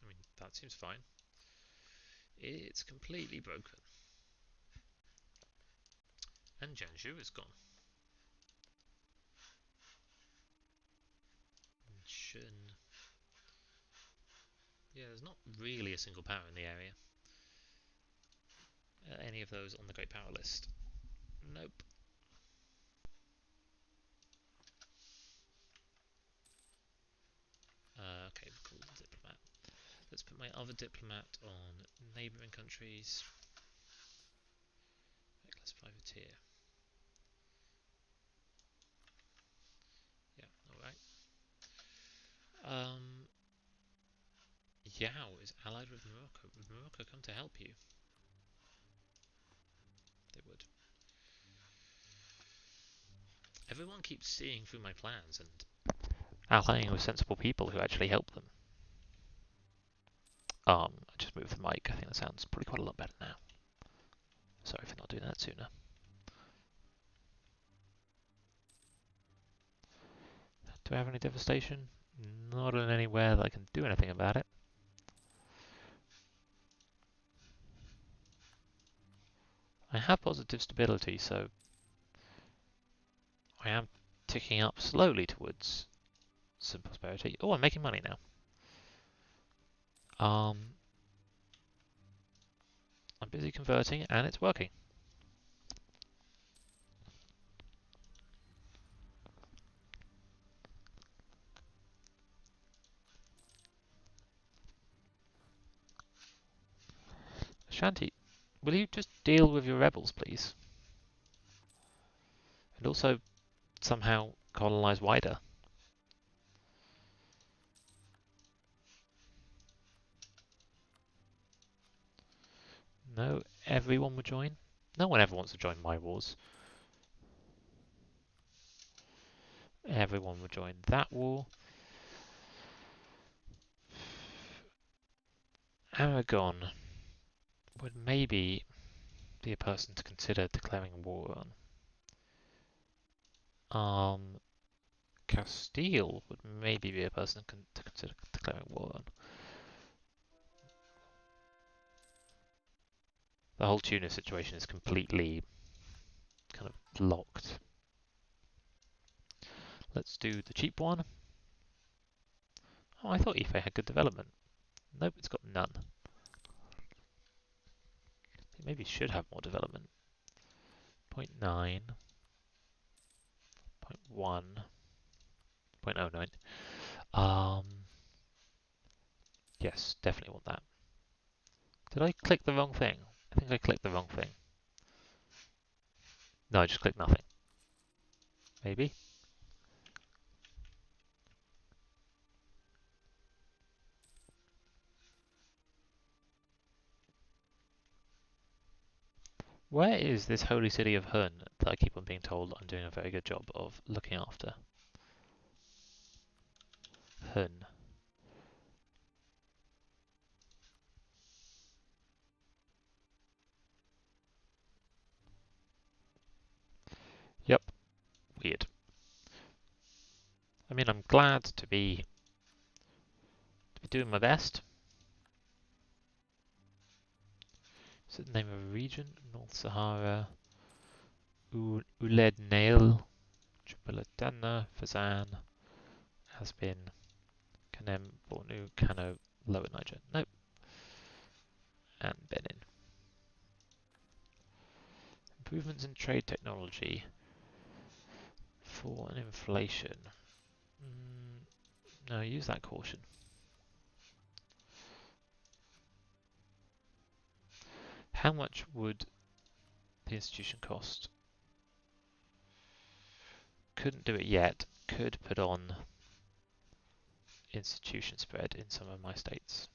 I mean, that seems fine. It's completely broken. And Jianzhou is gone. Shun. Yeah, there's not really a single power in the area. Any of those on the Great Power list? Nope. Okay, cool, diplomat. Let's put my other diplomat on neighbouring countries. Let's privateer. Yeah, alright. Yao is allied with Morocco. Would Morocco come to help you? They would. Everyone keeps seeing through my plans and allying with sensible people who actually help them. I just moved the mic. I think that sounds probably quite a lot better now. Sorry for not doing that sooner. Do I have any devastation? Not in anywhere that I can do anything about it. I have positive stability, so I am ticking up slowly towards some prosperity. Oh, I'm making money now. I'm busy converting and it's working. Shanti, will you just deal with your rebels, please? And also somehow colonize wider. No everyone would join. No one ever wants to join my wars. Everyone would join that war. Aragon would maybe be a person to consider declaring war on. Castile would maybe be a person to consider declaring war on. The whole Tunis situation is completely kind of locked. Let's do the cheap one. Oh, I thought Ife had good development. Nope, it's got none. It maybe should have more development. 0.9, 0.1, 0.09. Yes, definitely want that. Did I click the wrong thing? I think I clicked the wrong thing. No, I just clicked nothing. Maybe? Where is this holy city of Hun that I keep on being told I'm doing a very good job of looking after? Hun. Yep, weird. I mean, I'm glad to be doing my best. Is it the name of a region? North Sahara, Uled Nail, Tripolitana, Fazan, Asbin, Kanem, Bornu, Kano, Lower Niger. Nope. And Benin. Improvements in trade technology for an inflation. No, use that caution. How much would the institution cost? Couldn't do it yet. Could put on institution spread in some of my states.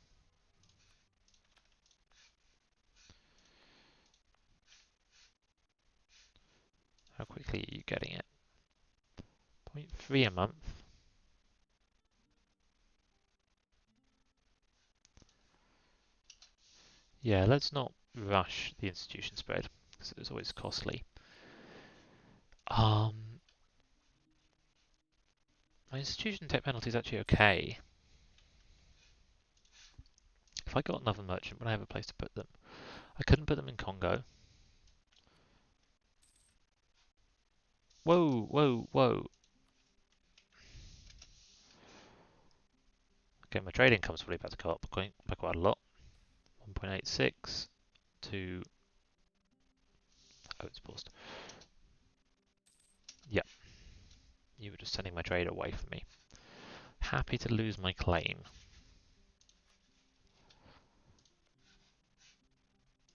How quickly are you getting it? 0.3 a month. Yeah, let's not rush the institution spread because it's always costly. My institution tech penalty is actually okay. If I got another merchant, would I have a place to put them? I couldn't put them in Congo. Whoa, whoa, whoa. Okay, my trade income's probably about to go up by quite a lot. 1.86 to... Oh, it's paused. Yep. You were just sending my trade away from me. Happy to lose my claim.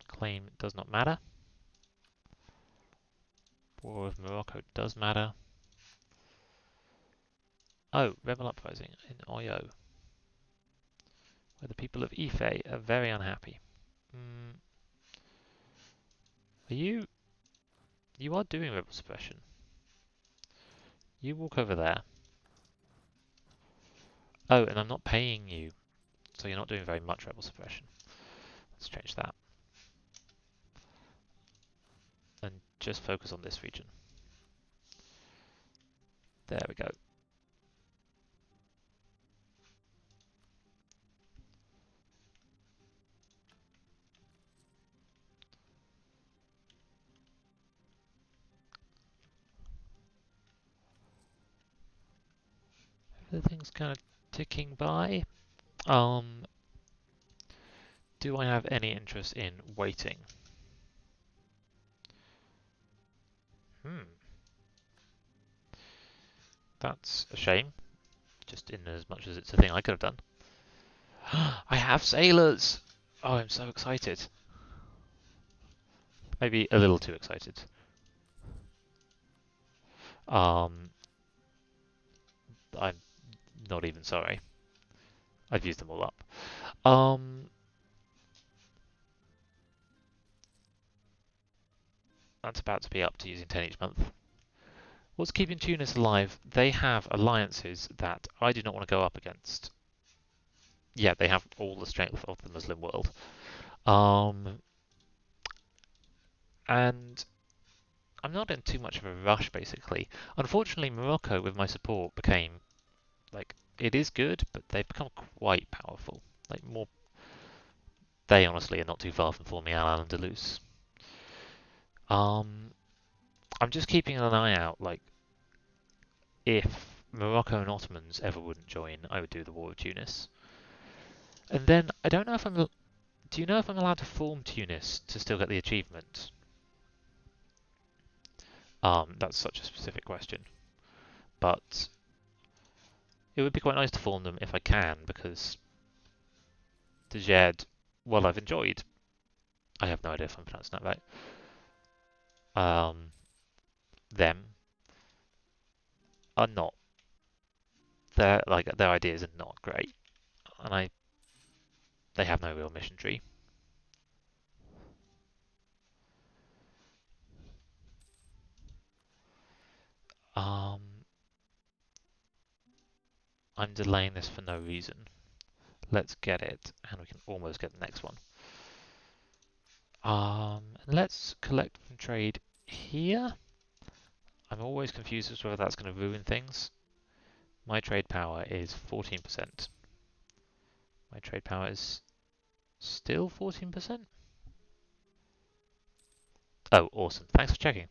Claim does not matter. War with Morocco does matter. Oh, rebel uprising in Oyo, where the people of Ife are very unhappy. Are you... You are doing rebel suppression. You walk over there. Oh, and I'm not paying you, so you're not doing very much rebel suppression. Let's change that. And just focus on this region. There we go. Everything's kind of ticking by. Do I have any interest in waiting? That's a shame, just in as much as it's a thing I could have done. I have sailors! Oh, I'm so excited. Maybe a little too excited. I'm not even sorry. I've used them all up. That's about to be up to using 10 each month. What's keeping Tunis alive? They have alliances that I do not want to go up against. Yeah, they have all the strength of the Muslim world. And I'm not in too much of a rush, basically. Unfortunately, Morocco, with my support, became, like, it is good, but they've become quite powerful. Like, more... They, honestly, are not too far from forming Al-Andalus. I'm just keeping an eye out, like, if Morocco and Ottomans ever wouldn't join, I would do the War of Tunis. And then, I don't know if I'm... Do you know if I'm allowed to form Tunis to still get the achievement? That's such a specific question. But it would be quite nice to form them if I can, because the Jed, well, I've enjoyed. I have no idea if I'm pronouncing that right. Them are not. Their ideas are not great, and they have no real mission tree. I'm delaying this for no reason. Let's get it, and we can almost get the next one. Let's collect and trade here. I'm always confused as to whether that's going to ruin things. My trade power is 14%. My trade power is still 14%? Oh, awesome. Thanks for checking.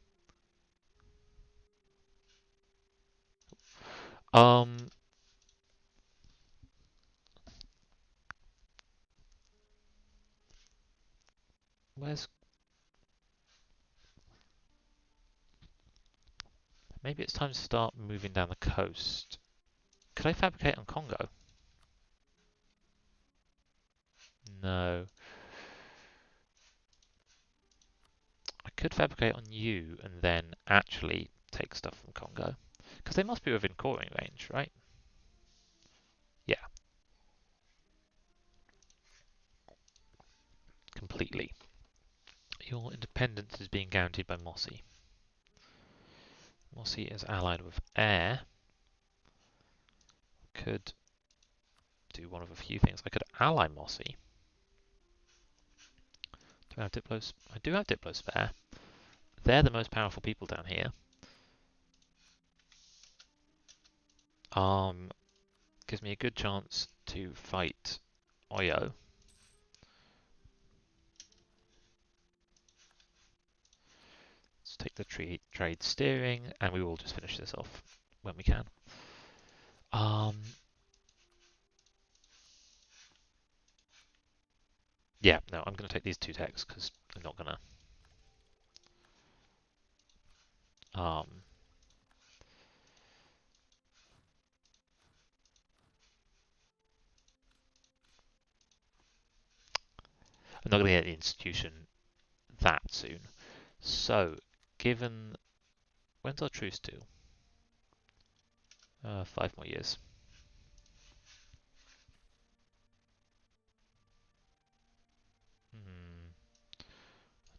Where's... Maybe it's time to start moving down the coast. Could I fabricate on Congo? No. I could fabricate on you and then actually take stuff from Congo. Because they must be within coring range, right? Yeah. Completely. Your independence is being guaranteed by Mossy. Mossy is allied with air. Could do one of a few things. I could ally Mossy. Do I have Diplos? I do have Diplo spare. They're the most powerful people down here. Gives me a good chance to fight Oyo. Let's take the trade steering, and we will just finish this off when we can. Yeah, no, I'm going to take these 2 techs because I'm not going to. I'm not going to get the institution that soon. So, given... When's our truce due? 5 more years.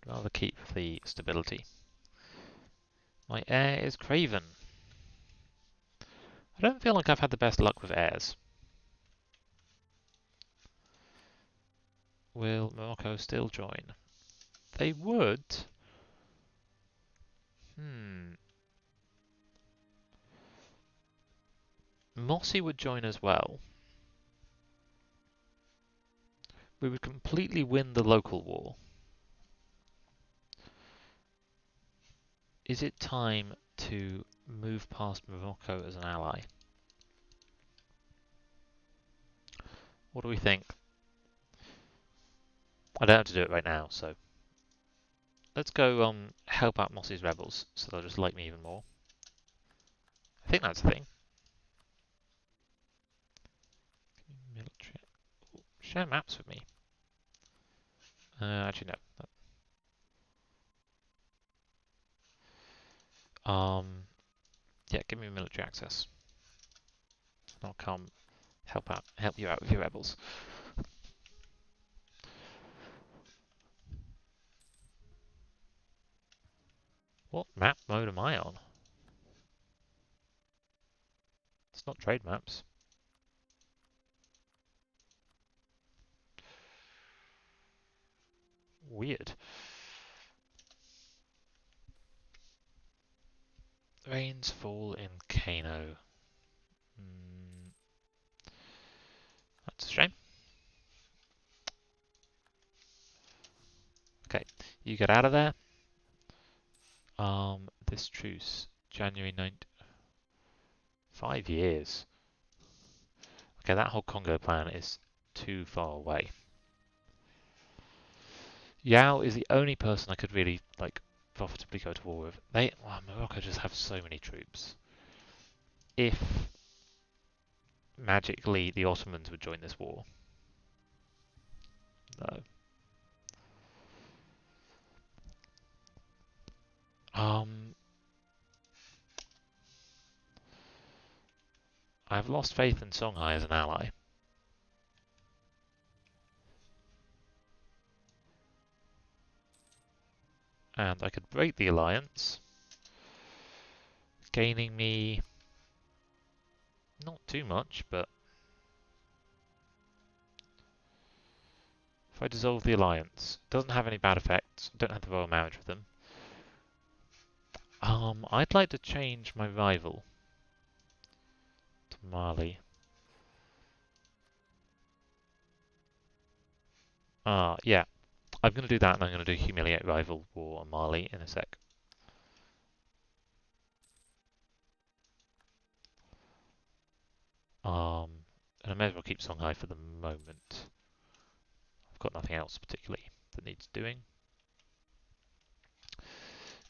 I'd rather keep the stability. My heir is Craven. I don't feel like I've had the best luck with heirs. Will Morocco still join? They would. Mossy would join as well. We would completely win the local war. Is it time to move past Morocco as an ally? What do we think? I don't have to do it right now, so let's go help out Mossy's rebels, so they'll just like me even more. I think that's the thing. Military. Share maps with me. Actually, no. Yeah, give me military access. I'll come help you out with your rebels. What map mode am I on? It's not trade maps. Weird. Rains fall in Kano. That's a shame. Okay, you get out of there. This truce, January 9th. 5 years. Okay, that whole Congo plan is too far away. Yao is the only person I could really, like, profitably go to war with. Morocco just have so many troops. If magically the Ottomans would join this war. No. I've lost faith in Songhai as an ally. And I could break the alliance, gaining me not too much, but if I dissolve the alliance, it doesn't have any bad effects. I don't have the royal marriage with them. I'd like to change my rival to Mali. Yeah. I'm going to do that, and I'm going to do humiliate rival war on Mali in a sec. And I may as well keep Songhai for the moment. I've got nothing else particularly that needs doing.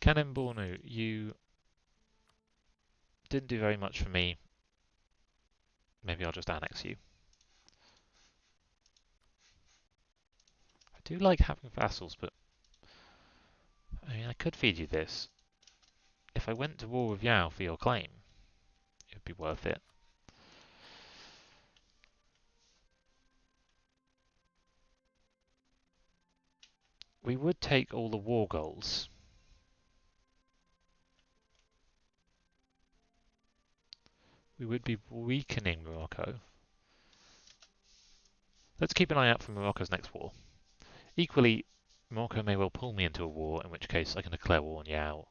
Kanem Bornu, you didn't do very much for me. Maybe I'll just annex you. I do like having vassals, but I mean, I could feed you this. If I went to war with Yao for your claim, it would be worth it. We would take all the war goals. We would be weakening Morocco. Let's keep an eye out for Morocco's next war. Equally, Morocco may well pull me into a war, in which case I can declare war on Yao.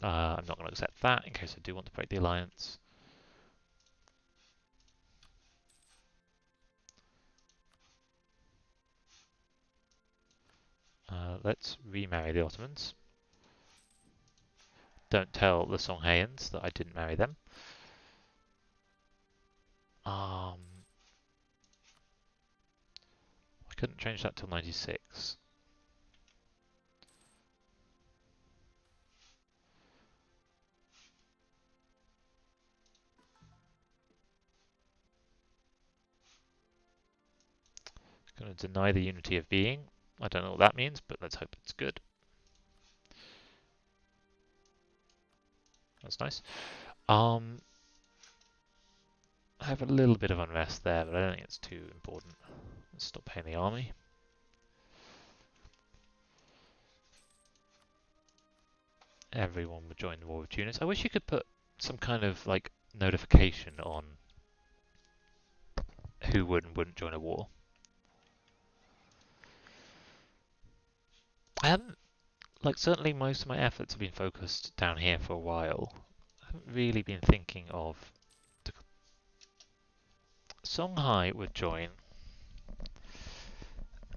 I'm not going to accept that, in case I do want to break the alliance. Let's remarry the Ottomans. Don't tell the Songhaians that I didn't marry them. I couldn't change that till 96. Going to deny the unity of being. I don't know what that means, but let's hope it's good. That's nice. I have a little bit of unrest there, but I don't think it's too important. Let's stop paying the army. Everyone would join the war with Tunis. I wish you could put some kind of like notification on who would and wouldn't join a war. I haven't, like, certainly most of my efforts have been focused down here for a while. I haven't really been thinking of. Songhai would join,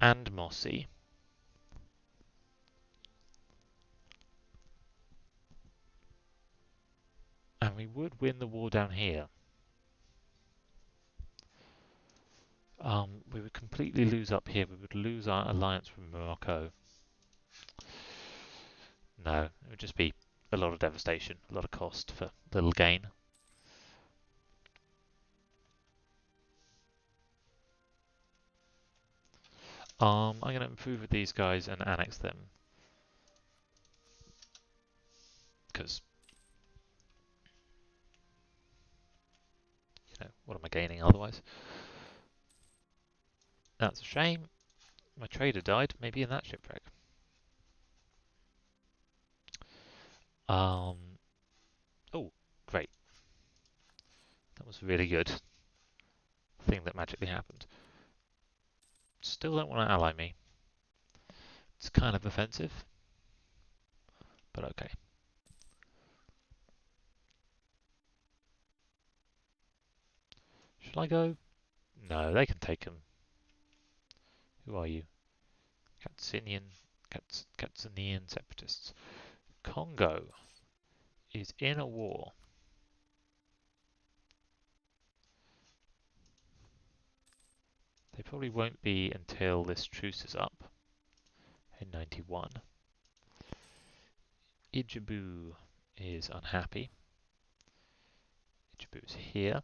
and Mossi. And we would win the war down here. We would completely lose up here. We would lose our alliance with Morocco. No, it would just be a lot of devastation, a lot of cost for little gain. I'm going to improve with these guys and annex them. Because, you know, what am I gaining otherwise? That's a shame. My trader died, maybe in that shipwreck. Oh, great. That was really good. Thing that magically happened. Still don't want to ally me. It's kind of offensive, but okay. Should I go? No, they can take him. Who are you? Katsinian separatists. Congo is in a war. They probably won't be until this truce is up in 91. Ijibu is unhappy. Ijibu is here.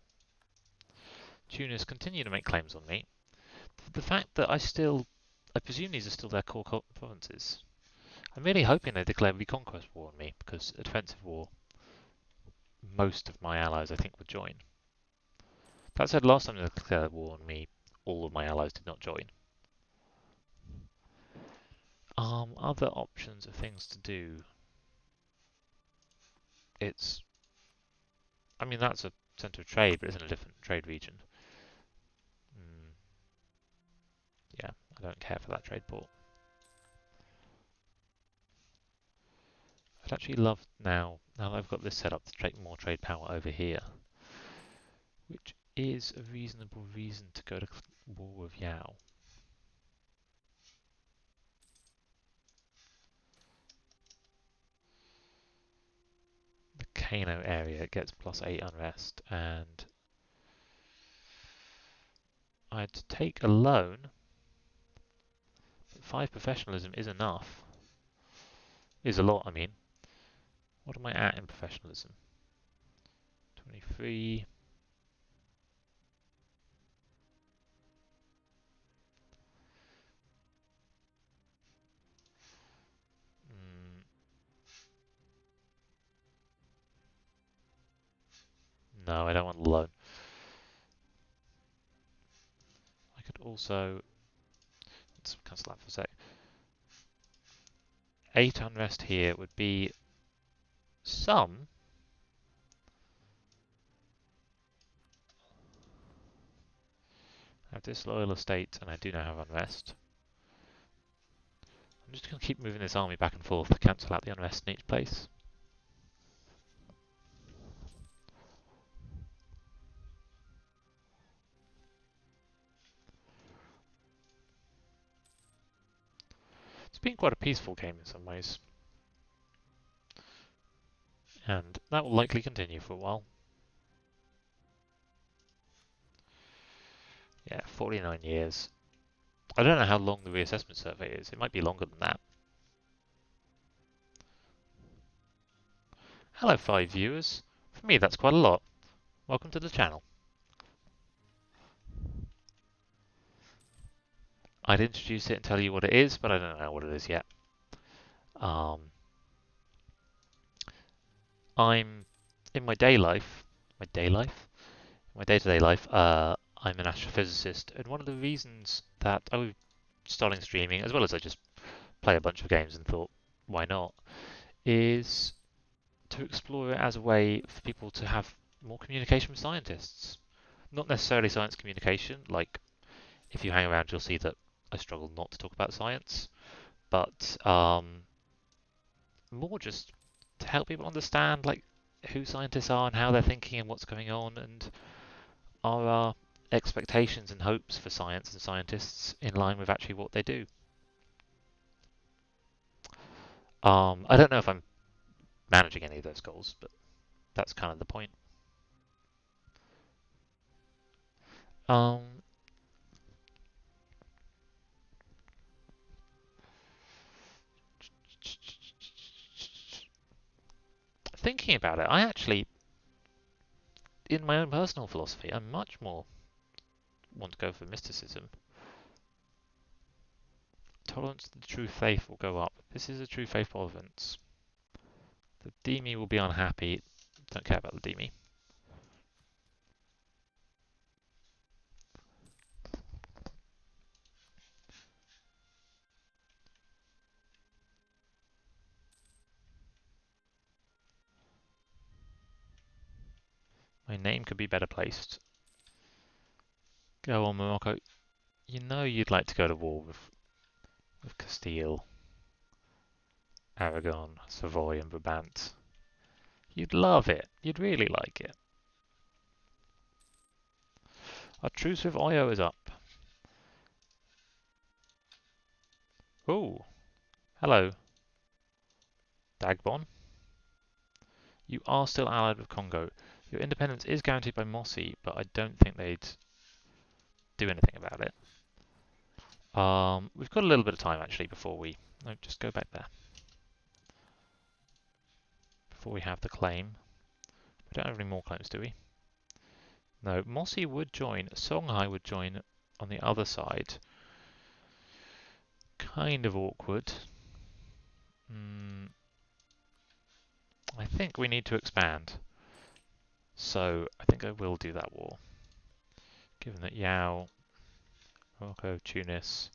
Tunis continue to make claims on me. The fact that I presume these are still their core provinces. I'm really hoping they declare reconquest war on me, because a defensive war, most of my allies I think would join. That said, last time they declared war on me, all of my allies did not join. Other options of things to do. I mean, that's a centre of trade, but it's in a different trade region. Yeah, I don't care for that trade port. I'd actually love now that I've got this set up to take more trade power over here, which is a reasonable reason to go to war with Yao. The Kano area gets +8 unrest, and I'd take a loan, but 5 professionalism is enough. Is a lot, I mean. What am I at in professionalism? 23. No, I don't want the loan. I could also... Let's cancel that for a sec. 8 unrest here would be some... I have disloyal estate, and I do now have unrest. I'm just going to keep moving this army back and forth to cancel out the unrest in each place. It's been quite a peaceful game in some ways. And that will likely continue for a while. Yeah, 49 years. I don't know how long the reassessment survey is. It might be longer than that. Hello 5 viewers. For me that's quite a lot. Welcome to the channel. I'd introduce it and tell you what it is, but I don't know what it is yet. I'm in my day-to-day life, I'm an astrophysicist, and one of the reasons that I was starting streaming, as well as I just play a bunch of games and thought, why not, is to explore it as a way for people to have more communication with scientists. Not necessarily science communication, like if you hang around you'll see that I struggle not to talk about science, but more just to help people understand like who scientists are and how they're thinking and what's going on, and are our expectations and hopes for science and scientists in line with actually what they do. I don't know if I'm managing any of those goals, but that's kind of the point. Thinking about it, I actually, in my own personal philosophy, I much more want to go for mysticism. Tolerance to the true faith will go up. This is a true faith province. The Demi will be unhappy. Don't care about the Demi. My name could be better placed. Go on, Morocco. You know you'd like to go to war with Castile, Aragon, Savoy and Brabant. You'd love it. You'd really like it. Our truce with Oyo is up. Oh, hello, Dagbon. You are still allied with Congo. Your independence is guaranteed by Mossi, but I don't think they'd do anything about it. We've got a little bit of time actually before we... No, just go back there. Before we have the claim. We don't have any more claims, do we? No, Mossi would join. Songhai would join on the other side. Kind of awkward. I think we need to expand. So I think I will do that war. Given that Yao, Morocco, Tunis...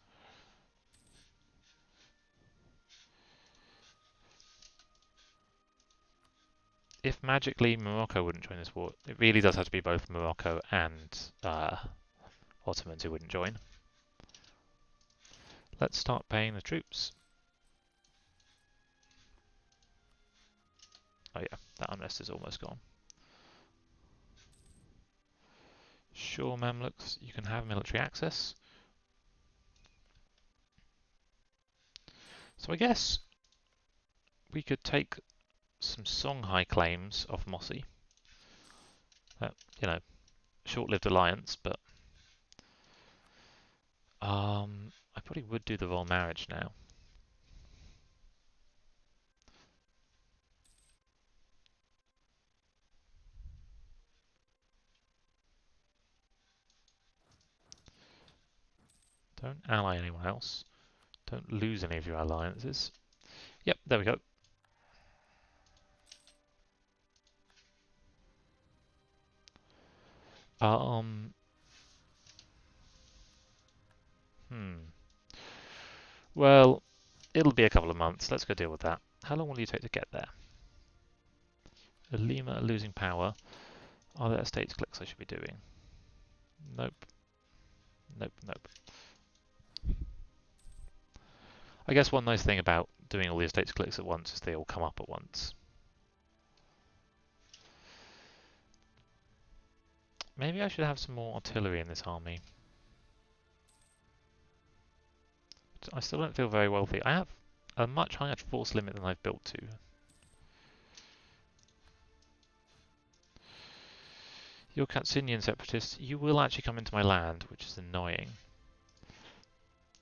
If magically Morocco wouldn't join this war, it really does have to be both Morocco and Ottomans who wouldn't join. Let's start paying the troops. Oh yeah, that unrest is almost gone. Sure, Mamluks, you can have military access. So I guess we could take some Songhai claims off Mossi. You know, short-lived alliance, but I probably would do the royal marriage now. Don't ally anyone else. Don't lose any of your alliances. Yep, there we go. Well, it'll be a couple of months. Let's go deal with that. How long will you take to get there? Lima losing power. Are there estates clicks I should be doing? Nope. Nope, nope. I guess one nice thing about doing all the estates clicks at once is they all come up at once. Maybe I should have some more artillery in this army. I still don't feel very wealthy. I have a much higher force limit than I've built to. You're Katsinian separatists. You will actually come into my land, which is annoying.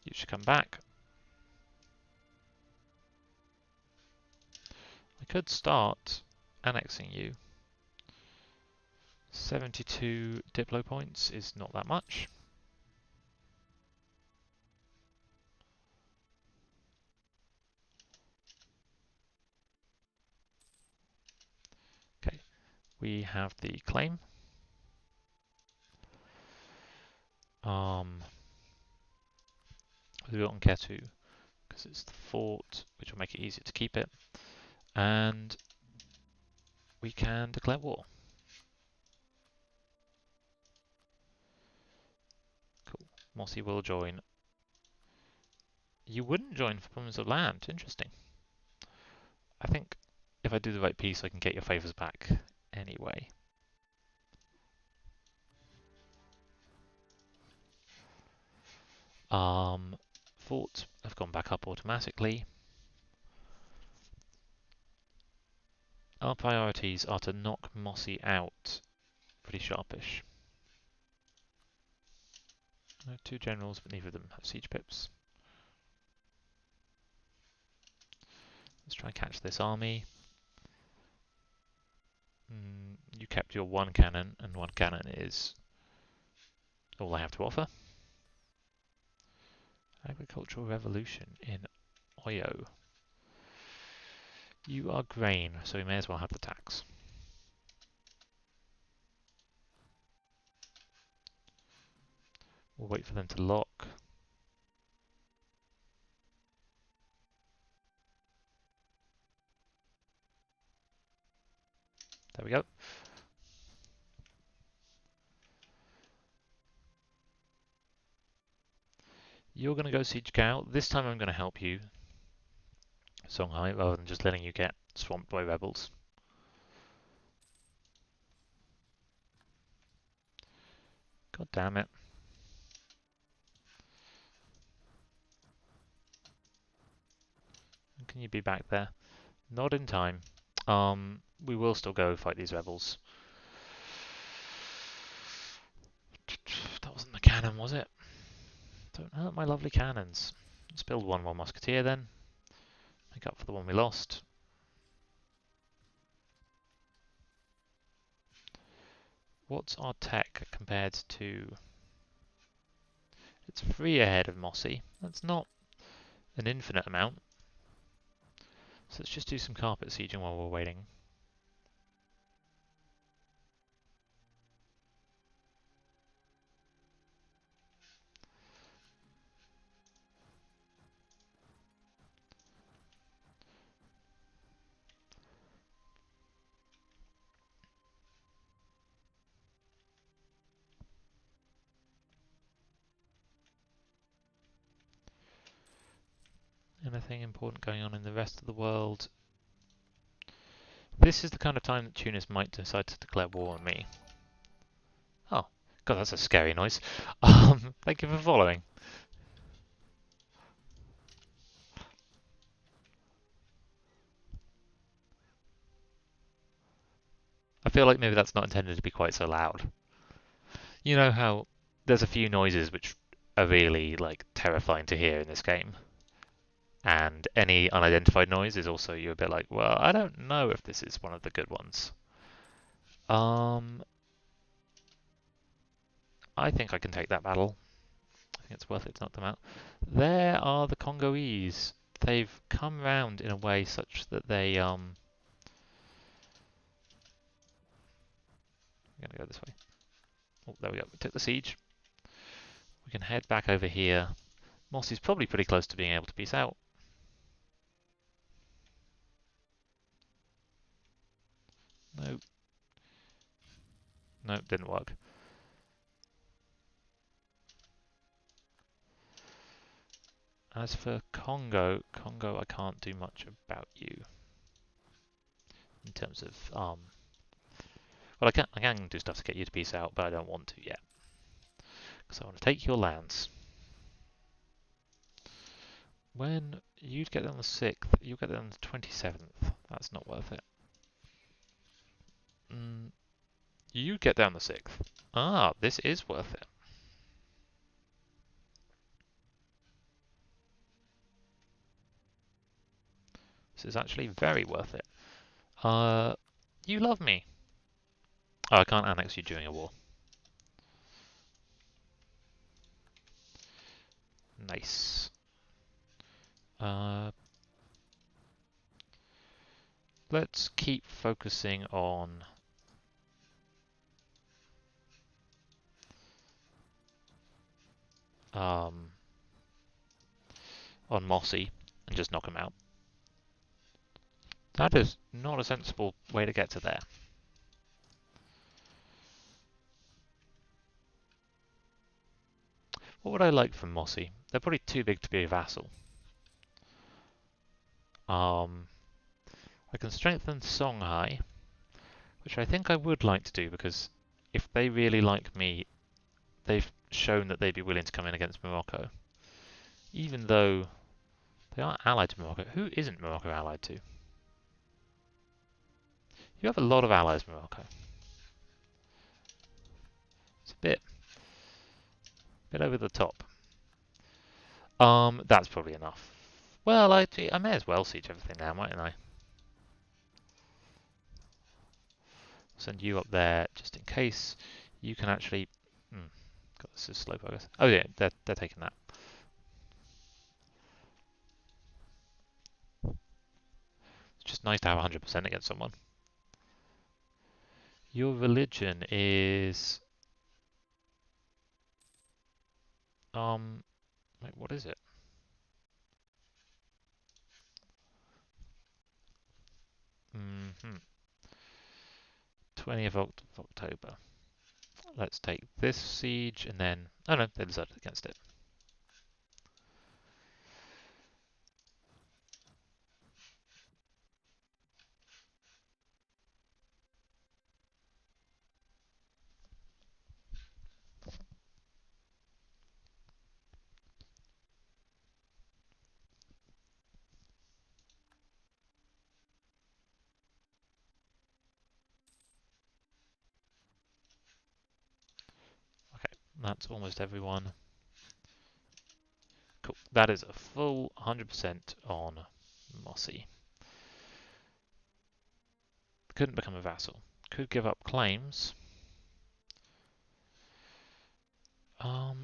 You should come back. I could start annexing you. 72 Diplo points is not that much. Okay, we have the claim. We got on Ketu because it's the fort, which will make it easier to keep it, and we can declare war. Cool. Mossi will join. You wouldn't join for problems of land. Interesting. I think if I do the right piece, I can get your favours back anyway. Forts have gone back up automatically. Our priorities are to knock Mossi out pretty sharpish. I have 2 generals, but neither of them have siege pips. Let's try and catch this army. You kept your 1 cannon, and 1 cannon is all I have to offer. Agricultural revolution in Oyo. You are grain, so we may as well have the tax. We'll wait for them to lock. There we go. You're going to go siege Gao. This time I'm going to help you, Songhai, rather than just letting you get swamped by rebels. God damn it. Can you be back there? Not in time. We will still go fight these rebels. That wasn't the cannon, was it? Don't hurt my lovely cannons. Let's build one more musketeer then. Make up for the one we lost. What's our tech compared to... It's 3 ahead of Mossy. That's not an infinite amount. So let's just do some carpet sieging while we're waiting. Anything important going on in the rest of the world? This is the kind of time that Tunis might decide to declare war on me. Oh, God, that's a scary noise. Thank you for following. I feel like maybe that's not intended to be quite so loud. You know how there's a few noises which are really like terrifying to hear in this game, and any unidentified noise is also you're a bit like, well, I don't know if this is one of the good ones. I think I can take that battle. I think it's worth it to knock them out. There are the Congolese. They've come round in a way such that they I'm gonna go this way. Oh, there we go. We took the siege. We can head back over here. Mossy's probably pretty close to being able to peace out. Nope. Nope, didn't work. As for Congo, I can't do much about you in terms of well, I can do stuff to get you to peace out, but I don't want to yet because I want to take your lands. When you'd get there on the 6th, you get there on the 27th. That's not worth it. You get down the 6th. Ah, this is worth it. This is actually very worth it. You love me. Oh, I can't annex you during a war. Nice. Let's keep focusing on Mossy and just knock him out. That is not a sensible way to get to there. What would I like from Mossy? They're probably too big to be a vassal. I can strengthen Songhai, which I think I would like to do because if they really like me, they've shown that they'd be willing to come in against Morocco. Even though they are allied to Morocco. Who isn't Morocco allied to? You have a lot of allies, Morocco. It's a bit over the top. That's probably enough. Well, I may as well siege everything now, mightn't I? Send you up there just in case you can actually. God, this is slow progress. Oh yeah, they're taking that. It's just nice to have 100% against someone. Your religion is wait, what is it? 20th of October. Let's take this siege and then... Oh no, they decided against it. That's almost everyone. Cool. That is a full 100% on Mossy. Couldn't become a vassal. Could give up claims.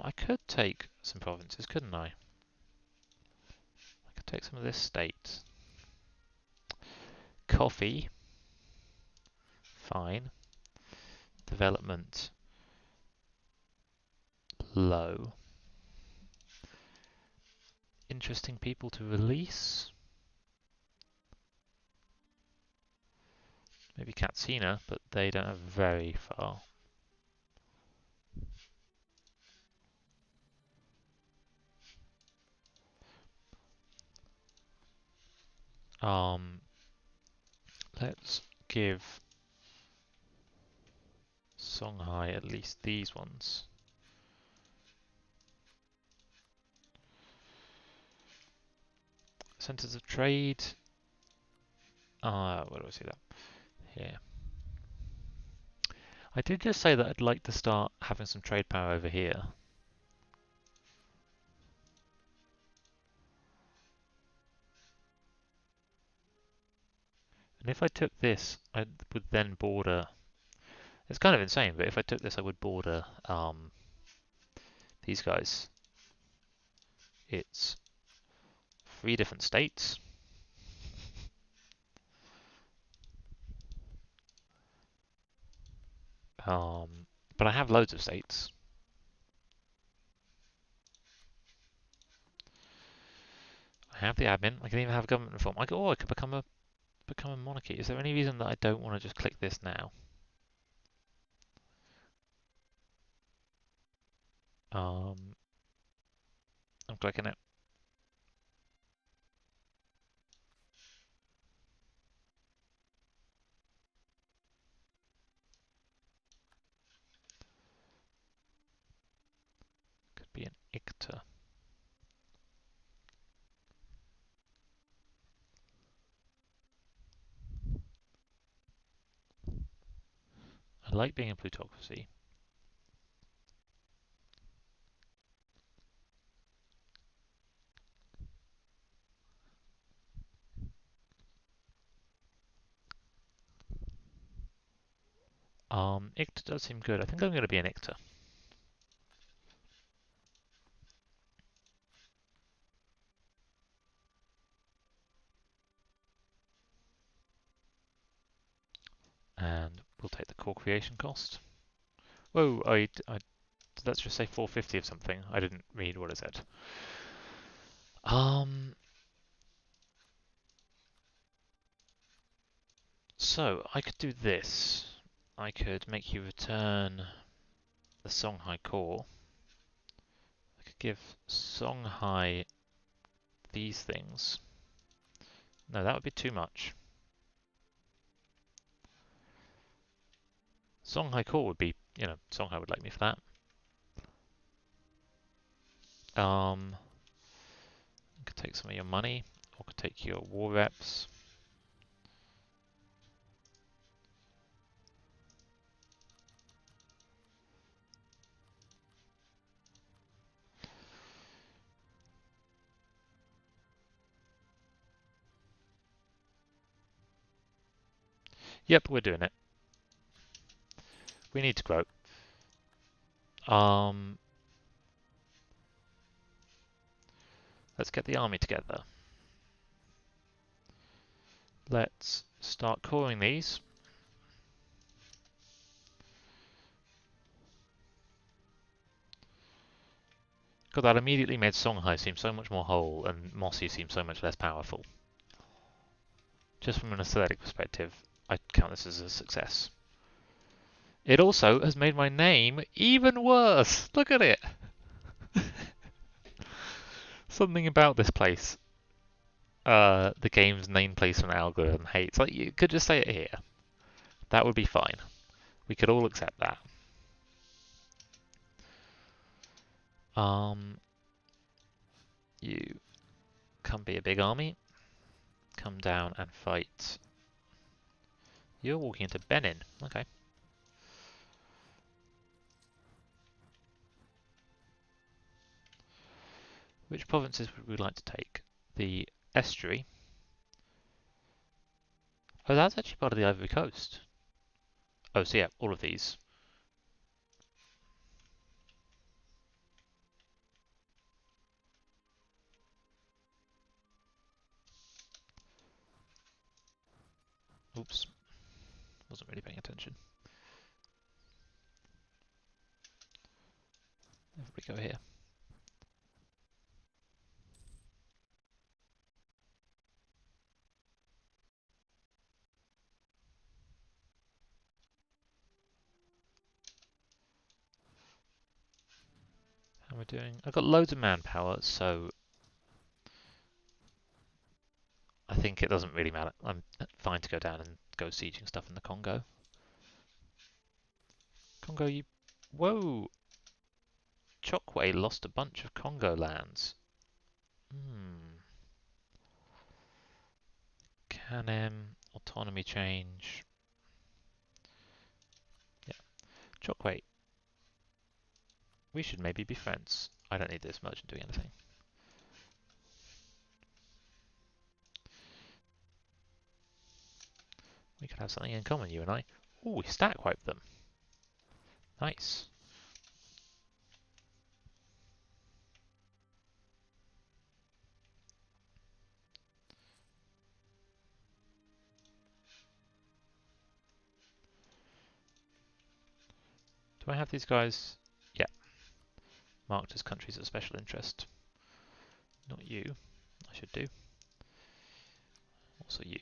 I could take some provinces, couldn't I? I could take some of this state. Coffee. Fine. Development. Low. Interesting people to release. Maybe Katsina, but they don't have very far. Let's give Songhai at least these ones. Centers of trade. Where do I see that? Here. I did just say that I'd like to start having some trade power over here. And if I took this, I would then border. It's kind of insane, but if I took this, I would border these guys. It's 3 different states. But I have loads of states. I have the admin. I can even have government reform. I could become a monarchy. Is there any reason that I don't want to just click this now? I'm clicking it. Could be an icta. I like being a plutocracy. Icta does seem good. I think I'm going to be an icta. And we'll take the core creation cost. Whoa, let's just say 450 of something. I didn't read what it said. So I could do this. I could make you return the Songhai core. I could give Songhai these things. No, that would be too much. Songhai core would be, Songhai would like me for that. I could take some of your money, or could take your war reps. Yep, we're doing it. We need to grow. Let's get the army together. Let's start coring these. God, that immediately made Songhai seem so much more whole and Mossy seem so much less powerful. Just from an aesthetic perspective, I count this as a success. It also has made my name even worse. Look at it. Something about this place. The game's name placement algorithm hates. Like, you could just say it here. That would be fine. We could all accept that. You come be a big army. Come down and fight. You're walking into Benin. Okay. Which provinces would we like to take? The estuary. Oh, that's actually part of the Ivory Coast. Oh, so yeah, all of these. Oops, wasn't really paying attention. Everybody go here. How am I doing? I've got loads of manpower, so I think it doesn't really matter. I'm fine to go down and go sieging stuff in the Congo. Congo, you... Whoa! Chokwe lost a bunch of Congo lands. Canem, autonomy change. Yeah. Chokwe, we should maybe be friends. I don't need this merchant doing anything. We could have something in common, you and I. Ooh, we stack wipe them. Nice. Do I have these guys? Yeah. Marked as countries of special interest. Not you. I should do. Also you.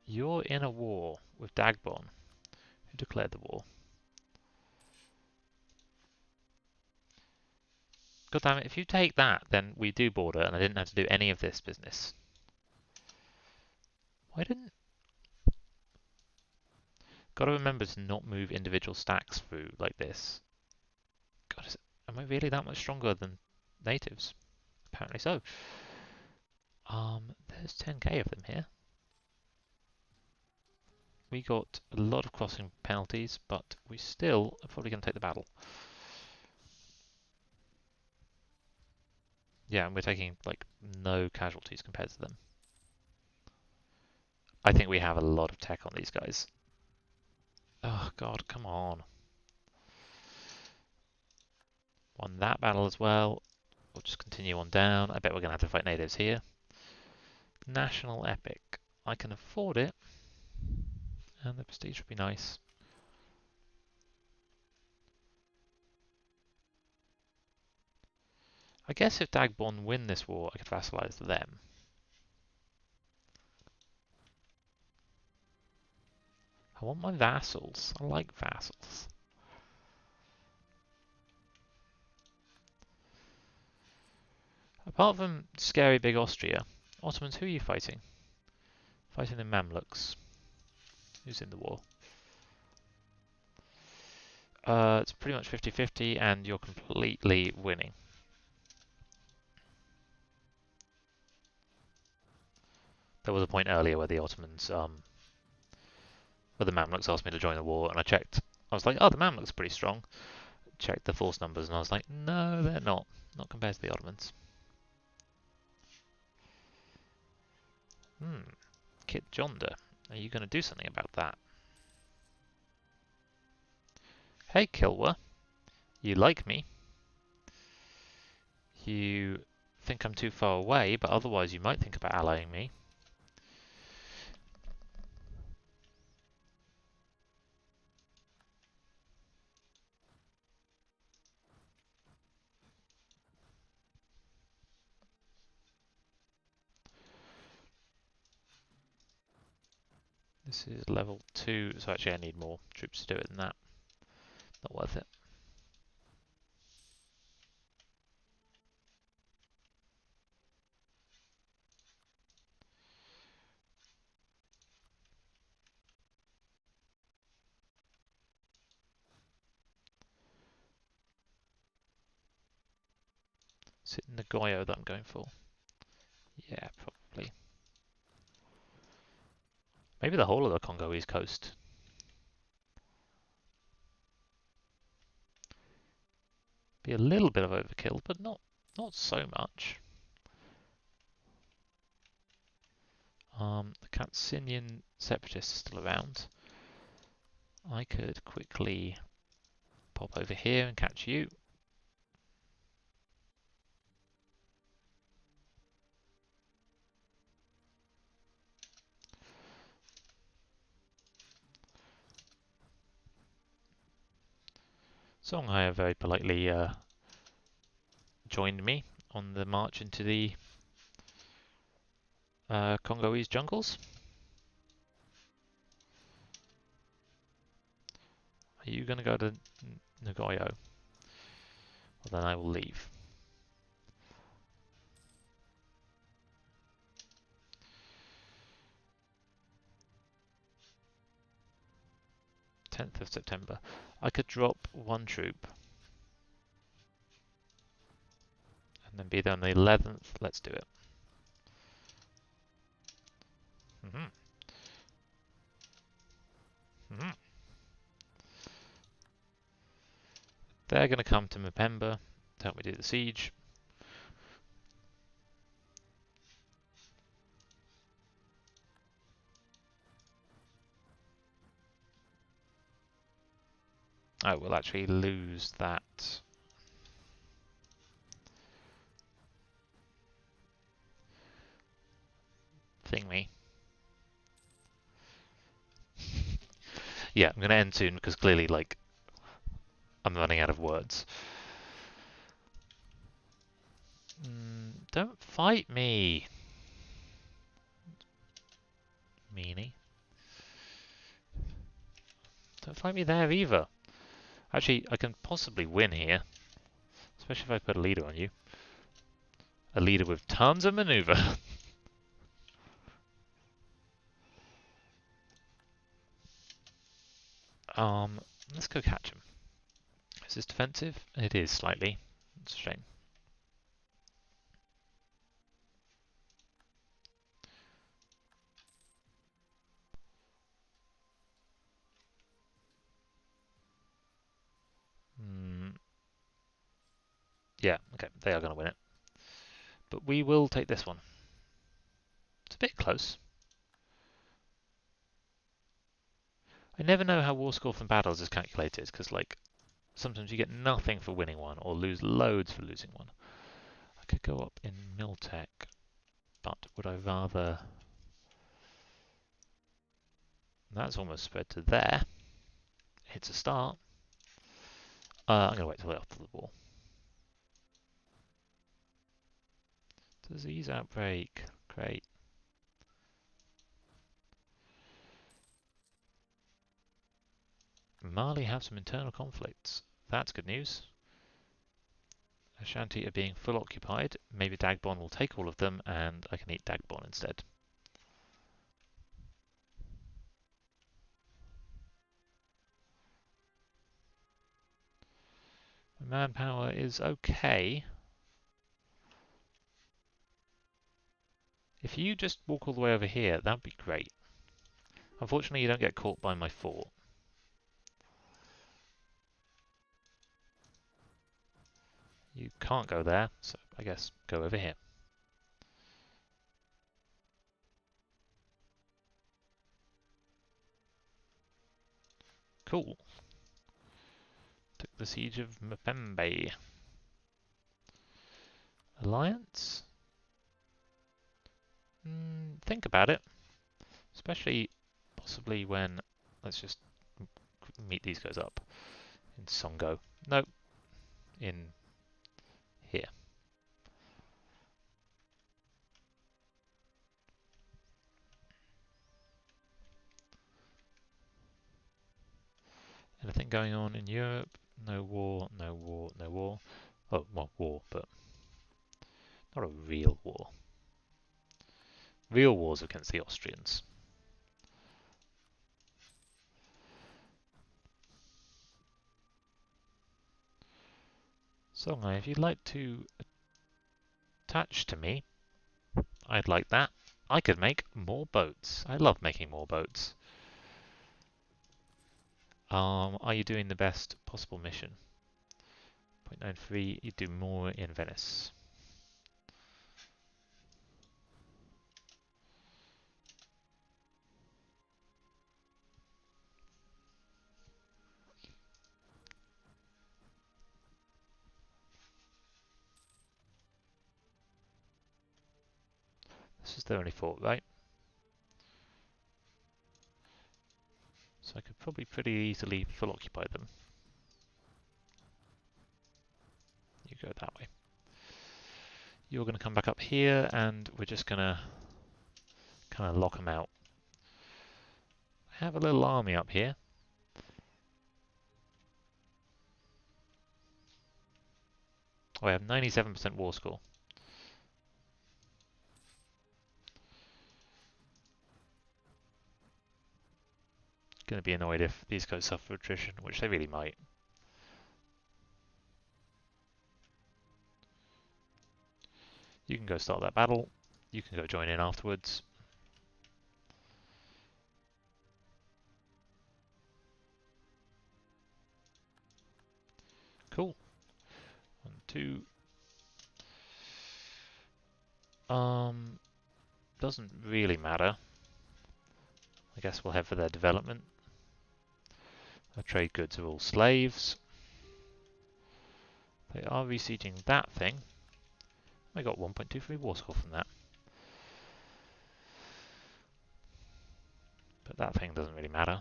You're in a war with Dagbon. Who declared the war? God damn it, if you take that, then we do border, and I didn't have to do any of this business. Why didn't... Gotta remember to not move individual stacks through like this. God, am I really that much stronger than natives? Apparently so. There's 10k of them here. We got a lot of crossing penalties, but we still are probably going to take the battle. Yeah, and we're taking like no casualties compared to them. I think we have a lot of tech on these guys. Oh god, come on. Won that battle as well. We'll just continue on down. I bet we're going to have to fight natives here. National epic. I can afford it. And the prestige would be nice. I guess if Dagbon win this war, I could vassalize them. I want my vassals. I like vassals. Apart from scary big Austria, Ottomans, who are you fighting? Fighting the Mamluks. Who's in the war? It's pretty much 50-50 and you're completely winning. There was a point earlier where the Ottomans, where the Mamluks asked me to join the war, and I checked. I was like, oh, the Mamluks are pretty strong. Checked the force numbers, and I was like, no, they're not. Not compared to the Ottomans. Kit Jonda, are you going to do something about that? Hey, Kilwa. You like me. You think I'm too far away, but otherwise you might think about allying me. This is level 2, so actually I need more troops to do it than that. Not worth it. Is it Nagoya that I'm going for? Yeah, probably. Maybe the whole of the Congolese coast. Be a little bit of overkill, but not so much. The Katsinian separatists are still around. I could quickly pop over here and catch you. Songhai have very politely joined me on the march into the Congolese jungles. Are you going to go to Nagoyo? Well, then I will leave. Tenth of September. I could drop one troop and then be there on the 11th. Let's do it. They're going to come to Mpemba to help me do the siege. Oh, we'll actually lose that. Thingy. Yeah, I'm going to end soon because clearly, like, I'm running out of words. Don't fight me, meanie. Don't fight me there either. Actually, I can possibly win here, especially if I put a leader on you. A leader with tons of maneuver. Let's go catch him. Is this defensive? It is slightly. It's a shame. Yeah, okay, they are going to win it. But we will take this one. It's a bit close. I never know how war score from battles is calculated, because, like, sometimes you get nothing for winning one, or lose loads for losing one. I could go up in Miltech, but would I rather... That's almost spread to there. It's a start. I'm going to wait till after the war. Disease outbreak. Great. Mali have some internal conflicts. That's good news. Ashanti are being full occupied. Maybe Dagbon will take all of them and I can eat Dagbon instead. Manpower is okay. If you just walk all the way over here, that'd be great. Unfortunately, you don't get caught by my fort. You can't go there, so I guess go over here. Cool. Took the siege of Mpembe. Alliance? Think about it. Especially, possibly when... Let's just meet these guys up. In Songo. Nope. In here. Anything going on in Europe? No war, no war, no war. Oh, well, war, but not a real war. Real wars against the Austrians. Songhai, if you'd like to attach to me, I'd like that. I could make more boats. I love making more boats. Are you doing the best possible mission? 0.93, you do more in Venice. This is their only fort, right? So I could probably pretty easily full occupy them. You go that way. You're going to come back up here, and we're just going to kind of lock them out. I have a little army up here. Oh, I have 97% war score. Going to be annoyed if these guys suffer attrition, which they really might. You can go start that battle. You can go join in afterwards. Cool. 1, 2. Doesn't really matter. I guess we'll head for their development. Our trade goods are all slaves. They are besieging that thing. I got 1.23 war score from that. But that thing doesn't really matter.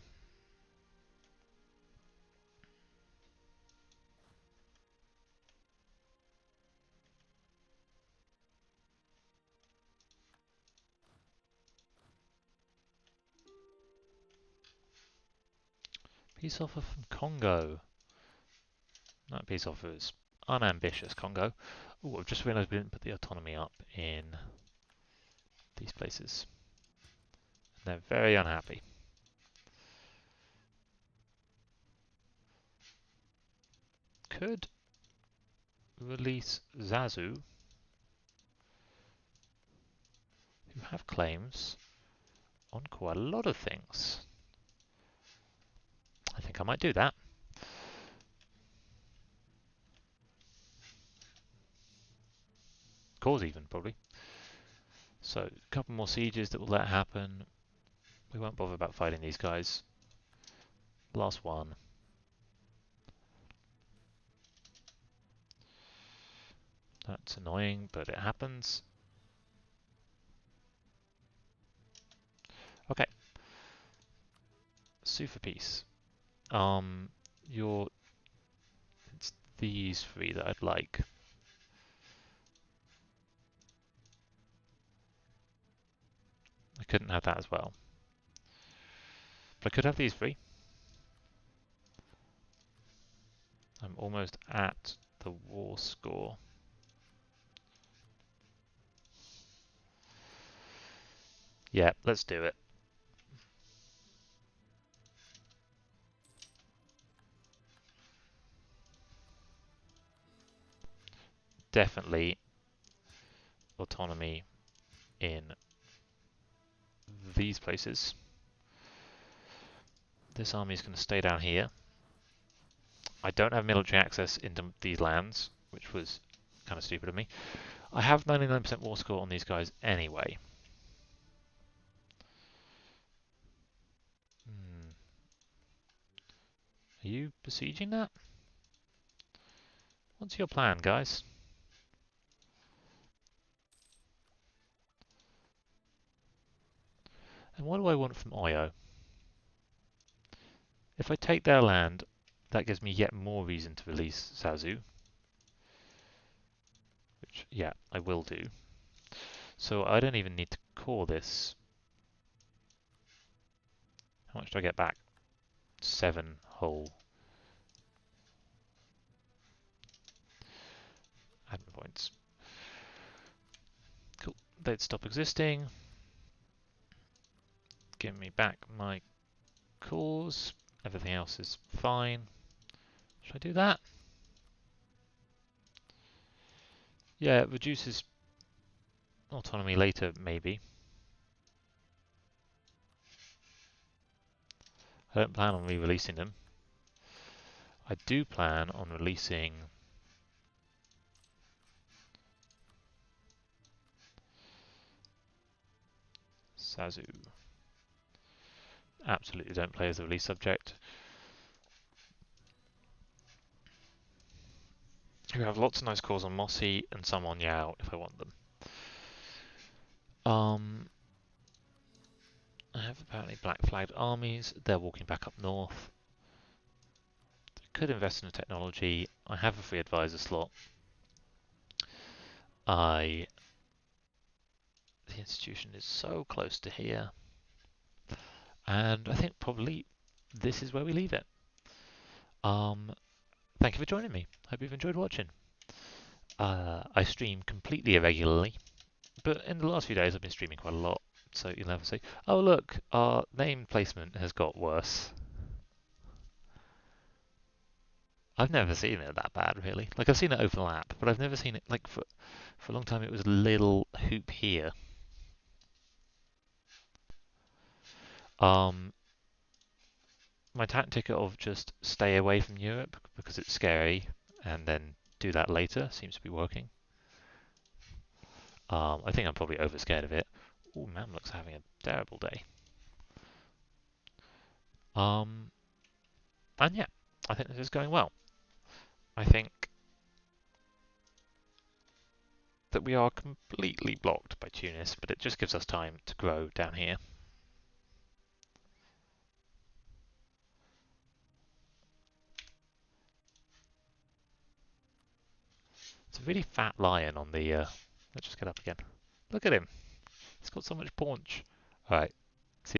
Peace offer from Congo. That peace offer is unambitious, Congo. Oh, I've just realised we didn't put the autonomy up in these places. They're very unhappy. Could release Zazu, who have claims on quite a lot of things. I think I might do that. Cause even, probably. So, a couple more sieges that will let happen. We won't bother about fighting these guys. Last one. That's annoying, but it happens. Okay. Sue for peace. It's these three that I'd like. I couldn't have that as well. But I could have these three. I'm almost at the war score. Yeah, let's do it. Definitely autonomy in these places. This army is going to stay down here. I don't have military access into these lands, which was kind of stupid of me. I have 99% war score on these guys anyway. Are you besieging that? What's your plan, guys? And what do I want from Oyo? If I take their land, that gives me yet more reason to release Zazu. Which, yeah, I will do. So I don't even need to core this. How much do I get back? 7 whole admin points. Cool. They'd stop existing. Give me back my cores. Everything else is fine. Should I do that? Yeah, it reduces autonomy later, maybe. I don't plan on re-releasing them. I do plan on releasing Sazu. Absolutely don't play as the release subject. You have lots of nice calls on Mossy and some on Yao if I want them. I have apparently black flagged armies. They're walking back up north. I could invest in a technology. I have a free advisor slot. The institution is so close to here. And I think probably this is where we leave it. Thank you for joining me. Hope you've enjoyed watching. I stream completely irregularly, but in the last few days I've been streaming quite a lot. So you'll never say, oh look, our name placement has got worse. I've never seen it that bad, really. Like, I've seen it overlap, but I've never seen it, like, for a long time it was a little hoop here. My tactic of just stay away from Europe because it's scary and then do that later seems to be working. I think I'm probably over scared of it. Ooh, Mamluk's having a terrible day. And yeah, I think this is going well. I think that we are completely blocked by Tunis, but it just gives us time to grow down here. It's a really fat lion on the... let's just get up again. Look at him. He's got so much paunch. Alright,